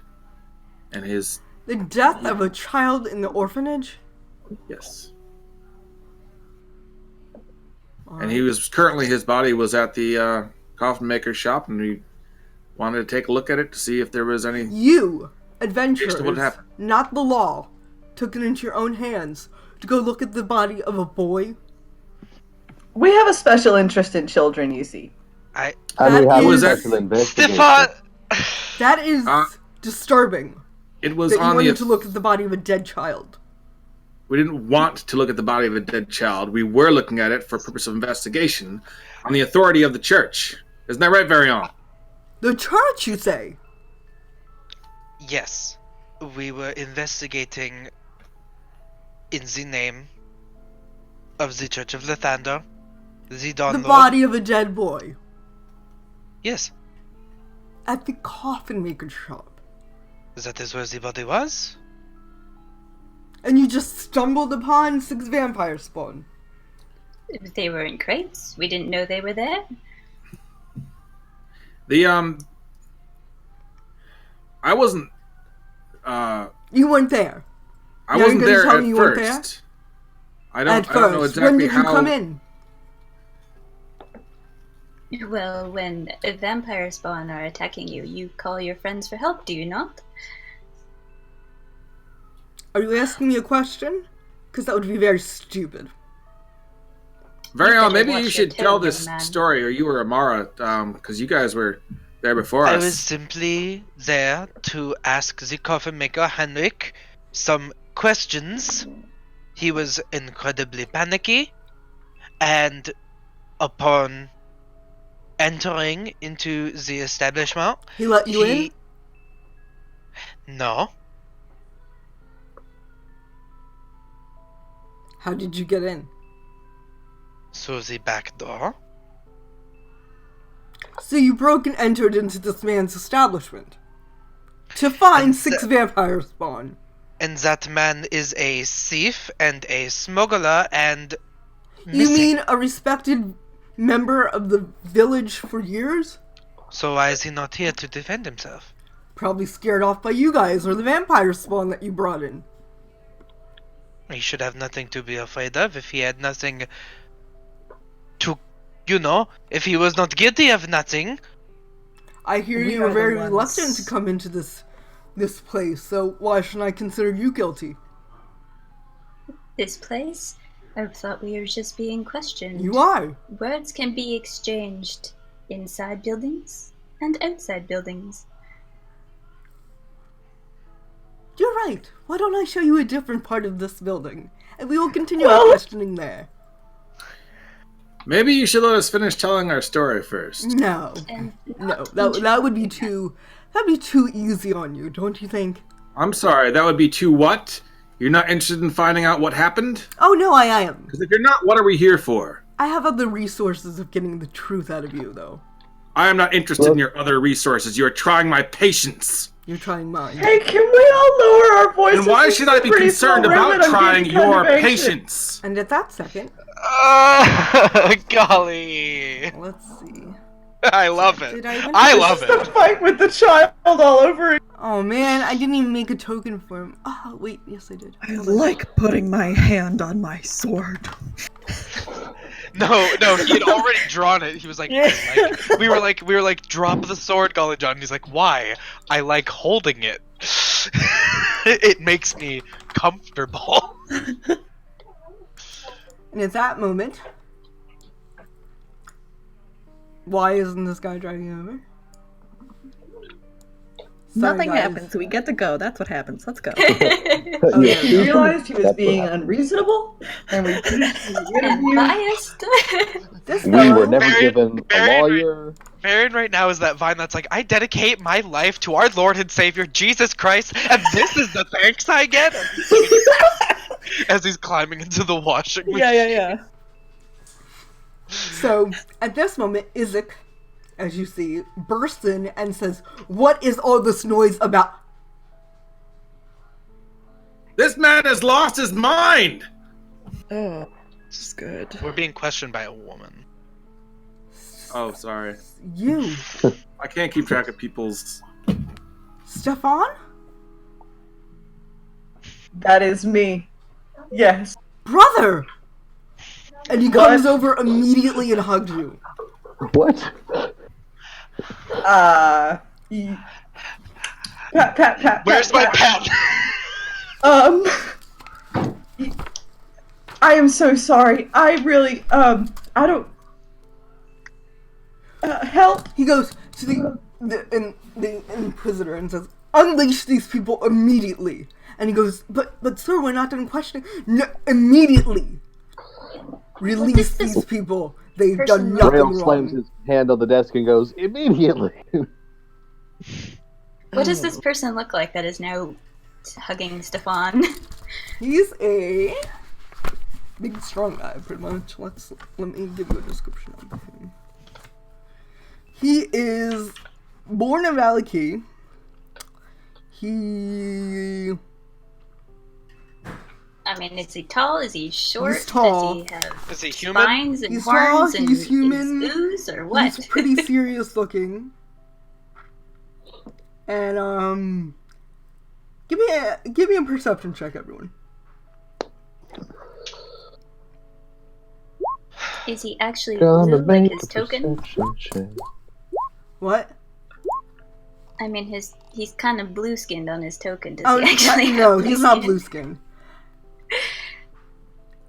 and The death of a child in the orphanage? Yes. And his body was at the coffin maker's shop, and we wanted to take a look at it to see if there was any... You, adventurers, What happened? not the law, took it into your own hands to go look at the body of a boy? We have a special interest in children, you see. And we have a special investigation. Stefan! That is disturbing. It was That you on wanted the... to look at the body of a dead child. We didn't want to look at the body of a dead child. We were looking at it for purpose of investigation on the authority of the church. Isn't that right, Varian? The church, you say? Yes, we were investigating in the name of the Church of Lathander, the Dawn The Lord. body of a dead boy. Yes, At the coffin maker's shop. that is where the body was. And you just stumbled upon 6 vampire spawn. They were in crates. We didn't know they were there. I wasn't... You weren't there. I Now wasn't you're gonna there tell at me you weren't there? first. I don't know When exactly did you how... come in? Well, when a vampire spawn are attacking you, you call your friends for help, do you not? Are you asking me a question? Because that would be very stupid. Varian, better maybe watch you your should tone, tell young this man. story, or you or Amara, because you guys were there before I us. was simply there to ask the coffin maker Henrik some questions. He was incredibly panicky, and upon entering into the establishment, He let you in? No. How did you get in? Through the back door. So you broke and entered into this man's establishment to find And 6 vampires spawn. And that man is a thief and a smuggler and You missing. mean a respected member of the village for years? So why is he not here to defend himself? Probably scared off by you guys or the vampire spawn that you brought in. He should have nothing to be afraid of if he had nothing to, you know, if he was not guilty of nothing. I hear We you were are the very ones- reluctant to come into this place, so why shouldn't I consider you guilty? This place? I thought we were just being questioned. You are. Words can be exchanged inside buildings and outside buildings. You're right. Why don't I show you a different part of this building? And we will continue Well- our questioning there. Maybe you should let us finish telling our story first. No. And No. That would be too easy on you, don't you think? I'm sorry, that would be too what? You're not interested in finding out what happened? Oh no, I am. Because if you're not, what are we here for? I have other resources of getting the truth out of you, though. I am not interested in your other resources. You are trying my patience. You're trying mine. Hey, can we all lower our voices? And why This should is I a be pretty concerned small room about and I'm trying getting kind your of anxious. patience? And at that second, Golly. let's see. I love it. Did I even- I This love The it. fight with the child all over again. Oh man, I didn't even make a token for him. Oh wait, yes I did. I Hold on. like putting my hand on my sword. No, he had already drawn it. He was like, we were like, drop the sword, Golly John. And he's like, why? I like holding it. It makes me comfortable. And at that moment, why isn't this guy driving over? Sorry, Nothing guys. happens. We get to go. That's what happens. Let's go. Okay. We realized he was That's what being happened. unreasonable, and we finished the and interview. biased. This We fellow, were never Very- given a very- lawyer. Marion right now is that vine that's like, I dedicate my life to our Lord and Savior Jesus Christ, and this is the thanks I get. As he's climbing into the washing machine. yeah. So, at this moment, Isaac, as you see, bursts in and says, "What is all this noise about?" This man has lost his mind! Oh, this is good. We're being questioned by a woman. Oh, sorry. You, I can't keep track of people's... Stefan? That is me. Yes. Brother! And he comes over immediately and hugs you. What? Ye- Pat. Where's my pen? I am so sorry. I really, I don't. Help! He goes to the Inquisitor and says, "Unleash these people immediately." And he goes, but sir, we're not done questioning. No, immediately. Release this these people. They've person done look- nothing Rail slams wrong. his hand on the desk and goes, immediately. What does this person look like that is now hugging Stefan? He's a big, strong guy, pretty much. Let me give you a description of him. He is born in Valaki. He I mean, is he tall? Is he short? He's tall. Does he have Is he human? spines and He's horns tall, and he's human, is ooze or what? he's pretty serious looking. And give me a perception check, everyone. Is he actually Gonna blue like make his a token? perception check. What? I mean, he's kind of blue skinned on his token. Does Oh he actually no, have he's not skin? blue skinned.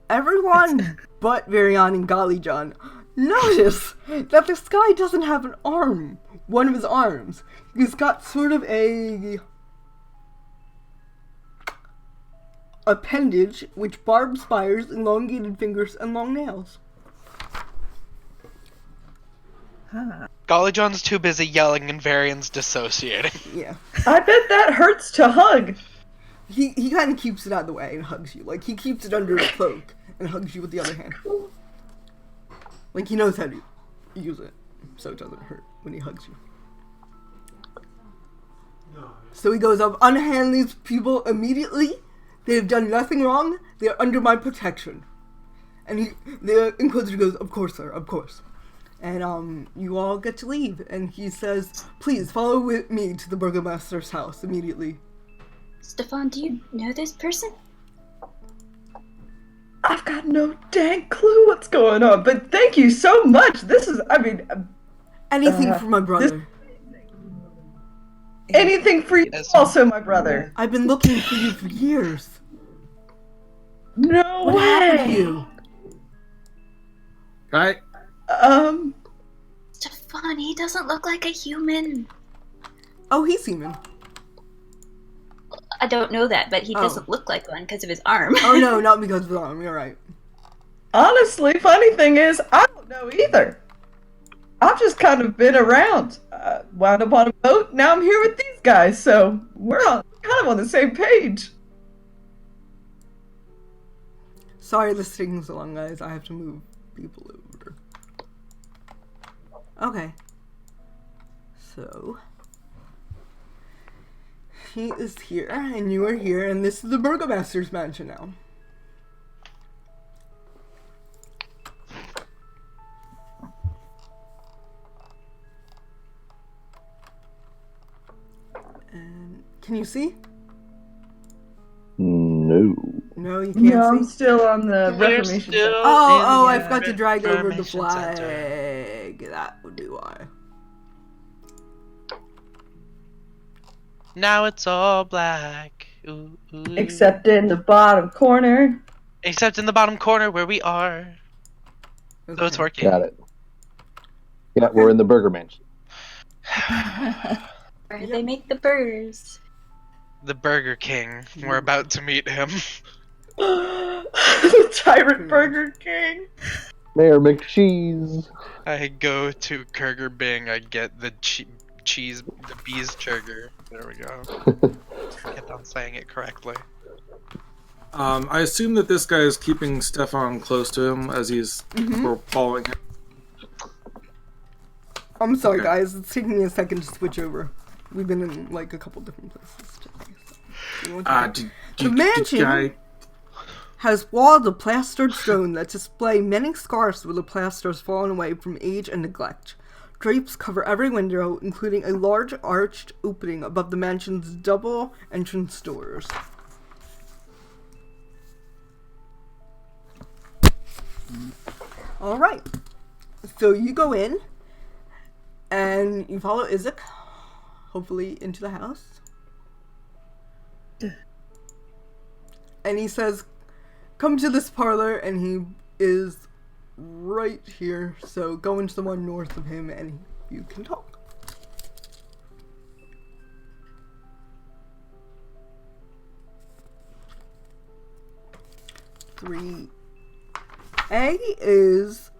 Everyone but Varian and Golly John notice that this guy doesn't have an arm. One of his arms. He's got sort of a appendage which barbed spires, elongated fingers, and long nails. Golly John's too busy yelling and Varian's dissociating. Yeah. I bet that hurts to hug. He kind of keeps it out of the way and hugs you. Like, he keeps it under his cloak and hugs you with the other hand. Like, he knows how to use it, so it doesn't hurt when he hugs you. So he goes up, unhand these people immediately. They have done nothing wrong. They are under my protection. And the Inquisitor goes, of course, sir, of course. And you all get to leave. And he says, please follow with me to the Burgomaster's house immediately. Stefan, do you know this person? I've got no dang clue what's going on, but thank you so much. This is, I mean... Anything for my brother. Anything for you also, my brother. I've been looking for you for years. No what way. What happened to you? Right? Stefan, he doesn't look like a human. Oh, he's human. I don't know that, but he doesn't look like one because of his arm. Oh, no, not because of his arm. You're right. Honestly, funny thing is, I don't know either. I've just kind of been around. Wound up on a boat, now I'm here with these guys, so we're kind of on the same page. Sorry this taking so long, guys. I have to move people over. Okay. So... he is here, and you are here, and this is the Burgomaster's mansion now. And can you see? No. No, you can't No, I'm see? still on the Reformation Center. Oh, I forgot to drag over the flag. That would be why. Now it's all black. Ooh, ooh. Except in the bottom corner. Except in the bottom corner where we are. Okay. So it's working. Got it. Yeah, we're in the Burger Mansion. Where do they make the burgers? The Burger King. We're about to meet him. The Tyrant Burger King. Mayor McCheese. I go to Kurger Bing. I get the cheese, the bees churger. There we go. Get on saying it correctly. I assume that this guy is keeping Stefan close to him as he's we're following him. I'm sorry, Okay. guys. It's taking me a second to switch over. We've been in, like, a couple different places today. So. The mansion has walls of plastered stone that display many scars where the plaster has fallen away from age and neglect. Drapes cover every window, including a large arched opening above the mansion's double entrance doors. Alright. So you go in, and you follow Isaac, hopefully into the house. And he says, come to this parlor, and he is right here. So go into the one north of him, and you can talk. Three. A is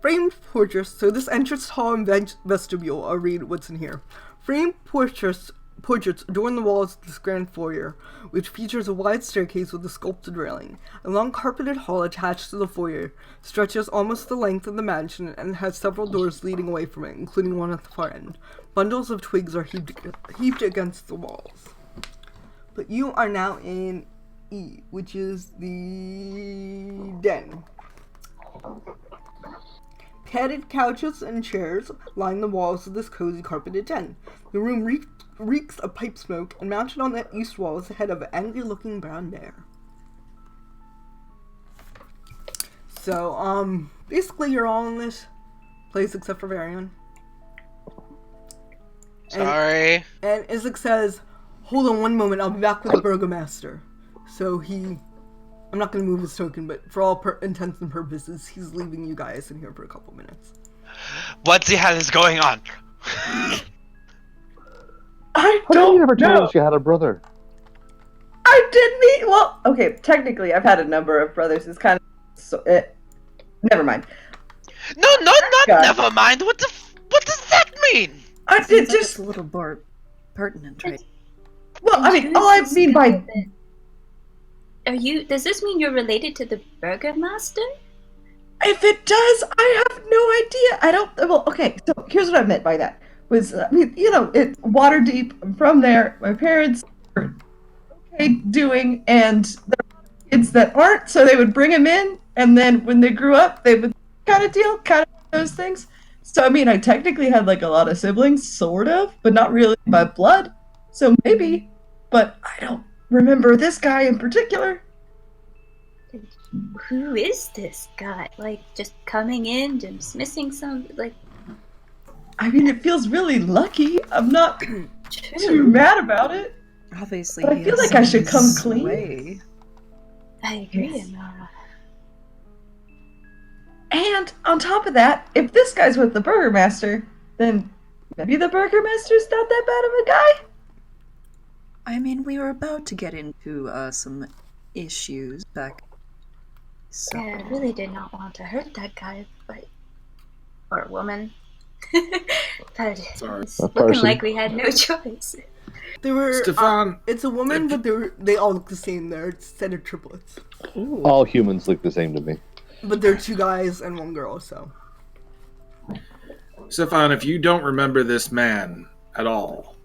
framed portraits. So this entrance hall and vestibule, I'll read what's in here. Framed portraits adorn the walls of this grand foyer, which features a wide staircase with a sculpted railing. A long carpeted hall attached to the foyer stretches almost the length of the mansion and has several doors leading away from it, including one at the far end. Bundles of twigs are heaped against the walls. But you are now in E, which is the den. Padded couches and chairs line the walls of this cozy carpeted den. The room reeks of pipe smoke, and mounted on that east wall is the head of an angry-looking brown bear. So, basically you're all in this place except for Varian. Sorry. And Isaac says, hold on one moment, I'll be back with the Burgomaster. So I'm not going to move his token, but for all intents and purposes, he's leaving you guys in here for a couple minutes. What the hell is going on? I How don't you never told know. us you had a brother? I didn't well, okay, technically I've had a number of brothers. It's kind of... never mind. No, not God. never mind. What the does that mean? I Seems did like just. it's a little more pertinent, right? Well, I mean, Who's all I this mean guy by. then? Does this mean you're related to the Burgomaster? If it does, I have no idea. I don't. Well, okay. So here's what I meant by that. Was I mean, it's water deep. I'm from there. My parents were okay doing, and there are kids that aren't, so they would bring them in, and then when they grew up, they would kind of deal, kind of those things. So I mean, I technically had like a lot of siblings, sort of, but not really by blood. So maybe, but I don't remember this guy in particular. Who is this guy? Like, just coming in, dismissing some, like... I mean, it feels really lucky. I'm not too mad about it. Obviously, But I he feel has like I should his come clean. way. I agree, Yes. Amara. And on top of that, if this guy's with the Burgermaster, then maybe the Burgermaster's not that bad of a guy. I mean, we were about to get into some issues back. So I really did not want to hurt that guy, but... or woman. But Sorry. it's A looking person. like we had no choice. They were. Stefan, It's a woman, but they all look the same. They're set of triplets. All humans look the same to me. But they're 2 guys and 1 girl, so. Stefan, if you don't remember this man at all,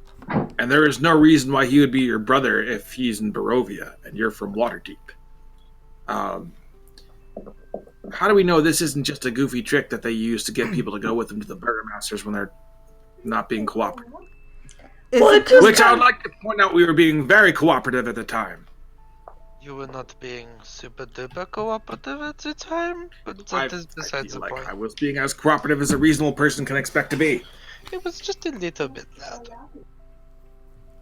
and there is no reason why he would be your brother if he's in Barovia and you're from Waterdeep, how do we know this isn't just a goofy trick that they use to get people to go with them to the Burgermasters when they're not being cooperative? Well, it just Which I would like to point out we were being very cooperative at the time. You were not being super duper cooperative at the time, but that is I besides feel the like point. I was being as cooperative as a reasonable person can expect to be. It was just a little bit loud.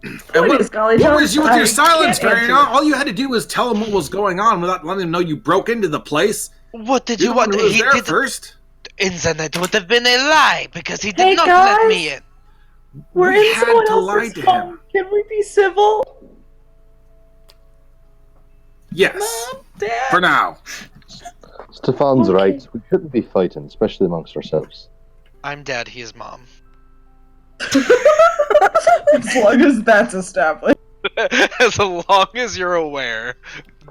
And What is, Golly what John? was you with I your silence, can't Varian? answer. All you had to do was tell him what was going on without letting him know you broke into the place. What did You're you the one want? who was He there did first. And then it would have been a lie because he did Hey, not guys. let me in. We're We in had someone to lie else's to home. him. Can we be civil? Yes, Mom, Dad? for now. Stefan's Okay. right. We shouldn't be fighting, especially amongst ourselves. I'm dad, he is mom. As long as that's established. As long as you're aware,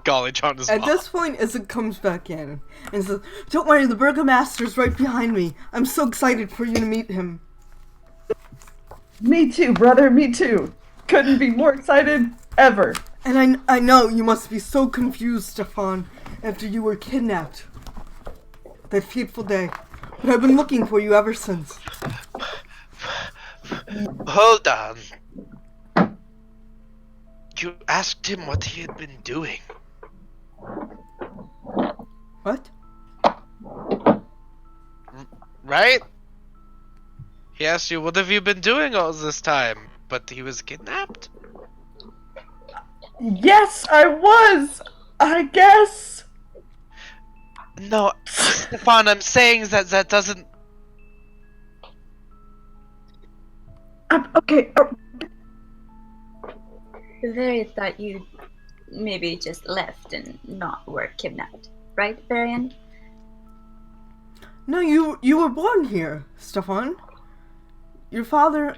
Golly John is At mom. this point, Isaac comes back in and says, "Don't worry, the Burgomaster's right behind me. I'm so excited for you to meet him." Me too, brother, me too. Couldn't be more excited ever. And I know you must be so confused, Stefan, after you were kidnapped. That fateful day. But I've been looking for you ever since. Hold on. You asked him what he had been doing. What? Right? He asked you, what have you been doing all this time? But he was kidnapped? Yes, I was. I guess. No, Stefan, I'm saying that doesn't... Okay. Very thought you maybe just left and not were kidnapped. Right, Varian? No, you were born here, Stefan. Our father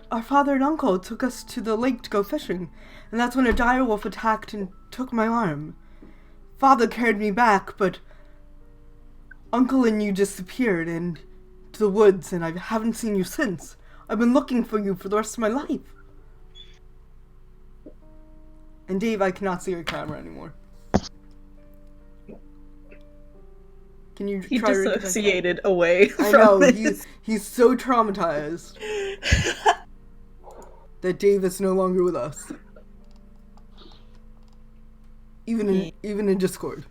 and uncle took us to the lake to go fishing, and that's when a direwolf attacked and took my arm. Father carried me back, but Uncle and you disappeared into the woods, and I haven't seen you since. I've been looking for you for the rest of my life. And Dave, I cannot see your camera anymore. Can you He try to reconnect? dissociated away I from know, this. he's so traumatized that Dave is no longer with us. Even in Discord.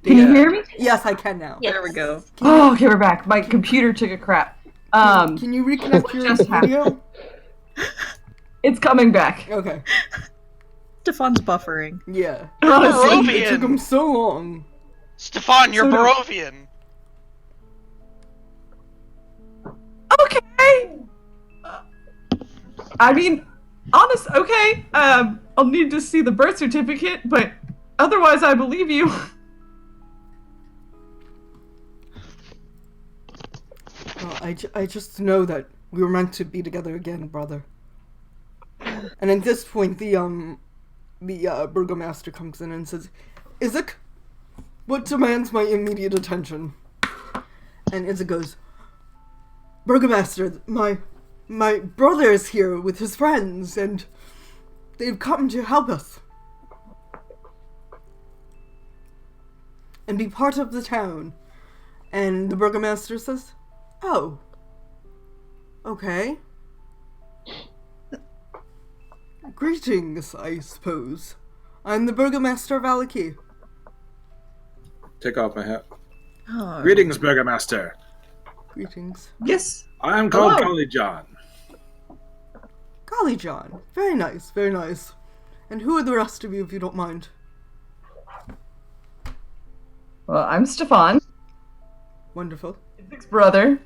Can you hear me? Yes, I can now. Yes. There we go. Oh, okay, we're back. My computer took a crap. Can you reconnect what your just happened? video? It's coming back. Okay. Stefan's buffering. Yeah. Honestly. It took him so long. Stefan, you're So- Barovian! Okay. I mean, okay. I'll need to see the birth certificate, but otherwise, I believe you. Well, I just know that We were meant to be together again, brother. And at this point, the burgomaster comes in and says, Isaac, what demands my immediate attention? And Isaac goes, Burgomaster, my brother is here with his friends, and they've come to help us. And be part of the town. And the burgomaster says, oh. Okay. Greetings, I suppose. I'm the burgomaster of Alaki. Take off my hat. Oh. Greetings, Burgomaster. Greetings. Yes. I am called Hello. Golly John. Golly John. Very nice, very nice. And who are the rest of you, if you don't mind? Well, I'm Stefan, Wonderful. Isaac's brother.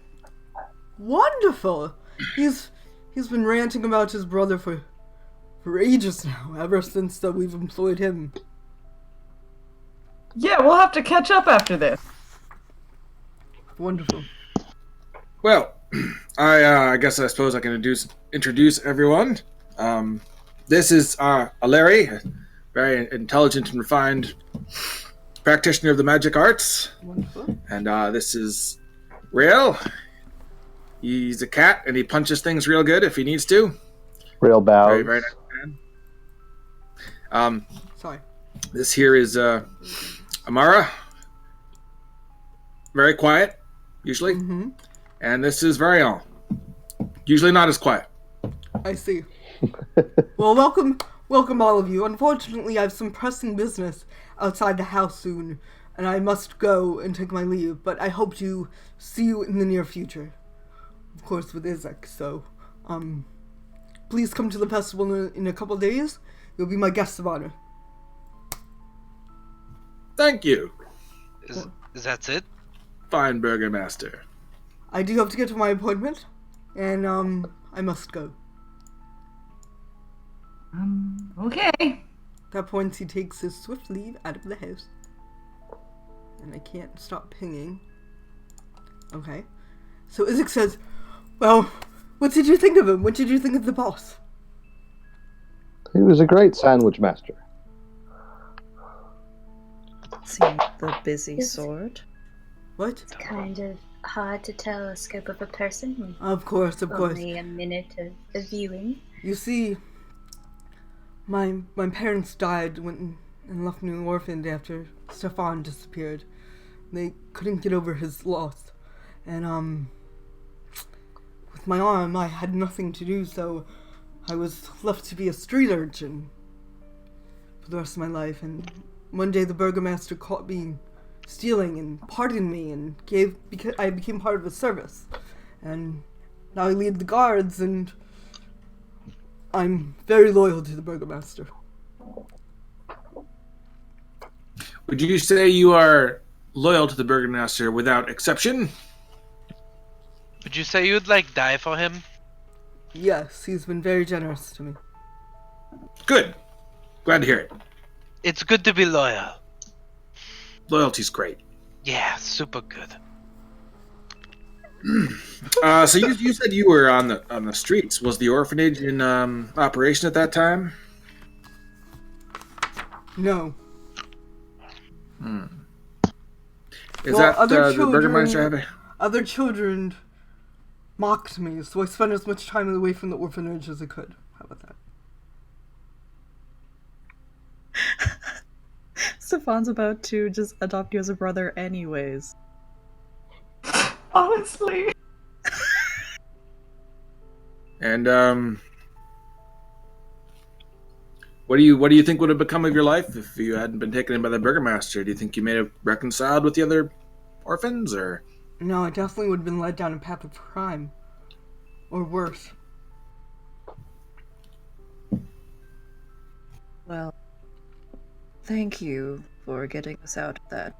Wonderful! He's been ranting about his brother for ages now, ever since we've employed him. Yeah, we'll have to catch up after this. Wonderful. Well, I guess I suppose I can introduce everyone. This is Larry, a very intelligent and refined practitioner of the magic arts. Wonderful. And this is Rail. He's a cat, and he punches things real good if he needs to. Real bows. Very, very nice man. Sorry. This here is Amara. Very quiet, usually. Mm-hmm. And this is Varian. Usually not as quiet. I see. Well, welcome all of you. Unfortunately, I have some pressing business outside the house soon, and I must go and take my leave, but I hope to see you in the near future. Of course, with Isaac, so, please come to the festival in a couple days. You'll be my guest of honor. Thank you, Is that it? fine Burgomaster. I do have to get to my appointment, and, I must go. Okay. At that point, he takes his swift leave out of the house. And I can't stop pinging. Okay. So Isaac says, well, what did you think of him? What did you think of the boss? He was a great sandwich master. Seems the busy Yes. sort. What? It's kind of hard to tell the scope of a person with Of course. only a minute of viewing. You see, my parents died and left me orphaned after Stefan disappeared. They couldn't get over his loss. And, with my arm, I had nothing to do, so I was left to be a street urchin for the rest of my life. And one day the burgomaster caught me stealing and pardoned me and because I became part of his service. And now I lead the guards, and I'm very loyal to the burgomaster. Would you say you are loyal to the Burgomaster without exception? Would you say you'd die for him? Yes, he's been very generous to me. Good. Glad to hear it. It's good to be loyal. Loyalty's great. Yeah, super good. So you said you were on the streets. Was the orphanage in operation at that time? No. Is Well, that other the Burgomaster have a... Other children mocked me, so I spent as much time away from the orphanage as I could. How about that? Stefan's about to just adopt you as a brother anyways. Honestly. And what do you think would have become of your life if you hadn't been taken in by the Burgomaster? Do you think you may have reconciled with the other orphans, or? No, I definitely would have been led down a path of crime. Or worse. Well, thank you for getting us out of that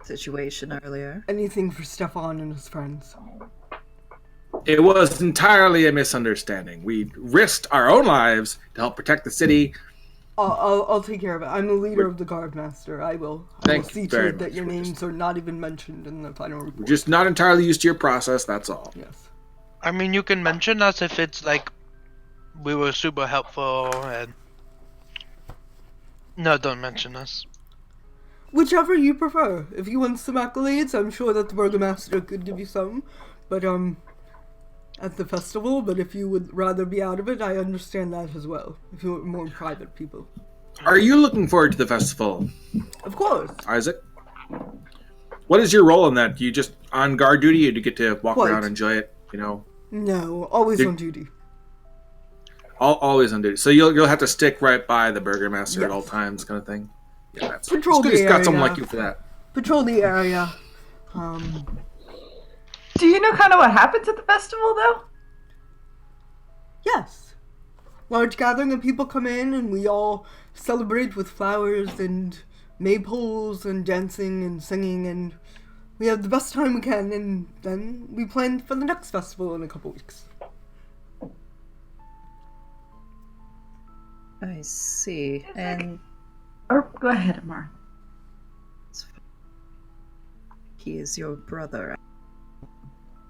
situation earlier. Anything for Stefan and his friends. It was entirely a misunderstanding. We risked our own lives to help protect the city. I'll take care of it. I'm the leader of the guard master. I will Thank see you to very it that much your for this. names are not even mentioned in the final We're report. just not entirely used to your process, that's all. Yes. I mean, you can mention us if it's like we were super helpful and. No, don't mention us. Whichever you prefer. If you want some accolades, I'm sure that the Burgomaster could give you some. But, at the festival. But if you would rather be out of it, I understand that as well. If you want more private people. Are you looking forward to the festival? Of course. Isaac? What is your role in that? Do you just on guard duty, or do you get to walk Quite. around and enjoy it? You know, No, always on duty. always on duty. So you'll have to stick right by the Burgomaster at Yes. all times, kind of thing. Yeah, that's Patrol it's good. the He's got someone area. like you for that. Patrol the area. Do you know kind of what happens at the festival, though? Yes. Large gathering of people come in and we all celebrate with flowers and maypoles and dancing and singing, and we have the best time we can, and then we plan for the next festival in a couple weeks. I see. And Or go ahead, Amar. he is your brother.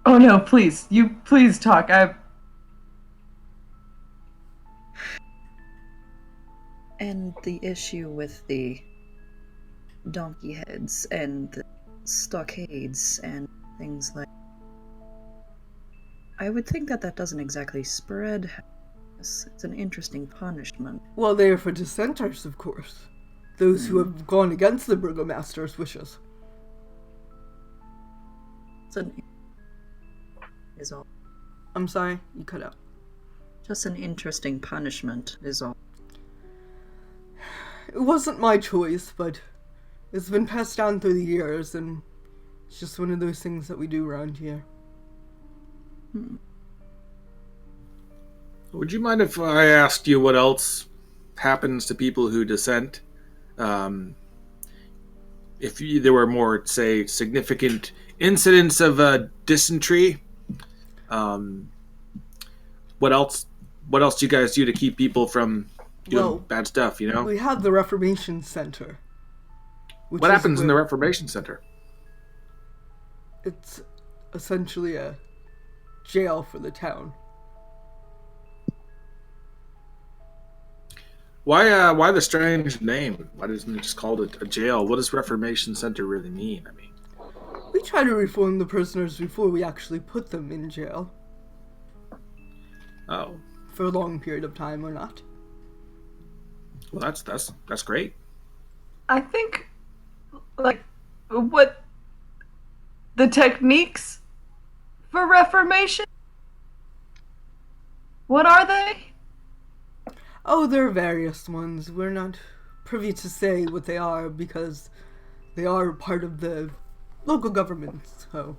Oh no, please. You please talk. And the issue with the donkey heads and the stockades and things like, I would think that doesn't exactly spread. It's an interesting punishment. Well, they are for dissenters, of course. Those who have gone against the Burgomaster's wishes. Is all. I'm sorry, you cut out. Just an interesting punishment is all. It wasn't my choice, but it's been passed down through the years, and it's just one of those things that we do around here. Would you mind if I asked you what else happens to people who dissent? If there were more, say, significant incidents of dysentery, what else do you guys do to keep people from doing bad stuff? You know, We have the Reformation Center. what happens in the Reformation Center? It's essentially a jail for the town. Why the strange name? Why isn't it just called a jail? What does Reformation Center really mean? I mean, We try to reform the prisoners before we actually put them in jail. oh, For a long period of time or not. well, that's great. I think, like, what the techniques for reformation? What are they? Oh, there are various ones. We're not privy to say what they are because they are part of the local government, so...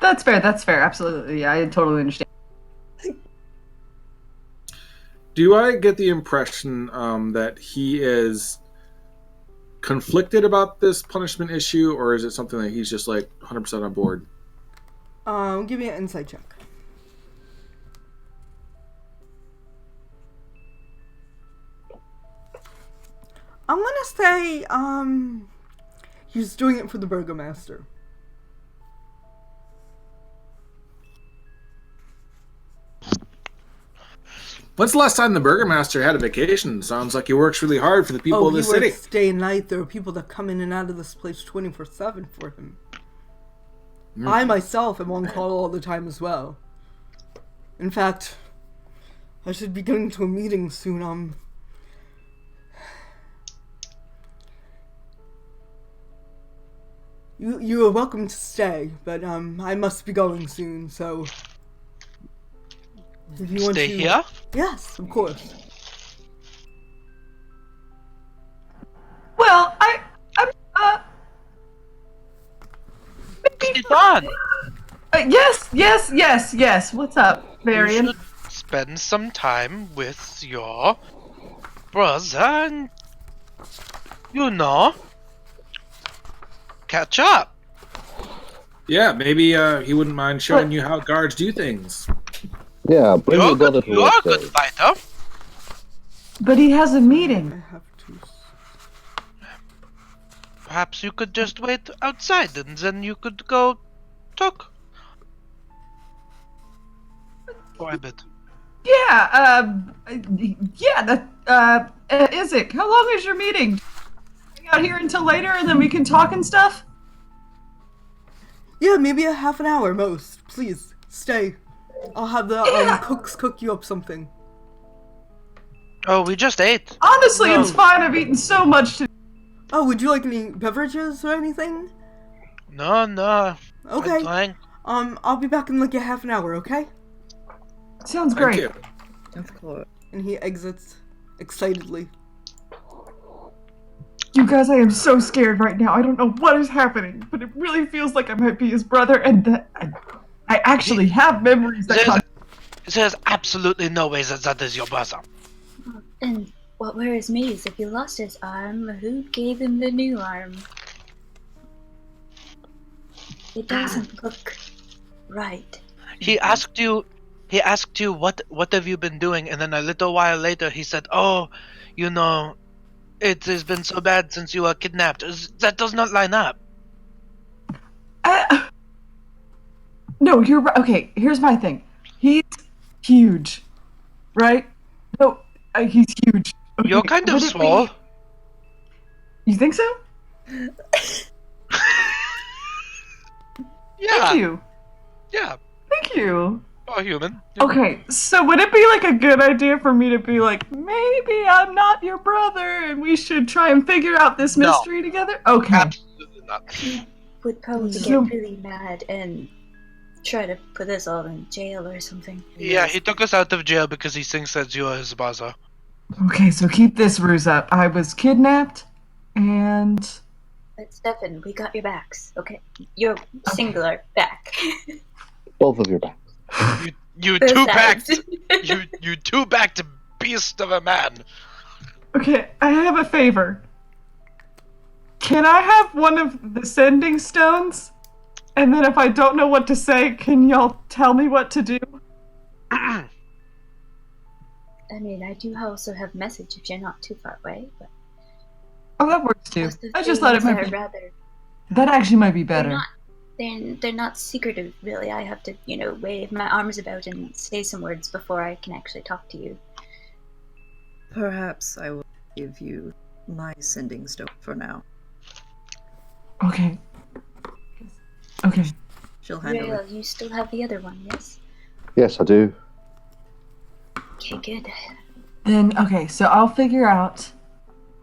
That's fair, absolutely. Yeah, I totally understand. Do I get the impression that he is conflicted about this punishment issue, or is it something that he's just like 100% on board? Give me an insight check. I'm gonna say, he's doing it for the Burgomaster. When's the last time the Burgomaster had a vacation? Sounds like he works really hard for the people of the he city. works day and night. There are people that come in and out of this place 24/7 for him. I myself am on call all the time as well. In fact, I should be getting to a meeting soon. You are welcome to stay, but I must be going soon, so if you want Stay to... here? Yes, of course. Well, I'm It's on! Yes. What's up, You Varian? should spend some time with your brother and, catch up. Yeah, maybe he wouldn't mind showing you how guards do things. Yeah, bring your brother to You're a work good day. fighter. But he has a I meeting. have to... Perhaps you could just wait outside and then you could go talk. for a bit. Yeah, Isaac, how long is your meeting? Hang out here until later and then we can talk and stuff? Yeah, maybe a half an hour most. Please, stay. I'll have the cooks cook you up something. Oh, we just ate. Honestly, No. it's fine. I've eaten so much today. Oh, would you like any beverages or anything? No. Okay. Fine. I'll be back in like a half an hour, okay? Sounds Thank great. you. Of course. And he exits excitedly. You guys, I am so scared right now. I don't know what is happening, but it really feels like I might be his brother, and that I actually have memories that come. There's absolutely no way that is your brother. And what worries me is if he lost his arm, who gave him the new arm? It doesn't look right. He asked you what have you been doing, and then a little while later he said, "Oh, you know, it has been so bad since you were kidnapped." That does not line up. No, you're right. Okay, here's my thing. He's huge, right? No, he's huge. Okay, You're kind of would it small. be- You think so? Yeah. Thank you. Yeah. Thank you. Oh, human. Okay, so would it be like a good idea for me to be like, maybe I'm not your brother and we should try and figure out this No. mystery together? Okay. Absolutely not. Would probably So- get really mad and try to put us all in jail or something. Yeah, he took us out of jail because he thinks that you are his brother. Okay, so keep this ruse up. I was kidnapped and But Stefan, we got your backs, okay? Your singular back. Both of your backs. You Both two-backed. sides. you two-backed beast of a man. okay, I have a favor. Can I have one of the sending stones? And then if I don't know what to say, can y'all tell me what to do? I mean, I do also have message if you're not too far away, but Oh, that works too. most of I just thought it things might are be. rather. That actually might be better. They're not secretive, really. I have to, wave my arms about and say some words before I can actually talk to you. Perhaps I will give you my sending stone for now. Okay. Okay. She'll hand over. Rael, you still have the other one, yes? Yes, I do. Okay, good. Then, okay, so I'll figure out.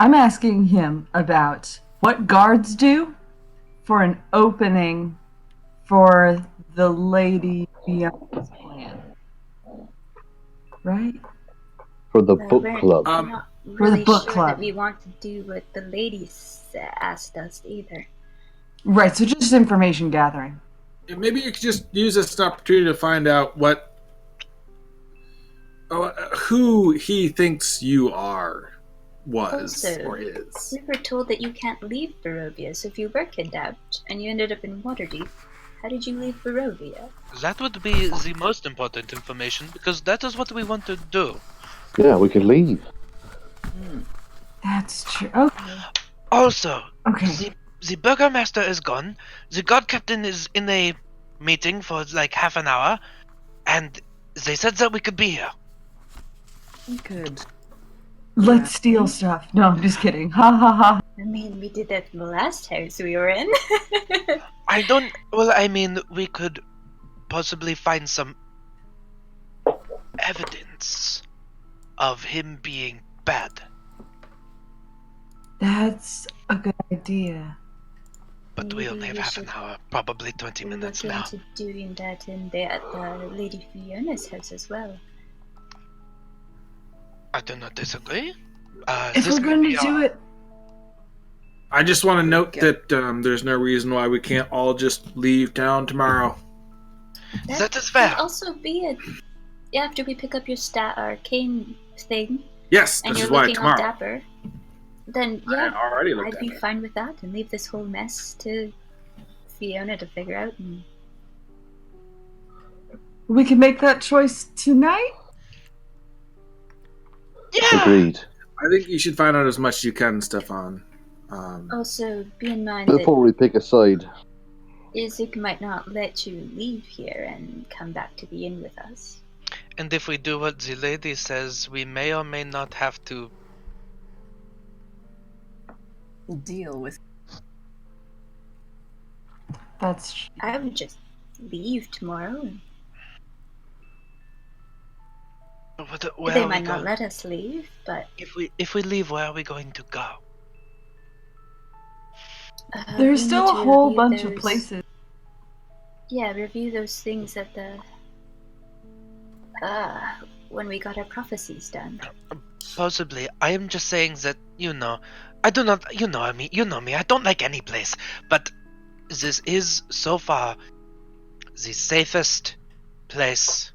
I'm asking him about what guards do for an opening for the Lady Beyond's plan. Right? For the Well, book we're club. not For the really book sure club. that we want to do what the ladies asked us either. Right, so just information gathering. Maybe you could just use this as an opportunity to find out who he thinks you are, was, Also, or is. We were told that you can't leave Barovia, so if you were kidnapped and you ended up in Waterdeep, how did you leave Barovia? That would be the most important information because that is what we want to do. Yeah, we could leave. That's true. Okay. Also, Okay. the burgomaster is gone. The guard captain is in a meeting for like half an hour, and they said that we could be here. We could. Let's steal stuff. No, I'm just kidding. Ha ha ha. I mean, we did that in the last house we were in. We could possibly find some evidence of him being bad. That's a good idea. But we Maybe only have we half an should hour, probably 20 minutes Look now. into doing that at the Lady Fiona's house as well. I do not disagree. If This we're could going be to do our- it, I just want to note that there's no reason why we can't all just leave town tomorrow. That is fair. Could also be it after we pick up your arcane thing, Yes, and this you're is why looking all tomorrow. dapper. Then I yeah, already looked I'd at be it. fine with that and leave this whole mess to Fiona to figure out. And we can make that choice tonight. Yeah. Agreed. I think you should find out as much as you can, Stefan. also be in mind Before we pick a side. that Isaac might not let you leave here and come back to the inn with us. And if we do what the lady says, we may or may not have to. Deal with. That's I would just leave tomorrow. And Where they are we might not going? let us leave, but If we leave, where are we going to go? there's we still need a to whole review bunch of those- places. Yeah, review those things at the when we got our prophecies done. Possibly. I am just saying that, I do not, you know me, I don't like any place, but this is, so far, the safest place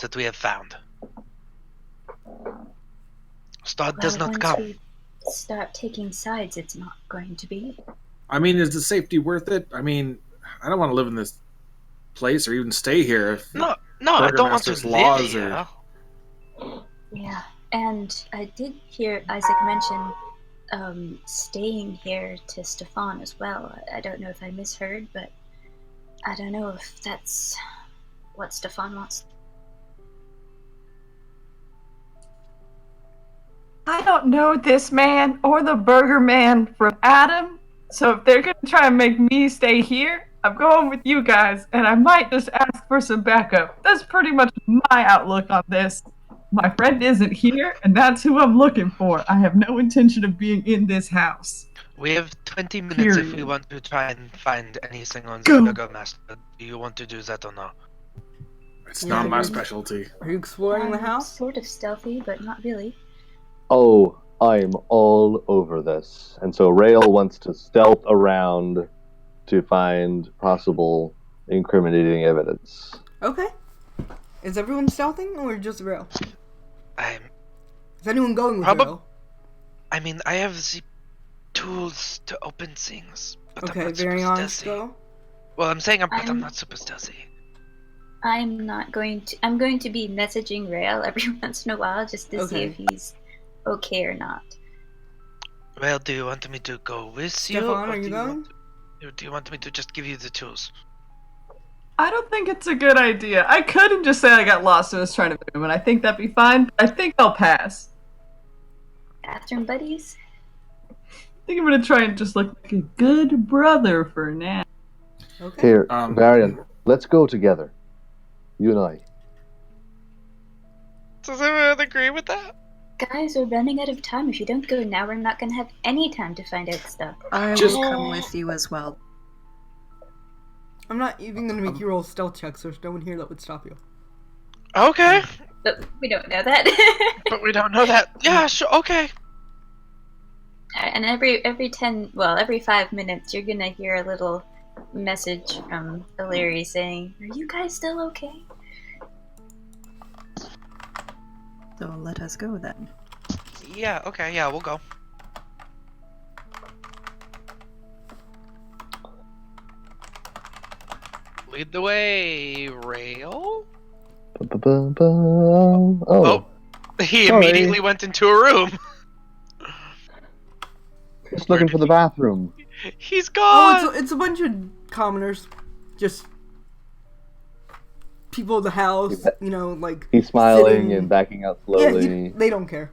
that we have found. Strahd does not once come. we start taking sides, it's not going to be. I mean, is the safety worth it? I mean, I don't want to live in this place or even stay here if No, I don't want to Burgomaster's live laws here. are. Yeah, and I did hear Isaac mention staying here to Stefan as well. I don't know if I misheard, but I don't know if that's what Stefan wants. I don't know this man or the burger man from Adam, so if they're gonna try and make me stay here, I'm going with you guys, and I might just ask for some backup. That's pretty much my outlook on this. My friend isn't here, and that's who I'm looking for. I have no intention of being in this house. We have 20 minutes if we Period. want to try and find anything on Go. the Burgomaster. Do you want to do that or not? It's not Yeah, my you- specialty. Are you exploring the house? Sort of stealthy, but not really. Oh, I'm all over this. And so Rail wants to stealth around to find possible incriminating evidence. Okay. Is everyone stealthing or just Rail? I'm. Is anyone going with Probab- Rail? I mean, I have the tools to open things, but I'm Okay, not super very honest stealthy. go. Well, I'm saying I'm I'm- not super stealthy. I'm not going to. I'm going to be messaging Rail every once in a while just to see Okay. if he's okay or not. Well, do you want me to go with you? Stefan, or are you going? Do you want me to just give you the tools? I don't think it's a good idea. I couldn't just say I got lost and was trying to move, and I think that'd be fine. But I think I'll pass. Bathroom buddies? I think I'm gonna try and just look like a good brother for now. Okay. Here, Um, Varian, let's go together. You and I. Does everyone agree with that? Guys, we're running out of time. If you don't go now, we're not going to have any time to find out stuff. I Just- will come with you as well. I'm not even gonna make you roll stealth checks. There's no one here that would stop you. Okay, But we don't know that. but we don't know that. Yeah, sure. Okay. And every 5 minutes, you're gonna hear a little message from Illyri saying, "Are you guys still okay?" So let us go then. Yeah. Okay. Yeah, we'll go. Lead the way, Rail. Oh. Oh, he sorry. immediately went into a room. Just looking for the bathroom. He's Oh, gone. it's a bunch of commoners, just people of the house. You know, like He's smiling sitting- and backing out Yeah, slowly. they don't care.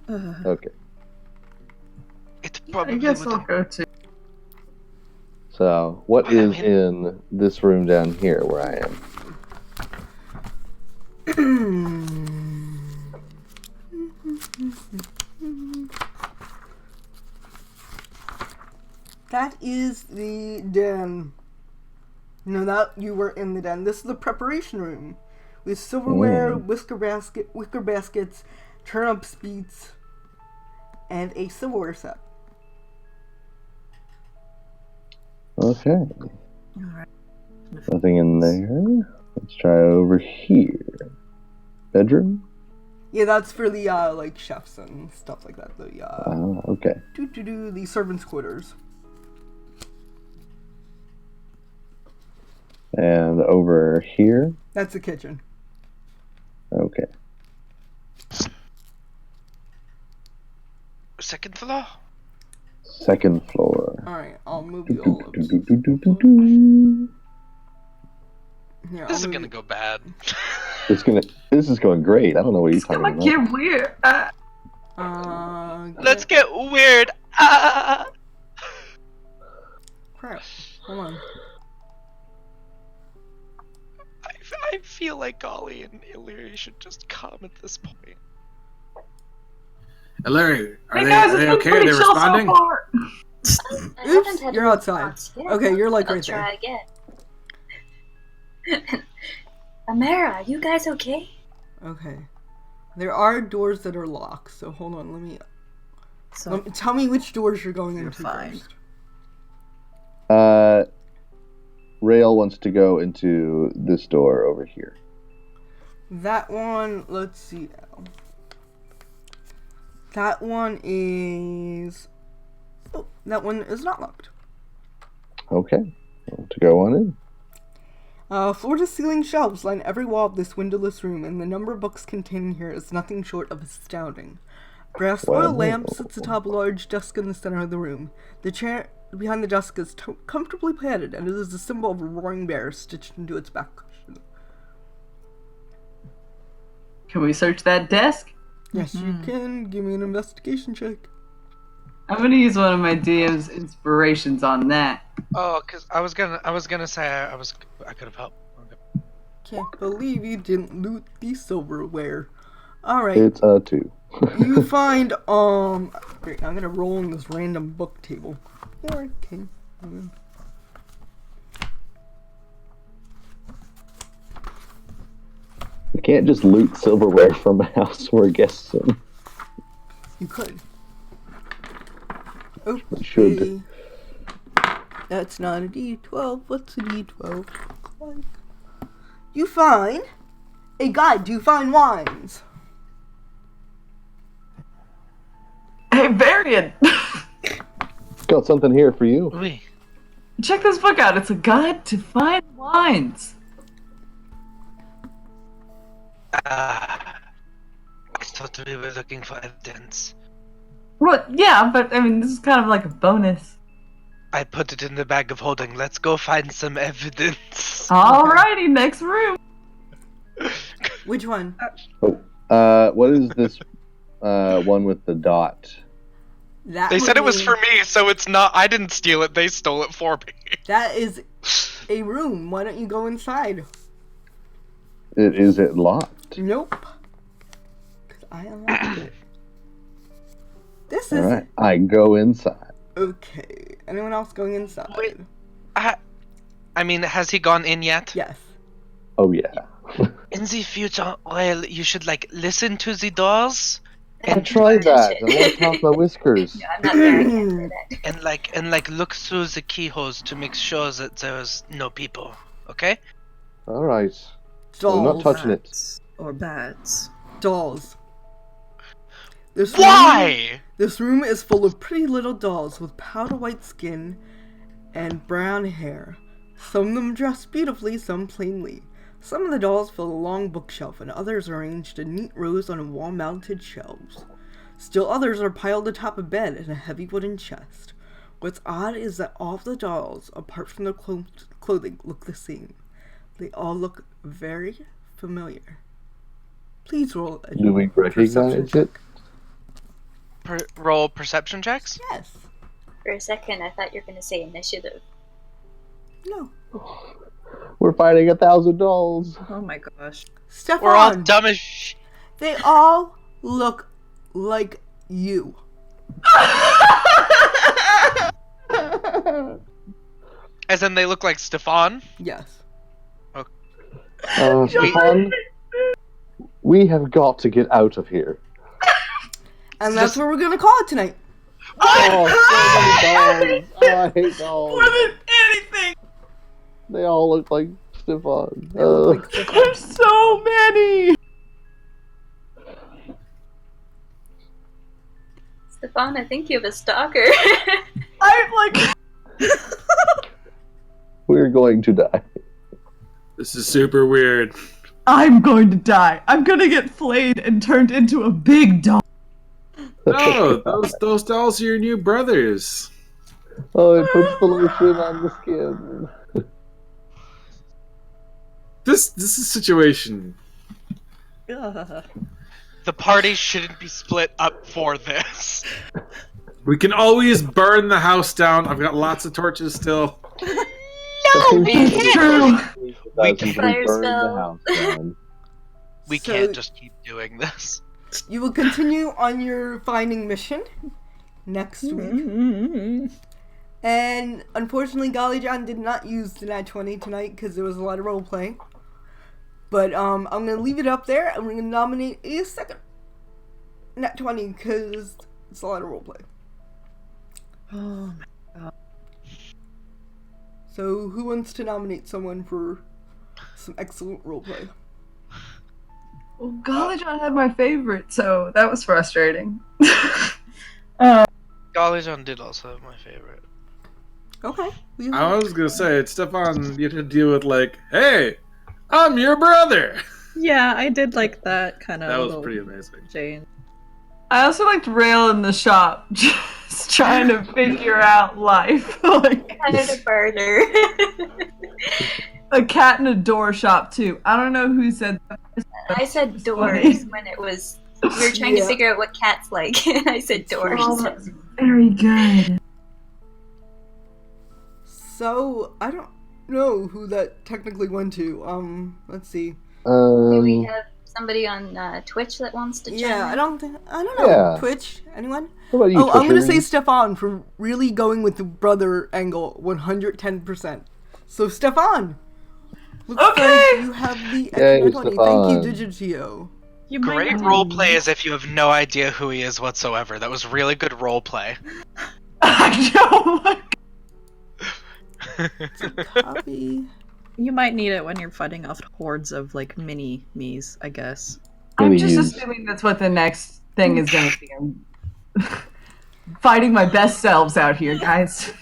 Okay. It I probably guess would. I'll go too. So, what Well, I is mean- in this room down here where I am? That is the den. No, that you were in the den. This is the preparation room, with silverware, wicker baskets, turnip speeds, and a silverware set. Okay. Alright. Nothing in there. Let's try over here. Bedroom? Yeah, that's for the like chefs and stuff like that. The Okay. the servants' quarters. And over here? That's the kitchen. Okay. Second floor. Second floor. All right, I'll move you all up. Do-do-do-do-do-do. Here, This is I'll move gonna you- go bad. This is going great. I don't know what you're It's talking gonna about. get weird. Let's get weird. Ah! Crap. Hold on. I feel like Golly and Illyria should just come at this point. Larry, Hey guys, it's been okay? Are pretty they chill responding? so far. I haven't had You're a outside. response yet. Okay, you're like I'll right there. try again. Amara, are you guys okay? Okay. There are doors that are locked, so hold on, let me So tell me which doors you're going You're into fine. first. Rail wants to go into this door over here. That one, let's see. That one is... Oh, that one is not locked. Okay. To go on in. Floor-to-ceiling shelves line every wall of this windowless room, and the number of books contained here is nothing short of astounding. A brass oil lamp sits atop a large desk in the center of the room. The chair behind the desk is comfortably padded, and it is a symbol of a roaring bear stitched into its back cushion. Can we search that desk? Yes, you can. Give me an investigation check. I'm gonna use one of my DM's inspirations on that. Oh, cause I was gonna say I could have helped. Okay. Can't believe you didn't loot the silverware. Alright. It's a 2. You find, great, I'm gonna roll in this random book table. Or king. You can't just loot silverware from a house we're guests in. You could. Should. Okay. That's not a D12. What's a D12 look like? You find a guide to fine wines. Hey, Varian! Got something here for you. Oui. Check this book out. It's a guide to fine wines. I thought we were looking for evidence. Well, yeah, but I mean, this is kind of like a bonus. I put it in the bag of holding. Let's go find some evidence. Alrighty, next room. Which one? What is this one with the dot? That They said would it was be- for me, so it's not. I didn't steal it. They stole it for me. That is a room. Why don't you go inside? Is it locked? Nope. 'Cause I unlocked it. This is Alright, I go inside. okay. Anyone else going inside? Wait. I mean, has he gone in yet? Yes. Oh yeah. In the future, well, you should listen to the doors I tried that. I want to toss my whiskers. No, I'm not very good for that. and look through the keyholes to make sure that there's no people. Okay? Alright. I'm Dolls. not touching it. Rats or bats. Dolls. This Why? This room is full of pretty little dolls with powder white skin and brown hair. Some of them dress beautifully, some plainly. Some of the dolls fill a long bookshelf, and others are arranged in neat rows on wall-mounted shelves. Still others are piled atop a bed in a heavy wooden chest. What's odd is that all of the dolls, apart from their clothing, look the same. They all look very familiar. Please roll a Do we perception recognize it? check. Roll perception checks. Yes. For a second, I thought you were going to say initiative. No. We're fighting 1,000 dolls. Oh my gosh. Stefan. We're all dumb as They all look like you. As in, they look like Stefan. Yes. Stefan, we have got to get out of here. And that's what we're gonna call it tonight. Oh, so many dolls. Oh, I hate dolls. More than anything, They all look like Stefan. They look like Stefan. there's so many. Stefan, I think you have a stalker. I'm like, We're going to die. This is super weird. I'm going to die. I'm gonna get flayed and turned into a big dog. Oh, those dolls are your new brothers. Oh, it puts the lotion on the skin. This is a situation. The party shouldn't be split up for this. We can always burn the house down. I've got lots of torches still. No, we can't. We Because can- we burned the house down. We So- can't just keep doing this. You will continue on your finding mission next week. And unfortunately, Golly John did not use the Nat 20 tonight because there was a lot of roleplay. But I'm going to leave it up there. I'm going to nominate a second Nat 20 because it's a lot of roleplay. Oh my god. So who wants to nominate someone for some excellent roleplay? Well, Golly John had my favorite, so that was frustrating. Golly John did also have my favorite. Okay. I was gonna say, it's Stefan, you had to deal with like, hey, I'm your brother. Yeah, I did like that kind of. That was pretty amazing. Jane. I also liked Rail in the shop, just trying to figure out life. Like, Kind of a burner. a cat in a door shop, too. I don't know who said that. I said It's doors funny. when it was. We were trying to figure out what cats like, and I said doors. Oh, that's very good. So, I don't know who that technically went to. Let's see. Do we have somebody on Twitch that wants to chime Yeah, in? I don't know. Yeah. Twitch? Anyone? What about you, Oh, I'm gonna Twitchers? say Stefan for really going with the brother angle 110%. So, Stefan! Looks Okay. like you have the Yay, extra 20. Thank you, Stefan. Digitio. You might Great have to- roleplay as if you have no idea who he is whatsoever. That was really good roleplay. I know. Copy. You might need it when you're fighting off hordes of like mini me's, I guess. I'm just Please. assuming that's what the next thing is going to be. I'm fighting my best selves out here, guys.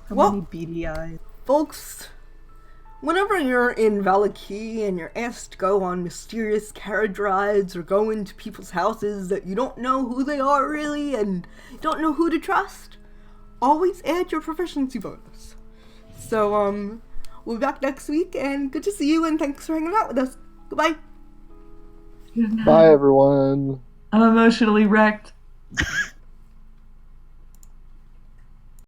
How Well- many beady eyes? Folks, whenever you're in Valaki and you're asked to go on mysterious carriage rides or go into people's houses that you don't know who they are really and you don't know who to trust, always add your proficiency bonus. So, we'll be back next week and good to see you and thanks for hanging out with us. Goodbye. Bye, everyone. I'm emotionally wrecked.